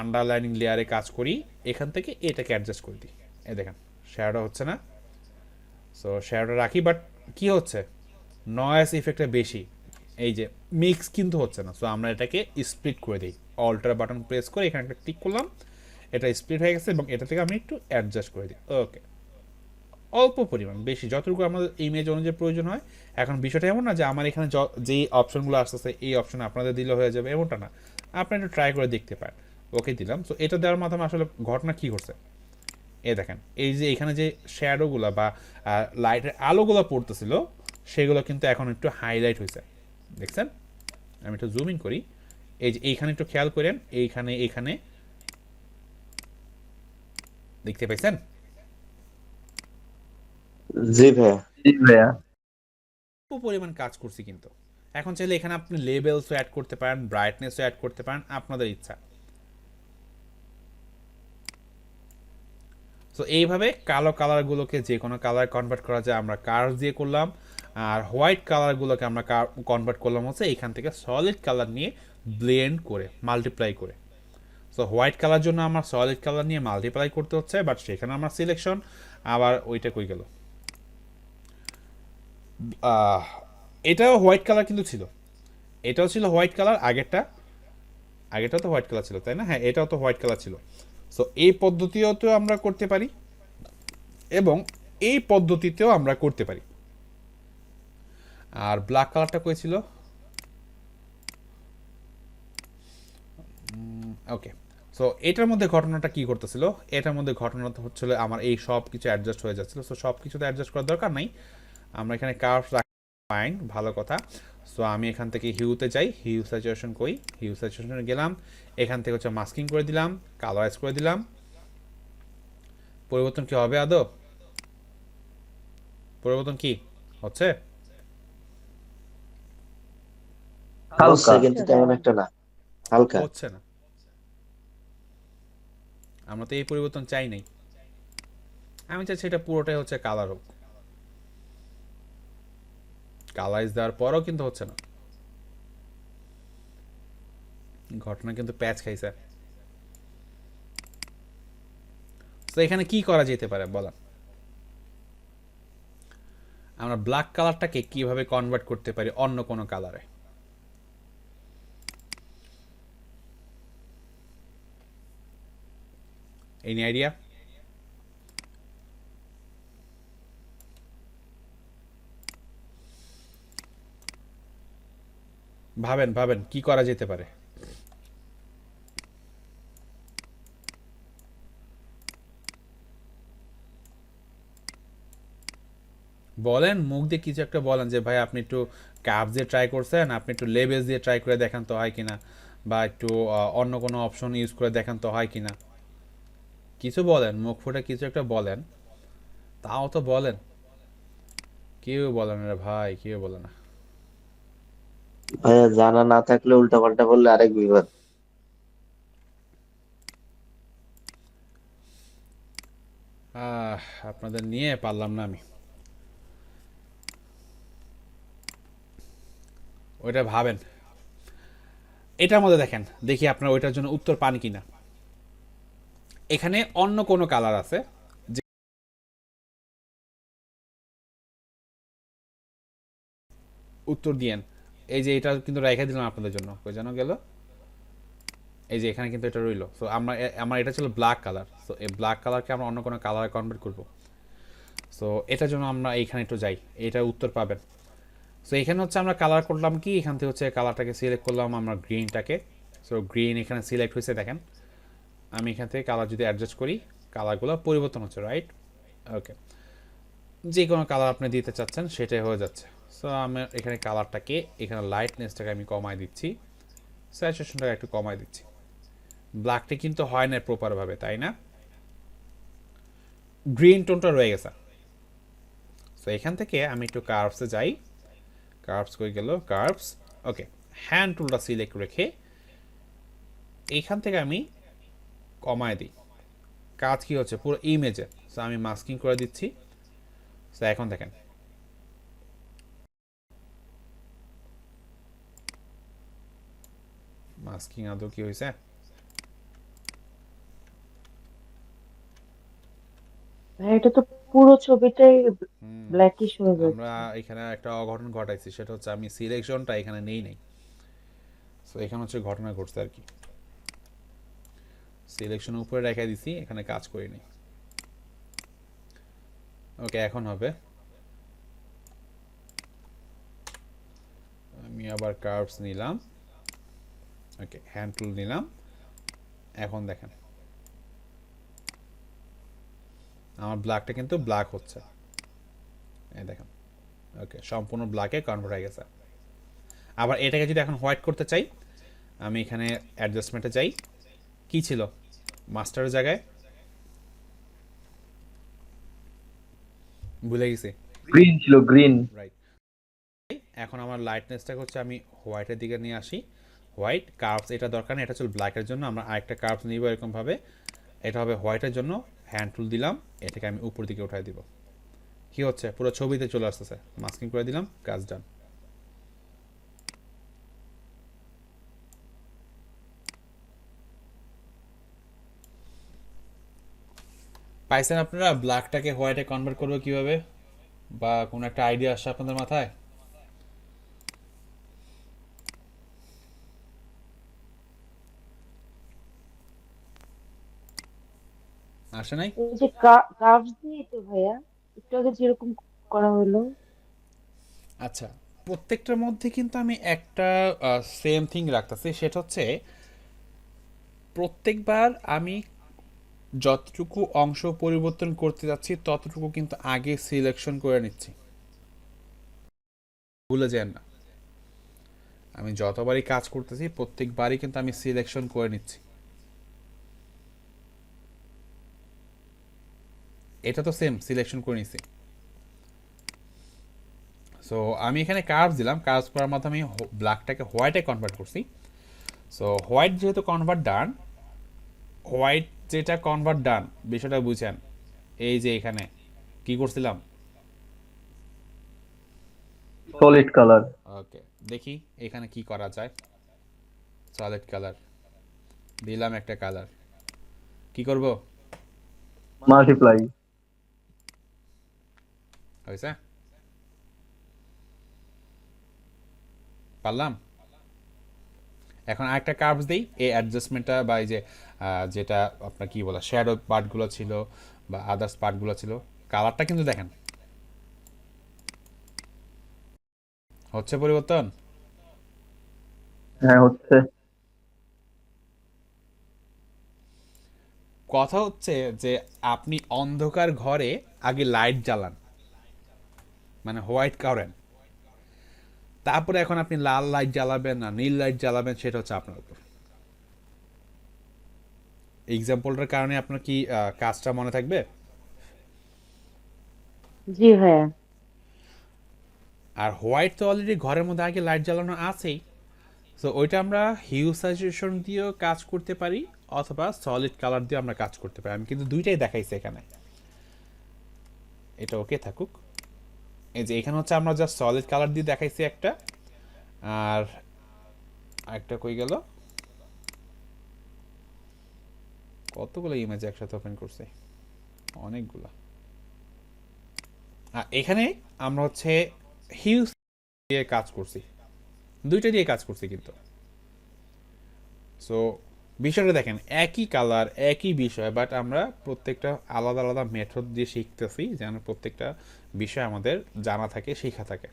আন্ডারলাইনিং লেয়ারে কাজ করি, এখান থেকে এটাকে অ্যাডজাস্ট করে দিই। এই দেখেন শ্যাডো হচ্ছে না, সো শ্যাডো রাখি, বাট কি হচ্ছে, নয়েজ ইফেক্টটা বেশি, এই যে মিক্স কিন্তু হচ্ছে না। সো আমরা এটাকে স্প্লিট করে দিই, অল্টার বাটন প্রেস করে এখানে একটা ক্লিক করলাম, এটা স্প্লিট হয়ে গেছে, এবং এটা থেকে আমি একটু অ্যাডজাস্ট করে দিই। ওকে, অল্প পরিমাণ, বেশি যতটুকু আমাদের ইমেজ অনুযায়ী প্রয়োজন হয়। এখন বিষয়টা এমন না যে আমার এখানে যেই অপশনগুলো আসতেছে এই অপশন আপনাদের দিলে হয়ে যাবে, এমনটা না, আপনি একটু ট্রাই করে দেখতে পারেন। ওকে দিলাম। সো এটা দেওয়ার মাধ্যমে আসলে ঘটনা কী করছে, এই দেখেন এই যে এখানে যে শ্যাডোগুলো বা লাইটের আলোগুলো পড়তেছিল, সেগুলো কিন্তু এখন একটু হাইলাইট হয়েছে, দেখছেন? আমি একটু জুম ইন করি, এই যে এইখানে একটু খেয়াল করেন, এইখানে এইখানে দেখতে পাইছেন? জি ভাইয়া। জি ভাইয়া। অল্প পরিমাণ কাজ করছি কিন্তু। এখন চাইলে এখানে আপনি লেবেলসও অ্যাড করতে পারেন, ব্রাইটনেসও অ্যাড করতে পারেন, আপনাদের ইচ্ছা। সো এইভাবে কালো কালারগুলোকে যে কোনো কালার কনভার্ট করা যায়। আমরা কার্ভ দিয়ে করলাম, আর হোয়াইট কালারগুলোকে আমরা কনভার্ট করলাম হচ্ছে এইখান থেকে সলিড কালার নিয়ে ব্লেন্ড করে, মাল্টিপ্লাই করে। সো হোয়াইট কালার জন্য আমার সলিড কালার নিয়ে মাল্টিপ্লাই করতে হচ্ছে, বাট সেখানে আমার সিলেকশন আবার ওইটা কই গেল, এটাও হোয়াইট কালার কিন্তু ছিল, এটাও ছিল হোয়াইট কালার, আগেরটাও তো হোয়াইট কালার ছিল, তাই না? হ্যাঁ, এটাও তো হোয়াইট কালার ছিল। সো এই পদ্ধতিও তো আমরা করতে পারি, এবং এই পদ্ধতিতেও আমরা করতে পারি। আর ব্ল্যাক কালারটা কই ছিল? ওকে, সো এটার মধ্যে ঘটনাটা কি করতেছিল, এটার মধ্যে ঘটনাটা হচ্ছিল আমার এই সব কিছু অ্যাডজাস্ট হয়ে যাচ্ছিল। সো সব কিছুতে অ্যাডজাস্ট করার দরকার নাই, আমরা এখানে কার্ভ ফাইন, ভালো কথা। সো আমি এখান থেকে হিউতে যাই, হিউ স্যাচুরেশন কই, হিউ স্যাচুরেশনে গেলাম, এখান থেকে হচ্ছে মাস্কিং করে দিলাম, কালারাইজ করে দিলাম। পরিবর্তন কি হবে আদৌ? পরিবর্তন কি হচ্ছে? হচ্ছে হালকা। কিন্তু তেমন একটা না, হালকা। হচ্ছে না, আমরা তো এই পরিবর্তন চাই নাই। আমি চাইছি এটা পুরোটাই হচ্ছে কালার হোক, কালারাইজ দেওয়ার পরও কিন্তু হচ্ছে না। ঘটনা কিন্তু প্যাচ খাইছে। তো এখানে কি করা যেতে পারে বলেন? আমরা ব্ল্যাক কালারটাকে কিভাবে কনভার্ট করতে পারি অন্য কোনো কালারে? Any idea? ভাবেন ভাবেন কি করা যেতে পারে। বলেন, মুখ দিয়ে কিছু একটা বলেন যে ভাই আপনি একটু কাপ দিয়ে ট্রাই করছেন, আপনি একটু লেবেলস দিয়ে ট্রাই করে দেখেন তো হয় কিনা, বা একটু অন্য কোনো অপশন ইউজ করে দেখেন তো হয় কিনা। কিছু বলেন, মুখ ফুটে কিছু একটা বলেন, তাও তো বলেন। কেউ বলে না রে ভাই, কেউ বলে না। ভাইয়া জানা না থাকলে উল্টাপাল্টা বললে আরেক বিপদ। আহ, আপনাদের নিয়ে পারলাম না আমি। ওইটা ভাবেন, এটার মধ্যে দেখেন, দেখি আপনার ওইটার জন্য উত্তর পান কিনা। এখানে অন্য কোনো কালার আছে যে উত্তর দিয়েন। এই যে এটা কিন্তু রেখে দিলাম আপনাদের জন্য, কই যেন গেল, এই যে এখানে কিন্তু এটা রইলো। সো আমার এটা ছিল ব্ল্যাক কালার, সো এই ব্ল্যাক কালারকে আমরা অন্য কোনো কালারে কনভার্ট করব। সো এটার জন্য আমরা এইখানে একটু যাই, এটা উত্তর পাবেন। সো এখানে হচ্ছে আমরা কালার করলাম কি, এখান থেকে হচ্ছে কালারটাকে সিলেক্ট করলাম আমরা গ্রিনটাকে। সো গ্রিন এখানে সিলেক্ট হয়েছে দেখেন। আমি এখান থেকে কালার যদি অ্যাডজাস্ট করি, কালারগুলো পরিবর্তন হচ্ছে, রাইট? ওকে, যে কোনো কালার আপনি দিতে চাচ্ছেন সেটাই হয়ে যাচ্ছে। সো আমি এখানে কালারটাকে, এখানে লাইটনেসটাকে আমি কমাই দিচ্ছি, স্যাচুরেশনটাকে একটু কমাই দিচ্ছি। ব্ল্যাকটা কিন্তু হয় না প্রপারভাবে, তাই না? গ্রিন টোনটা রয়ে গেছে। সো এখান থেকে আমি একটু কার্ভসে যাই, কার্ভস কই গেল, কার্ভস। ওকে, হ্যান্ড টুলটা সিলেক্ট রেখে এইখান থেকে আমি কমায় দিই। কাজ কি হচ্ছে, পুরো ইমেজে। সো আমি মাস্কিং করে দিচ্ছি। সো এখন দেখেন, মাস্কিং আদৌ কি হয়েছে? ভাই এটা তো পুরো ছবিটাই ব্ল্যাকিশ হয়ে আমরা যাচ্ছে। এখানে একটা অঘটন ঘটাইছি, সেটা হচ্ছে আমি সিলেকশনটা এখানে নেই নাই। সো এখানে হচ্ছে ঘটনা ঘটছে আর কি, সিলেকশন উপরে রেখে দিছি, এখানে কাজ করিনি। ওকে, এখন হবে। আমি আবার কার্ভস নিলাম, ওকে, হ্যান্ড টুল নিলাম। এখন দেখেন আমার ব্ল্যাকটা কিন্তু ব্ল্যাক হচ্ছে, এই দেখেন। ওকে, সম্পূর্ণ ব্ল্যাকে কনভার্ট হয়ে গেছে। আবার এটাকে যদি এখন হোয়াইট করতে চাই, আমি এখানে অ্যাডজাস্টমেন্টে যাই। কি ছিল মাস্টারের জায়গায়, ভুলে গেছি, গ্রিন ছিল, গ্রিন। রাইট। এখন আমার লাইটনেসটাকে হচ্ছে আমি হোয়াইটের দিকে নিয়ে আসি। হোয়াইট কার্ভস এটা দরকার নেই, এটা ছিল ব্ল্যাকের জন্য। আমরা আরেকটা কার্ভস নিব এরকমভাবে, এটা হবে হোয়াইটের জন্য। হ্যান্ড টুল দিলাম, এটাকে আমি উপর দিকে উঠাই দিব। কি হচ্ছে, পুরো ছবিতে চলে আসতেছে। মাস্কিং করে দিলাম, কাজ ডান। পাইছেন আপনারা ব্ল্যাকটাকে হোয়াইটে কনভার্ট করবো কিভাবে, বা কোনো একটা আইডিয়া আসছে আপনাদের মাথায়? আসে নাই? এই যে কার্ভস দিয়ে তো ভাইয়া একটু আগে যেরকম করা হলো। আচ্ছা, প্রত্যেকটার মধ্যে কিন্তু আমি একটা সেম থিং রাখতেছি, সেটা হচ্ছে প্রত্যেকবার আমি যতটুকু অংশ পরিবর্তন করতে যাচ্ছি ততটুকু কিন্তু আগে সিলেকশন করে নিচ্ছি, ভুলে যান না। আমি যতবারই কাজ করতেছি প্রত্যেকবারই কিন্তু আমি সিলেকশন করে নিচ্ছি। এটা তো সেম সিলেকশন করে নিচ্ছি। সো আমি এখানে কার্ভস দিলাম, কার্ভস করার মাধ্যমে আমি ব্ল্যাকটাকে হোয়াইটে কনভার্ট করছি। সো হোয়াইট যেহেতু কনভার্ট ডান, হোয়াইট যেটা কনভার্ট ডান বিষয়টা বুঝেন। এই যে এখানে কি করছিলাম, সলিড কালার। ওকে দেখি এখানে কি করা যায়। সলিড কালার দিলাম, একটা কালার কি করব, মাল্টিপ্লাই। হয়েছে, পারলাম। এখন আরেকটা কার্ভস দিই, এই অ্যাডজাস্টমেন্টটা বা এই যে যেটা আপনার কি বলে শ্যাডো পার্টগুলো ছিল বা আদার্স পার্টগুলো ছিল, কালারটা কিন্তু দেখেন হচ্ছে পরিবর্তন। হ্যাঁ হচ্ছে। কথা হচ্ছে যে আপনি অন্ধকার ঘরে আগে লাইট জ্বালান, মানে হোয়াইট করেন, তারপরে এখন আপনি লাল লাইট জ্বালাবেন না নীল লাইট জ্বালাবেন সেটা হচ্ছে আপনার উপর। এক্সাম্পলটার কারণে আপনার কি কাজটা মনে থাকবে? জি ভাইয়া। আর হোয়াইট তো অলরেডি ঘরের মধ্যে আগে লাইট জ্বালানো আছেই। সো ওইটা আমরা হিউ স্যাচুরেশন দিয়েও কাজ করতে পারি অথবা সলিড কালার দিয়ে আমরা কাজ করতে পারি। আমি কিন্তু দুইটাই দেখাইছি এখানে, এটা ওকে থাকুক। এই যে এখানে হচ্ছে আমরা জাস্ট সলিড কালার দিয়ে দেখাইছি একটা, আর একটা কই গেল, কতগুলো ইমেজ একসাথে ওপেন করছে, অনেকগুলো। এখানে আমরা হচ্ছে হিউ দিয়ে কাজ করছি, দুইটা দিয়ে কাজ করছি কিন্তু। সো বিষয়টা দেখেন একই কালার একই বিষয়, বাট আমরা প্রত্যেকটা আলাদা আলাদা মেথড দিয়ে শিখতেছি যেন প্রত্যেকটা বিষয় আমাদের জানা থাকে, শেখা থাকে।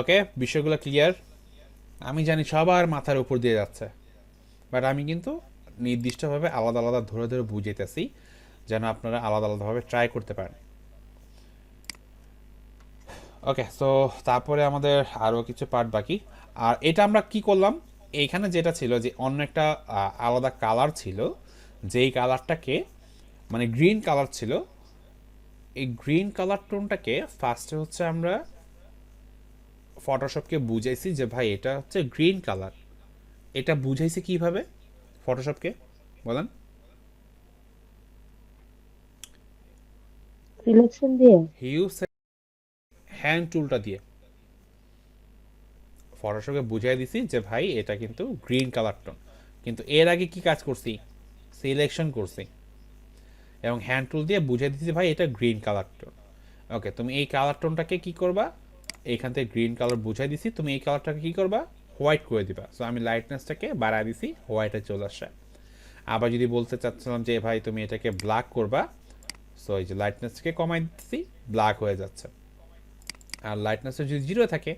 ওকে, বিষয়গুলো ক্লিয়ার? আমি জানি সবার মাথার উপর দিয়ে যাচ্ছে, বাট আমি কিন্তু নির্দিষ্টভাবে আলাদা আলাদা ধরে ধরে বুঝাইতেছি যেন আপনারা আলাদা আলাদাভাবে ট্রাই করতে পারেন। ওকে, সো তারপরে আমাদের আরও কিছু পার্ট বাকি। আর এটা আমরা কি করলাম, এইখানে যেটা ছিল যে অন্য একটা আলাদা কালার ছিল, যেই কালারটাকে মানে গ্রিন কালার ছিল, এই গ্রিন কালার টোনটাকে ফার্স্টে হচ্ছে আমরা ফটোশপকে বুঝাইছি যে ভাই এটা হচ্ছে গ্রিন কালার। এটা বুঝাইছি কিভাবে ফটোশপকে বলেন? সিলেকশন দিয়ে। হিউ হ্যান্ড টুলটা দিয়ে ফটোশপকে বুঝাই দিছি যে ভাই এটা কিন্তু গ্রিন কালার টোন, কিন্তু এর আগে কি কাজ করছি, সিলেকশন করছি এবং হ্যান্ড টুল দিয়ে বুঝাই দিছি ভাই এটা গ্রিন কালার টোন। ওকে, তুমি এই কালার টোনটাকে কি করবা, এইখান থেকে গ্রিন কালার বুঝাই দিছি, তুমি এই কালারটাকে কি করবা, হোয়াইট করে দিবা। সো আমি লাইটনেসটাকে বাড়ায় দিছি, হোয়াইটে চলে আসে। আবার যদি বলতে চাচ্ছিলাম যে ভাই তুমি এটাকে ব্ল্যাক করবা, সো এই যে লাইটনেসটাকে কমাই দিচ্ছি, ব্ল্যাক হয়ে যাচ্ছে। আর লাইটনেসটা যদি জিরো থাকে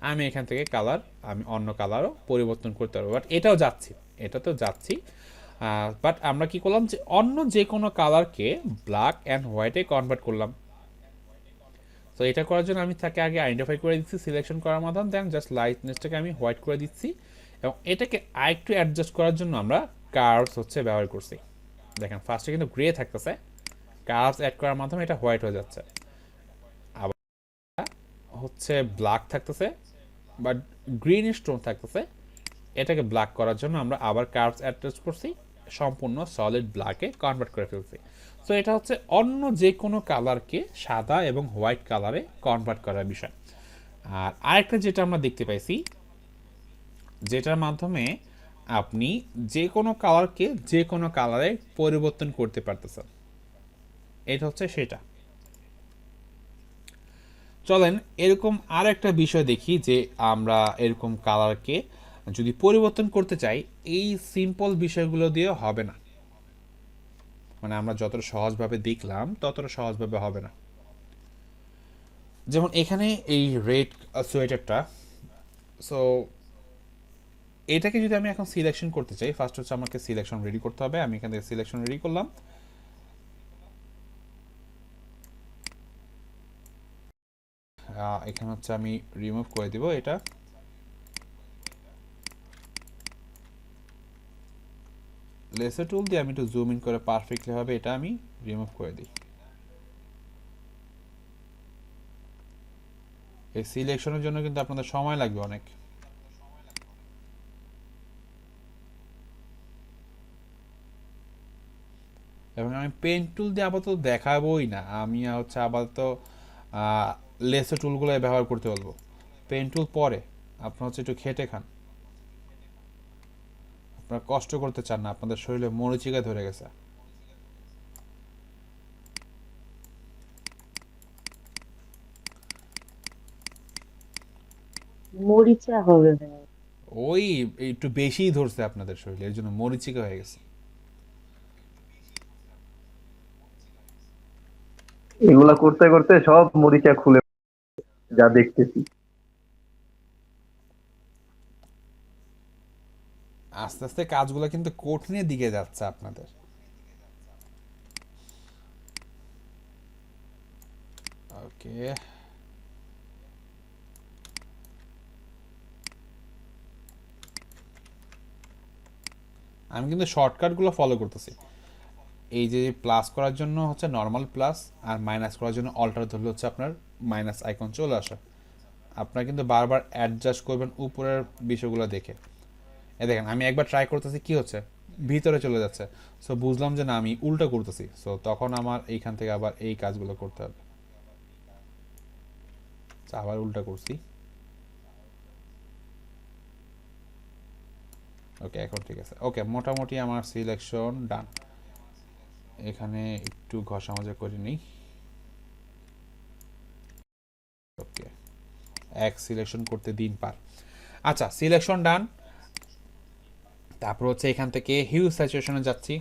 আমি এখান থেকে কালার আমি অন্য কালারও পরিবর্তন করতে পারবো। বাট এটাও যাচ্ছি, এটা তো যাচ্ছি, বাট আমরা কি করলাম যে অন্য যে কোনো কালারকে ব্ল্যাক অ্যান্ড হোয়াইটে কনভার্ট করলাম। তো এটা করার জন্য আমি তাকে আগে আইডেন্টিফাই করে দিচ্ছি সিলেকশন করার মাধ্যমে, দেন জাস্ট লাইটনেসটাকে আমি হোয়াইট করে দিচ্ছি এবং এটাকে আরেকটু অ্যাডজাস্ট করার জন্য আমরা কার্ভস হচ্ছে ব্যবহার করছি। দেখেন ফার্স্টে কিন্তু গ্রে থাকতেছে, কার্ভস অ্যাড করার মাধ্যমে এটা হোয়াইট হয়ে যাচ্ছে, আবার হচ্ছে ব্ল্যাক থাকতেছে বাট গ্রিন স্টোন থাকতেছে, এটাকে ব্ল্যাক করার জন্য আমরা আবার কার্ভস অ্যাটাচ করছি, সম্পূর্ণ সলিড ব্ল্যাকে কনভার্ট করে ফেলছি। সো এটা হচ্ছে অন্য যে কোনো কালারকে সাদা এবং হোয়াইট কালারে কনভার্ট করার বিষয়। আর আরেকটা যেটা আমরা দেখতে পাইছি, যেটার মাধ্যমে আপনি যে কোনো কালারকে যে কোনো কালারে পরিবর্তন করতে পারতেছেন, এটা হচ্ছে সেটা। চলেন এরকম আর একটা বিষয় দেখি যে আমরা এরকম কালারকে যদি পরিবর্তন করতে চাই, এই সিম্পল বিষয়গুলো দিয়ে হবে না, মানে আমরা যতটা সহজভাবে দেখলাম ততটা সহজভাবে হবে না। যেমন এখানে এই রেড সোয়েটারটা, সো এটাকে যদি আমি এখন সিলেকশন করতে চাই, ফার্স্ট হচ্ছে আমাকে সিলেকশন রেডি করতে হবে। আমি এখান থেকে সিলেকশন রেডি করলাম, এখানে হচ্ছে আমি রিমুভ করে দিব এটা, লেসার টুল দিয়ে আমি একটু জুম ইন করে পারফেক্টলি হবে এটা আমি রিমুভ করে দিই। এই সিলেকশনের জন্য কিন্তু আপনাদের সময় লাগবে অনেক। এবং আমি পেন টুল দিয়ে আপাতত দেখাবোই না, আমি হচ্ছে আপাতত লেসো টুলগুলো ব্যবহার করতে বলবো। পেন টুল পরে, আপনার হচ্ছে একটু খেটে খান, আপনারা কষ্ট করতে চান না, আপনাদের শরীরে মরিচিকা ধরে গেছে। মরিচা হবে ভাই। ওই একটু বেশিই ধরছে আপনাদের শরীরে, এর জন্য মরিচিকা হয়ে গেছে। এগুলা করতে করতে সব মরিচা খুলে যা দেখতেছি। আস্তে আস্তে কাজগুলো কিন্তু কঠিনের দিকে যাচ্ছে আপনাদের। ওকে, আমি কিন্তু শর্টকাটগুলো ফলো করতেছি। এই যে প্লাস করার জন্য হচ্ছে নর্মাল প্লাস, আর মাইনাস করার জন্য অল্টার ধরলে হচ্ছে আপনার মাইনাস আইকন চলে আসে। আপনারা কিন্তু বারবার অ্যাডজাস্ট করবেন উপরের বিষয়গুলো দেখে। এ দেখেন আমি একবার ট্রাই করতেছি, কি হচ্ছে, ভিতরে চলে যাচ্ছে। সো বুঝলাম যে না, আমি উল্টো করতেছি। সো তখন আমার এইখান থেকে আবার এই কাজগুলো করতে হবে। আবার উল্টা করছি। ওকে, এখন ঠিক আছে। ওকে, মোটামুটি আমার সিলেকশন ডান। এখানে একটু ঘষা মাজা করে নিই। ওকে, এক সিলেকশন করতে দিন পার। আচ্ছা, সিলেকশন ডান। তারপর হচ্ছে এখান থেকে হিউ স্যাচুরেশনে যাচ্ছি।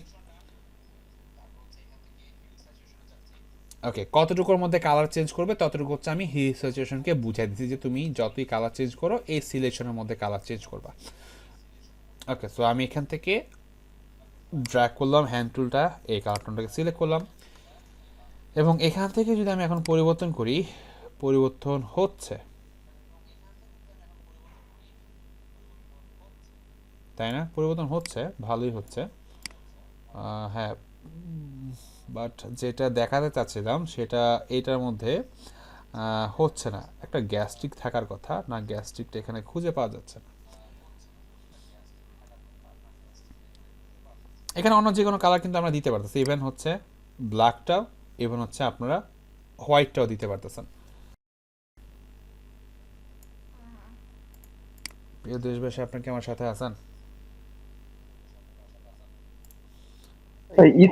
ওকে, কতটুকুর মধ্যে কালার চেঞ্জ করবে ততটুকু হচ্ছে আমি হিউ স্যাচুরেশনকে বুঝাই দিচ্ছি যে তুমি যতই কালার চেঞ্জ করো এই সিলেকশনের মধ্যে কালার চেঞ্জ করবা। ওকে, সো আমি এখান থেকে ড্র্যাগ করলাম হ্যান্ড টুলটা, এই কালার টোনটাকে সিলেক্ট করলাম, এবং এখান থেকে যদি আমি এখন পরিবর্তন করি, পরিবর্তন হচ্ছে, তাই না? পরিবর্তন হচ্ছে, ভালোই হচ্ছে। হ্যাঁ, বাট যেটা দেখাতে চাচ্ছিলাম সেটা এটার মধ্যে হচ্ছে না। একটা গ্যাস্ট্রিক থাকার কথা না, গ্যাস্ট্রিকটা এখানে খুঁজে পাওয়া যাচ্ছে না। এখানে অন্য যে কোনো কালার কিন্তু আমরা দিতে পারতেছি, ইভেন হচ্ছে ব্ল্যাকটাও, ইভেন হচ্ছে আপনারা হোয়াইটটাও দিতে পারতেছেন। প্রিয় দেশবাসী, আপনার কি আমার সাথে আছেন?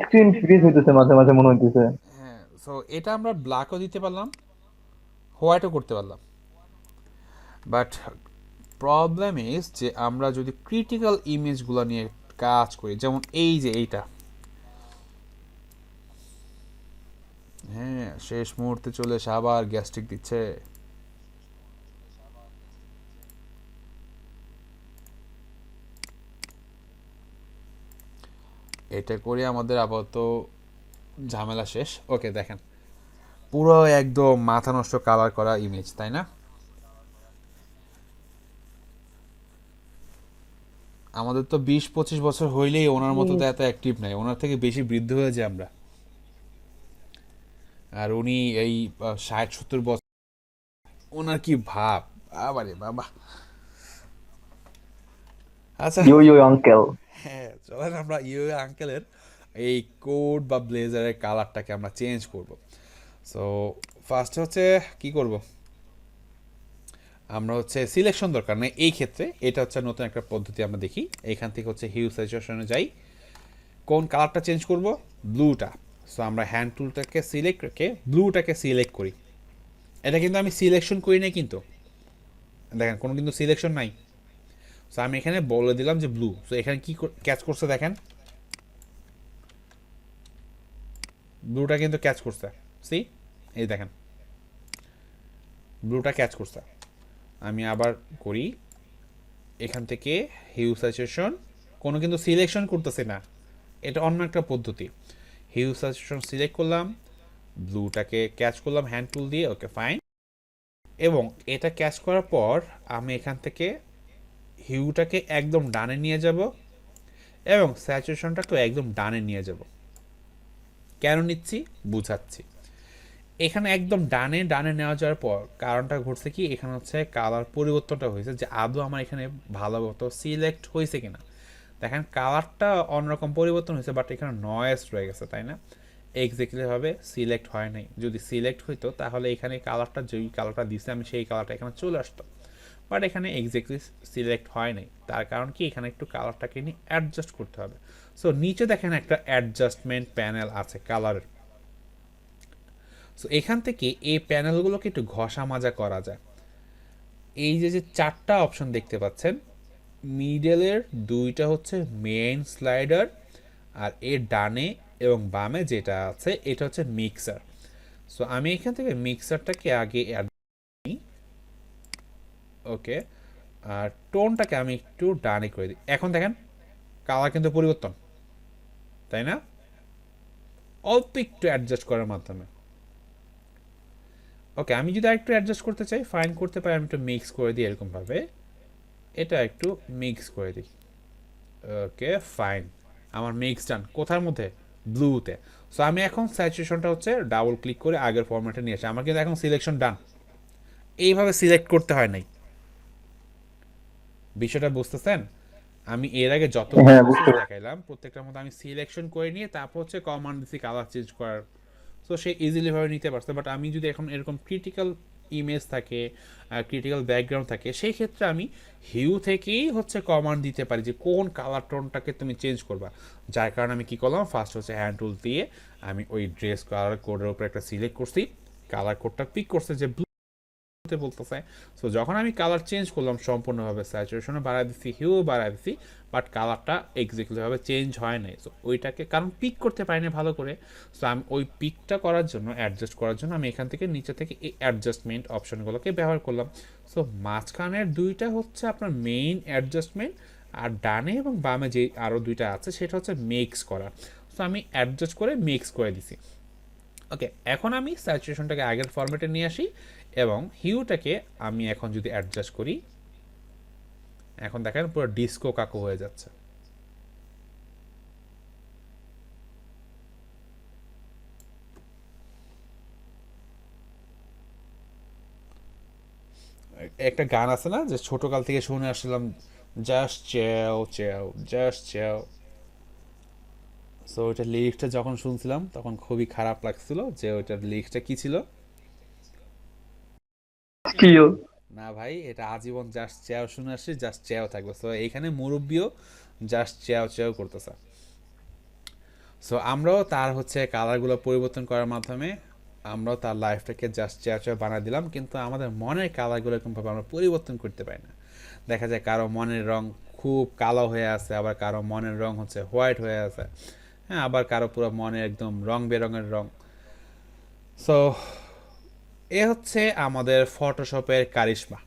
স্ক্রিন ফ্রিজ হইতেছে মাঝে মাঝে মনে হইতেছে। হ্যাঁ, সো এটা আমরা ব্ল্যাকও দিতে পারলাম, হোয়াইটও করতে পারলাম। বাট প্রবলেম ইজ যে আমরা যদি ক্রিটিক্যাল ইমেজগুলো নিয়ে কাজ করি, যেমন এই যে এইটা, হ্যাঁ, শেষ মুহূর্তে চলে এসে আবার গ্যাস্ট্রিক দিচ্ছে। এটা করে আমাদের আপাতত ঝামেলা শেষ। ওকে, দেখেন পুরো একদম মাথা নষ্ট কালার করা ইমেজ, তাই না? আমাদের তো 20-25 বছর হইলেই ওনার মতো তো এত অ্যাক্টিভ নাই, ওনার থেকে বেশি বৃদ্ধ হয়ে যায় আমরা। আর উনি এই 60-70 বছর, ওনার কি ভাব, আবারে বাবা। আচ্ছা, ইয়ো ইয়ো আঙ্কেল। হ্যাঁ, চলেন আমরা ইউ আঙ্কেলের এই কোট বা ব্লেজারের কালারটাকে আমরা চেঞ্জ করব। সো ফার্স্ট হচ্ছে কি করব, আমরা হচ্ছে সিলেকশন দরকার নেই এই ক্ষেত্রে, এটা হচ্ছে নতুন একটা পদ্ধতি আমরা দেখি। এখান থেকে হচ্ছে হিউ স্যাচুরেশনে যাই, কোন কালারটা চেঞ্জ করব, ব্লুটা। সো আমরা হ্যান্ড টুলটাকে সিলেক্ট রেখে ব্লুটাকে সিলেক্ট করি। এটা কিন্তু আমি সিলেকশন করি নাই, কিন্তু দেখেন কোনো কিন্তু সিলেকশন নাই। সো আমি এখানে বলে দিলাম যে ব্লু। সো এখানে কি ক্যাচ করছে দেখেন, ব্লুটা কিন্তু ক্যাচ করছে। সি, এই দেখেন ব্লুটা ক্যাচ করছে। আমি আবার করি, এখান থেকে হিউ স্যাচুরেশন, কোনো কিন্তু সিলেকশন করতেছে না, এটা অন্য একটা পদ্ধতি। হিউ স্যাচুরেশন সিলেক্ট করলাম, ব্লুটাকে ক্যাচ করলাম হ্যান্ড টুল দিয়ে, ওকে ফাইন। এবং এটা ক্যাচ করার পর আমি এখান থেকে হিউটাকে একদম ডানে নিয়ে যাব এবং স্যাচুরেশনটাকেও একদম ডানে নিয়ে যাব। কেন নিচ্ছি বুঝাচ্ছি। এখানে একদম ডানে ডানে নেওয়া যাওয়ার পর কারণটা ঘটছে কি, এখানে হচ্ছে কালার পরিবর্তনটা হয়েছে যে আদৌ আমার এখানে ভালো মতো সিলেক্ট হয়েছে কিনা। দেখেন কালারটা অন্যরকম পরিবর্তন হয়েছে, বাট এখানে নয়েজ রয়ে গেছে, তাই না? এক্স্যাক্টলিভাবে সিলেক্ট হয় নাই। যদি সিলেক্ট হইতো তাহলে এখানে কালারটা, যেই কালারটা দিছে আমি সেই কালারটা এখানে চলে আসতো, বাট এখানে এক্স্যাক্টলি সিলেক্ট হয় নাই। তার কারণ কি, এখানে একটু কালারটাকে নিয়ে অ্যাডজাস্ট করতে হবে। সো নিচে দেখেন একটা অ্যাডজাস্টমেন্ট প্যানেল আছে কালারের। সো এখান থেকে এই প্যানেলগুলোকে একটু ঘষা মাজা করা যায়। এই যে যে চারটা অপশন দেখতে পাচ্ছেন, মিডলের দুইটা হচ্ছে মেইন স্লাইডার, আর এর ডানে এবং বামে যেটা আছে এটা হচ্ছে মিক্সার। সো আমি এখান থেকে মিক্সারটাকে আগে অ্যাড করি, ওকে, আর টোনটাকে আমি একটু ডানে করে দিই। এখন দেখেন কালার কিন্তু পরিবর্তন, তাই না? অল্প একটু অ্যাডজাস্ট করার মাধ্যমে। ওকে, আমি যদি আরেকটু অ্যাডজাস্ট করতে চাই, ফাইন করতে পারি, আমি একটু মিক্স করে দিই এরকমভাবে, এটা একটু মিক্স করে দিই। ওকে ফাইন, আমার মিক্স ডান। কোথার মধ্যে? ব্লুতে। সো আমি এখন স্যাচুরেশনটা হচ্ছে ডাবল ক্লিক করে আগের ফরম্যাটে নিয়ে আসি, আমার কিন্তু এখন সিলেকশন ডান। এইভাবে সিলেক্ট করতে হয় নাই, বিষয়টা বুঝতেছেন? আমি এর আগে যত হ্যাঁ, বুঝতে পারছি। দেখাইলাম প্রত্যেকটার মধ্যে আমি সিলেকশন করে নিয়ে তারপর হচ্ছে কমান্ড দিছি কালার চেঞ্জ করার। সো সে ইজিলি ভাবে নিতে পারছে। বাট আমি যদি এখন এরকম ক্রিটিক্যাল ইমেজ থাকে, ক্রিটিক্যাল ব্যাকগ্রাউন্ড থাকে, সেই ক্ষেত্রে আমি হিউ থেকেই হচ্ছে কমান্ড দিতে পারি যে কোন কালার টোনটাকে তুমি চেঞ্জ করবা। যার কারণে আমি কি করলাম, ফার্স্ট হচ্ছে হ্যান্ড টুল দিয়ে আমি ওই ড্রেস কালার কোডের উপর একটা সিলেক্ট করছি, কালার কোডটা পিক করছে যে বলতেছে। সো যখন আমি কালার চেঞ্জ করলাম সম্পূর্ণভাবে, স্যাচুরেশনও বাড়ায় দিচ্ছি, হিউ বাড়ায় দিচ্ছি, বাট কালারটা এক্স্যাক্টলিভাবে চেঞ্জ হয় নাই। সো ওইটাকে কারণ পিক করতে পারিনি ভালো করে, সো আমি ওই পিকটা করার জন্য, অ্যাডজাস্ট করার জন্য আমি এখান থেকে নিচে থেকে এই অ্যাডজাস্টমেন্ট অপশনগুলোকে ব্যবহার করলাম। সো মাঝখানের দুইটা হচ্ছে আপনার মেইন অ্যাডজাস্টমেন্ট, আর ডানে এবং বামে যে আরও দুইটা আছে সেটা হচ্ছে মিক্স করা। সো আমি অ্যাডজাস্ট করে মিক্স করে দিছি। ওকে, এখন আমি স্যাচুরেশনটাকে আগের ফরম্যাটে নিয়ে আসি এবং হিউটাকে আমি এখন যদি অ্যাডজাস্ট করি, এখন দেখেন পুরো ডিস্কো কাকু হয়ে যাচ্ছে। একটা গান আছে না যে ছোটকাল থেকে শুনে আসলাম, জাস্ট চেও চেও জাস্ট চেও। সো ওইটার লিরিক্সটা যখন শুনছিলাম তখন খুবই খারাপ লাগছিল যে ওইটার লিরিক্সটা কি ছিল। কিও না ভাই, এটা আজীবন জাস্ট চেয়াও শুনে আসছি, জাস্ট চেয়াও থাকবে। সো এইখানে মুরব্বিও জাস্ট চেয়াও চেয়াও করতেছে। সো আমরাও তার হচ্ছে কালারগুলো পরিবর্তন করার মাধ্যমে আমরাও তার লাইফটাকে জাস্ট চেয়ার চেয়ার বানিয়ে দিলাম, কিন্তু আমাদের মনের কালারগুলো এরকমভাবে আমরা পরিবর্তন করতে পারি না। দেখা যায় কারো মনের রং খুব কালো হয়ে আছে, আবার কারো মনের রং হচ্ছে হোয়াইট হয়ে আছে, হ্যাঁ, আবার কারো পুরো মনে একদম রং বেরঙের রং। সো এ হচ্ছে আমাদের ফটোশপের কারিশমা।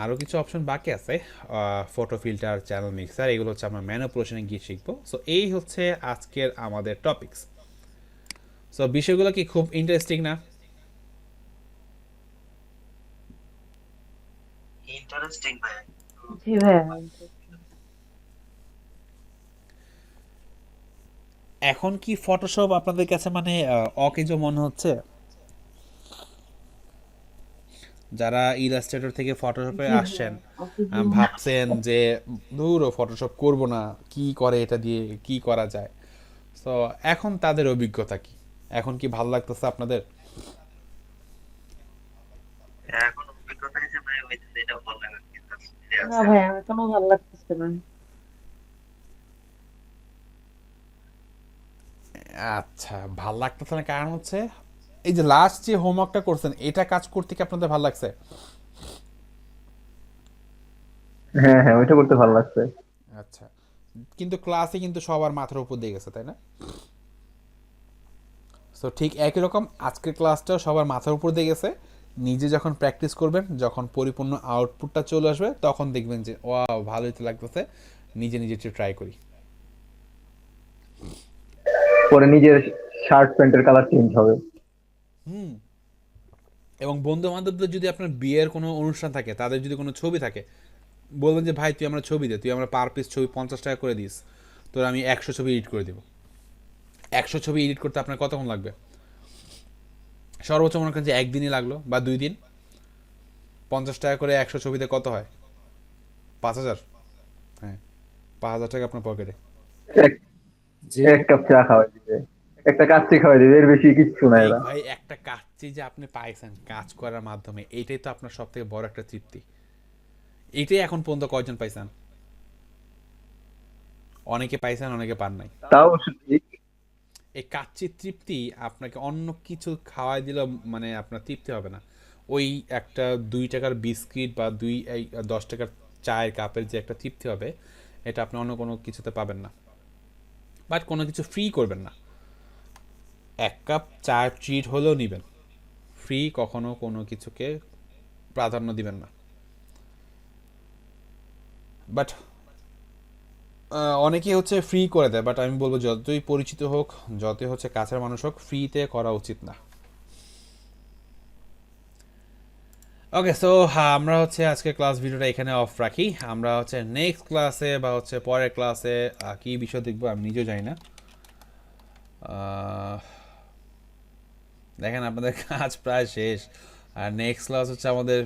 আরও কিছু অপশন বাকি আছে, ফটো ফিল্টার, চ্যানেল মিক্সার, এগুলো হচ্ছে আমরা ম্যানিপুলেশনে গিয়ে শিখবো। সো এই হচ্ছে আজকের আমাদের টপিকস। সো বিষয়গুলো কি খুব ইন্টারেস্টিং না? ইন্টারেস্টিং ভাই। জি ভাইয়া। এখন কি ফটোশপ আপনাদের কাছে মানে অকেজ মনে হচ্ছে? যারা ইলাস্ট্রেটর থেকে ফটোশপে জি আসছেন, ভাইয়া, ওকে জি। ভাবছেন যে দূর ফটোশপ করব না, কি করে এটা দিয়ে কি করা যায়। সো এখন তাদের অভিজ্ঞতা কি? এখন কি ভালো লাগতেছে আপনাদের? এখন অভিজ্ঞতা হিসেবে ভাই ওই যে যেটা বললেন আর কি, না ভাইয়া, আমার কোনো ভালো লাগতেছে না। আচ্ছা, ভাল লাগতেছে না কারণ হচ্ছে এই যে লাস্ট যে হোমওয়ার্কটা করছেন এটা কাজ করতে কি আপনাদের ভালো লাগছে? হ্যাঁ হ্যাঁ, ওইটা করতে ভালো লাগছে। আচ্ছা, কিন্তু ক্লাসে কিন্তু সবার মাথার উপর দিয়ে গেছে, তাই না? সো ঠিক একই রকম আজকের ক্লাসটাও সবার মাথার উপর দিয়ে গেছে। নিজে যখন প্র্যাকটিস করবেন, যখন পরিপূর্ণ আউটপুটটা চলে আসবে, তখন দেখবেন যে ওয়াও ভালোই তো লাগতেছে, নিজে নিজে একটু ট্রাই করি। পরে নিজের শার্ট প্যান্টের কালার চেঞ্জ হবে। হুম। এবং বন্ধু বান্ধবদের যদি আপনার বিয়ের কোনো অনুষ্ঠান থাকে, তাদের যদি কোনো ছবি থাকে, বলবেন যে ভাই তুই আমরা ছবি দে, তুই আমরা পার পিস ছবি 50 টাকা করে দিস, তোর আমি 100 ছবি এডিট করে দেবো। 100 ছবি এডিট করতে আপনার কতক্ষণ লাগবে? সর্বোচ্চ মনে করেন যে একদিনই লাগলো বা 2 দিন। 50 টাকা করে 100 ছবিতে কত হয়? 5,000। হ্যাঁ, 5,000 টাকা আপনার পকেটে। এক এক কাপ চা খাওয়াই দিবে, একটা কাচ্চি খাওয়াই দিবে, এর বেশি কিচ্ছু নাই এরা। ভাই একটা কাচ্চি যে আপনি পাইছেন কাজ করার মাধ্যমে, এইটাই তো আপনার সব থেকে বড় একটা তৃপ্তি। এইটাই এখন পর্যন্ত কয়জন পাইছেন? অনেকে পাইছেন, অনেকে পান নাই। তাও ঠিক। এই কাচ্চির তৃপ্তি আপনাকে অন্য কিছু খাওয়াই দিলেও মানে আপনার তৃপ্তি হবে না। ওই একটা 2 টাকার বিস্কিট বা 10 টাকার চায়ের কাপের যে একটা তৃপ্তি হবে, এটা আপনি অন্য কোনো কিছুতে পাবেন না। বাট কোনো কিছু ফ্রি করবেন না। 1 কাপ চায়ের ট্রিট হলেও নেবেন, ফ্রি কখনো কোনো কিছুকে প্রাধান্য দিবেন না। বাট অনেকেই হচ্ছে ফ্রি করে দেয়, বাট আমি বলবো যতই পরিচিত হোক, যতই হচ্ছে কাছের মানুষ হোক, ফ্রিতে করা উচিত না। ওকে, সো আমরা হচ্ছে আজকে ক্লাস ভিডিওটা এখানে অফ রাখি। আমরা হচ্ছে নেক্সট ক্লাসে বা হচ্ছে পরের ক্লাসে কী বিষয় দেখবো আমি নিজেও জানি না। দেখেন আপনাদের কাজ প্রায় শেষ। আর নেক্সট ক্লাস হচ্ছে আমাদের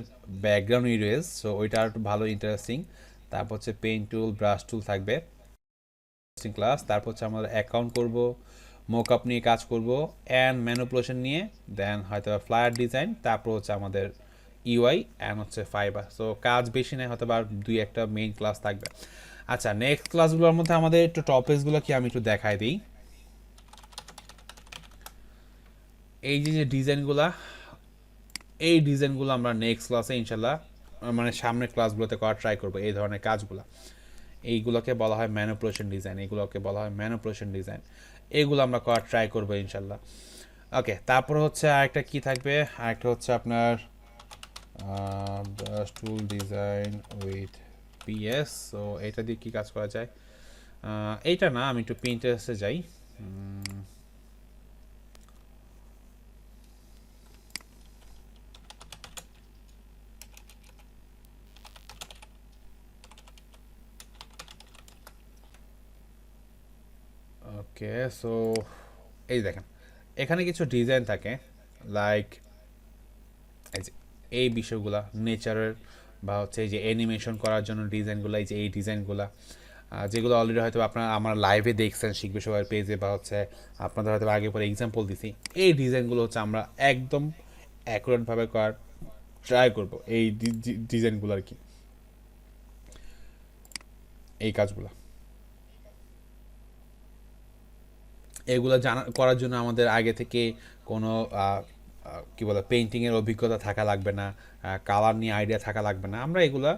ব্যাকগ্রাউন্ড ইরেজ, সো ওইটা আর একটু ভালো ইন্টারেস্টিং। তারপর হচ্ছে পেন টুল, ব্রাশ টুল থাকবে ক্লাস। তারপর হচ্ছে আমরা অ্যাকাউন্ট করব, মোকআপ নিয়ে কাজ করব, অ্যান্ড ম্যানিপুলেশন নিয়ে, দেন হয়তো ফ্লায়ার ডিজাইন, তারপর হচ্ছে আমাদের ইউআই অ্যান্ড হচ্ছে ফাইবার। সো কাজ বেশি নেই, হয়তো বা 2-1টা মেইন ক্লাস থাকবে। আচ্ছা, নেক্সট ক্লাসগুলোর মধ্যে আমাদের একটু টপিকসগুলো কি আমি একটু দেখাই দিই। এই যে ডিজাইনগুলা, এই ডিজাইনগুলো আমরা নেক্সট ক্লাসে ইনশাল্লাহ মানে সামনের ক্লাসগুলোতে করা ট্রাই করবো। এই ধরনের কাজগুলো, এইগুলোকে বলা হয় ম্যানিপুলেশন ডিজাইন, এগুলোকে বলা হয় ম্যানিপুলেশন ডিজাইন। এগুলো আমরা করার ট্রাই করবো ইনশাল্লাহ। ওকে, তারপর হচ্ছে আরেকটা কি থাকবে, আরেকটা হচ্ছে আপনার brush tool design with PS. So এটা দিয়ে কী কাজ করা যায়? এইটা না, আমি একটু পিন্টারেস্টে যাই। ওকে, সো এই দেখেন এখানে কিছু ডিজাইন থাকে, লাইক এই যে এই বিষয়গুলা নেচারের বা হচ্ছে এই যে অ্যানিমেশন করার জন্য ডিজাইনগুলো, এই যে এই ডিজাইনগুলা যেগুলো অলরেডি হয়তো আপনারা আমার লাইভে দেখছেন শিখবে সবার পেজে, বা হচ্ছে আপনাদের হয়তো আগে পরে এক্সাম্পল দিছি। এই ডিজাইনগুলো হচ্ছে আমরা একদম অ্যাকুরেটভাবে করার ট্রাই করব, এই ডিজাইনগুলো আর কি, এই কাজগুলো। এগুলো করার জন্য আমাদের আগে থেকে কোনো কি বলে পেইন্টিংয়ের অভিজ্ঞতা থাকা লাগবে না, কালার নিয়ে আইডিয়া থাকা লাগবে না। আমরা এগুলা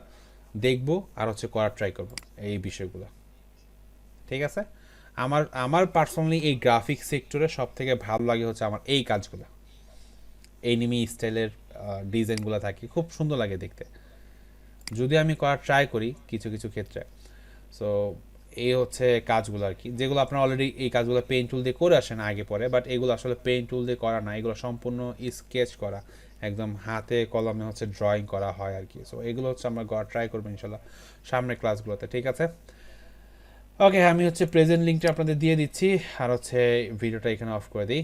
দেখব আর হচ্ছে করার ট্রাই করব এই বিষয়গুলো। ঠিক আছে, আমার পার্সোনালি এই গ্রাফিক সেক্টরে সব থেকে ভালো লাগে হচ্ছে আমার এই কাজগুলো, এনিমি স্টাইলের ডিজাইনগুলো থাকে, খুব সুন্দর লাগে দেখতে, যদি আমি করার ট্রাই করি কিছু কিছু ক্ষেত্রে। সো এই হচ্ছে কাজগুলো আর কি, যেগুলো আপনারা অলরেডি এই কাজগুলো পেইন্ট টুল দিয়ে করে আসেন আগে পরে, বাট এগুলো আসলে পেইন্ট টুল দিয়ে করা না, এগুলো সম্পূর্ণ স্কেচ করা, একদম হাতে কলমে হচ্ছে ড্রয়িং করা হয় আর কি। সো এগুলো হচ্ছে আমরা ট্রাই করবো ইনশাল্লাহ সামনের ক্লাসগুলোতে। ঠিক আছে, ওকে, আমি হচ্ছে প্রেজেন্ট লিঙ্কটা আপনাদের দিয়ে দিচ্ছি, আর হচ্ছে ভিডিওটা এখানে অফ করে দিই।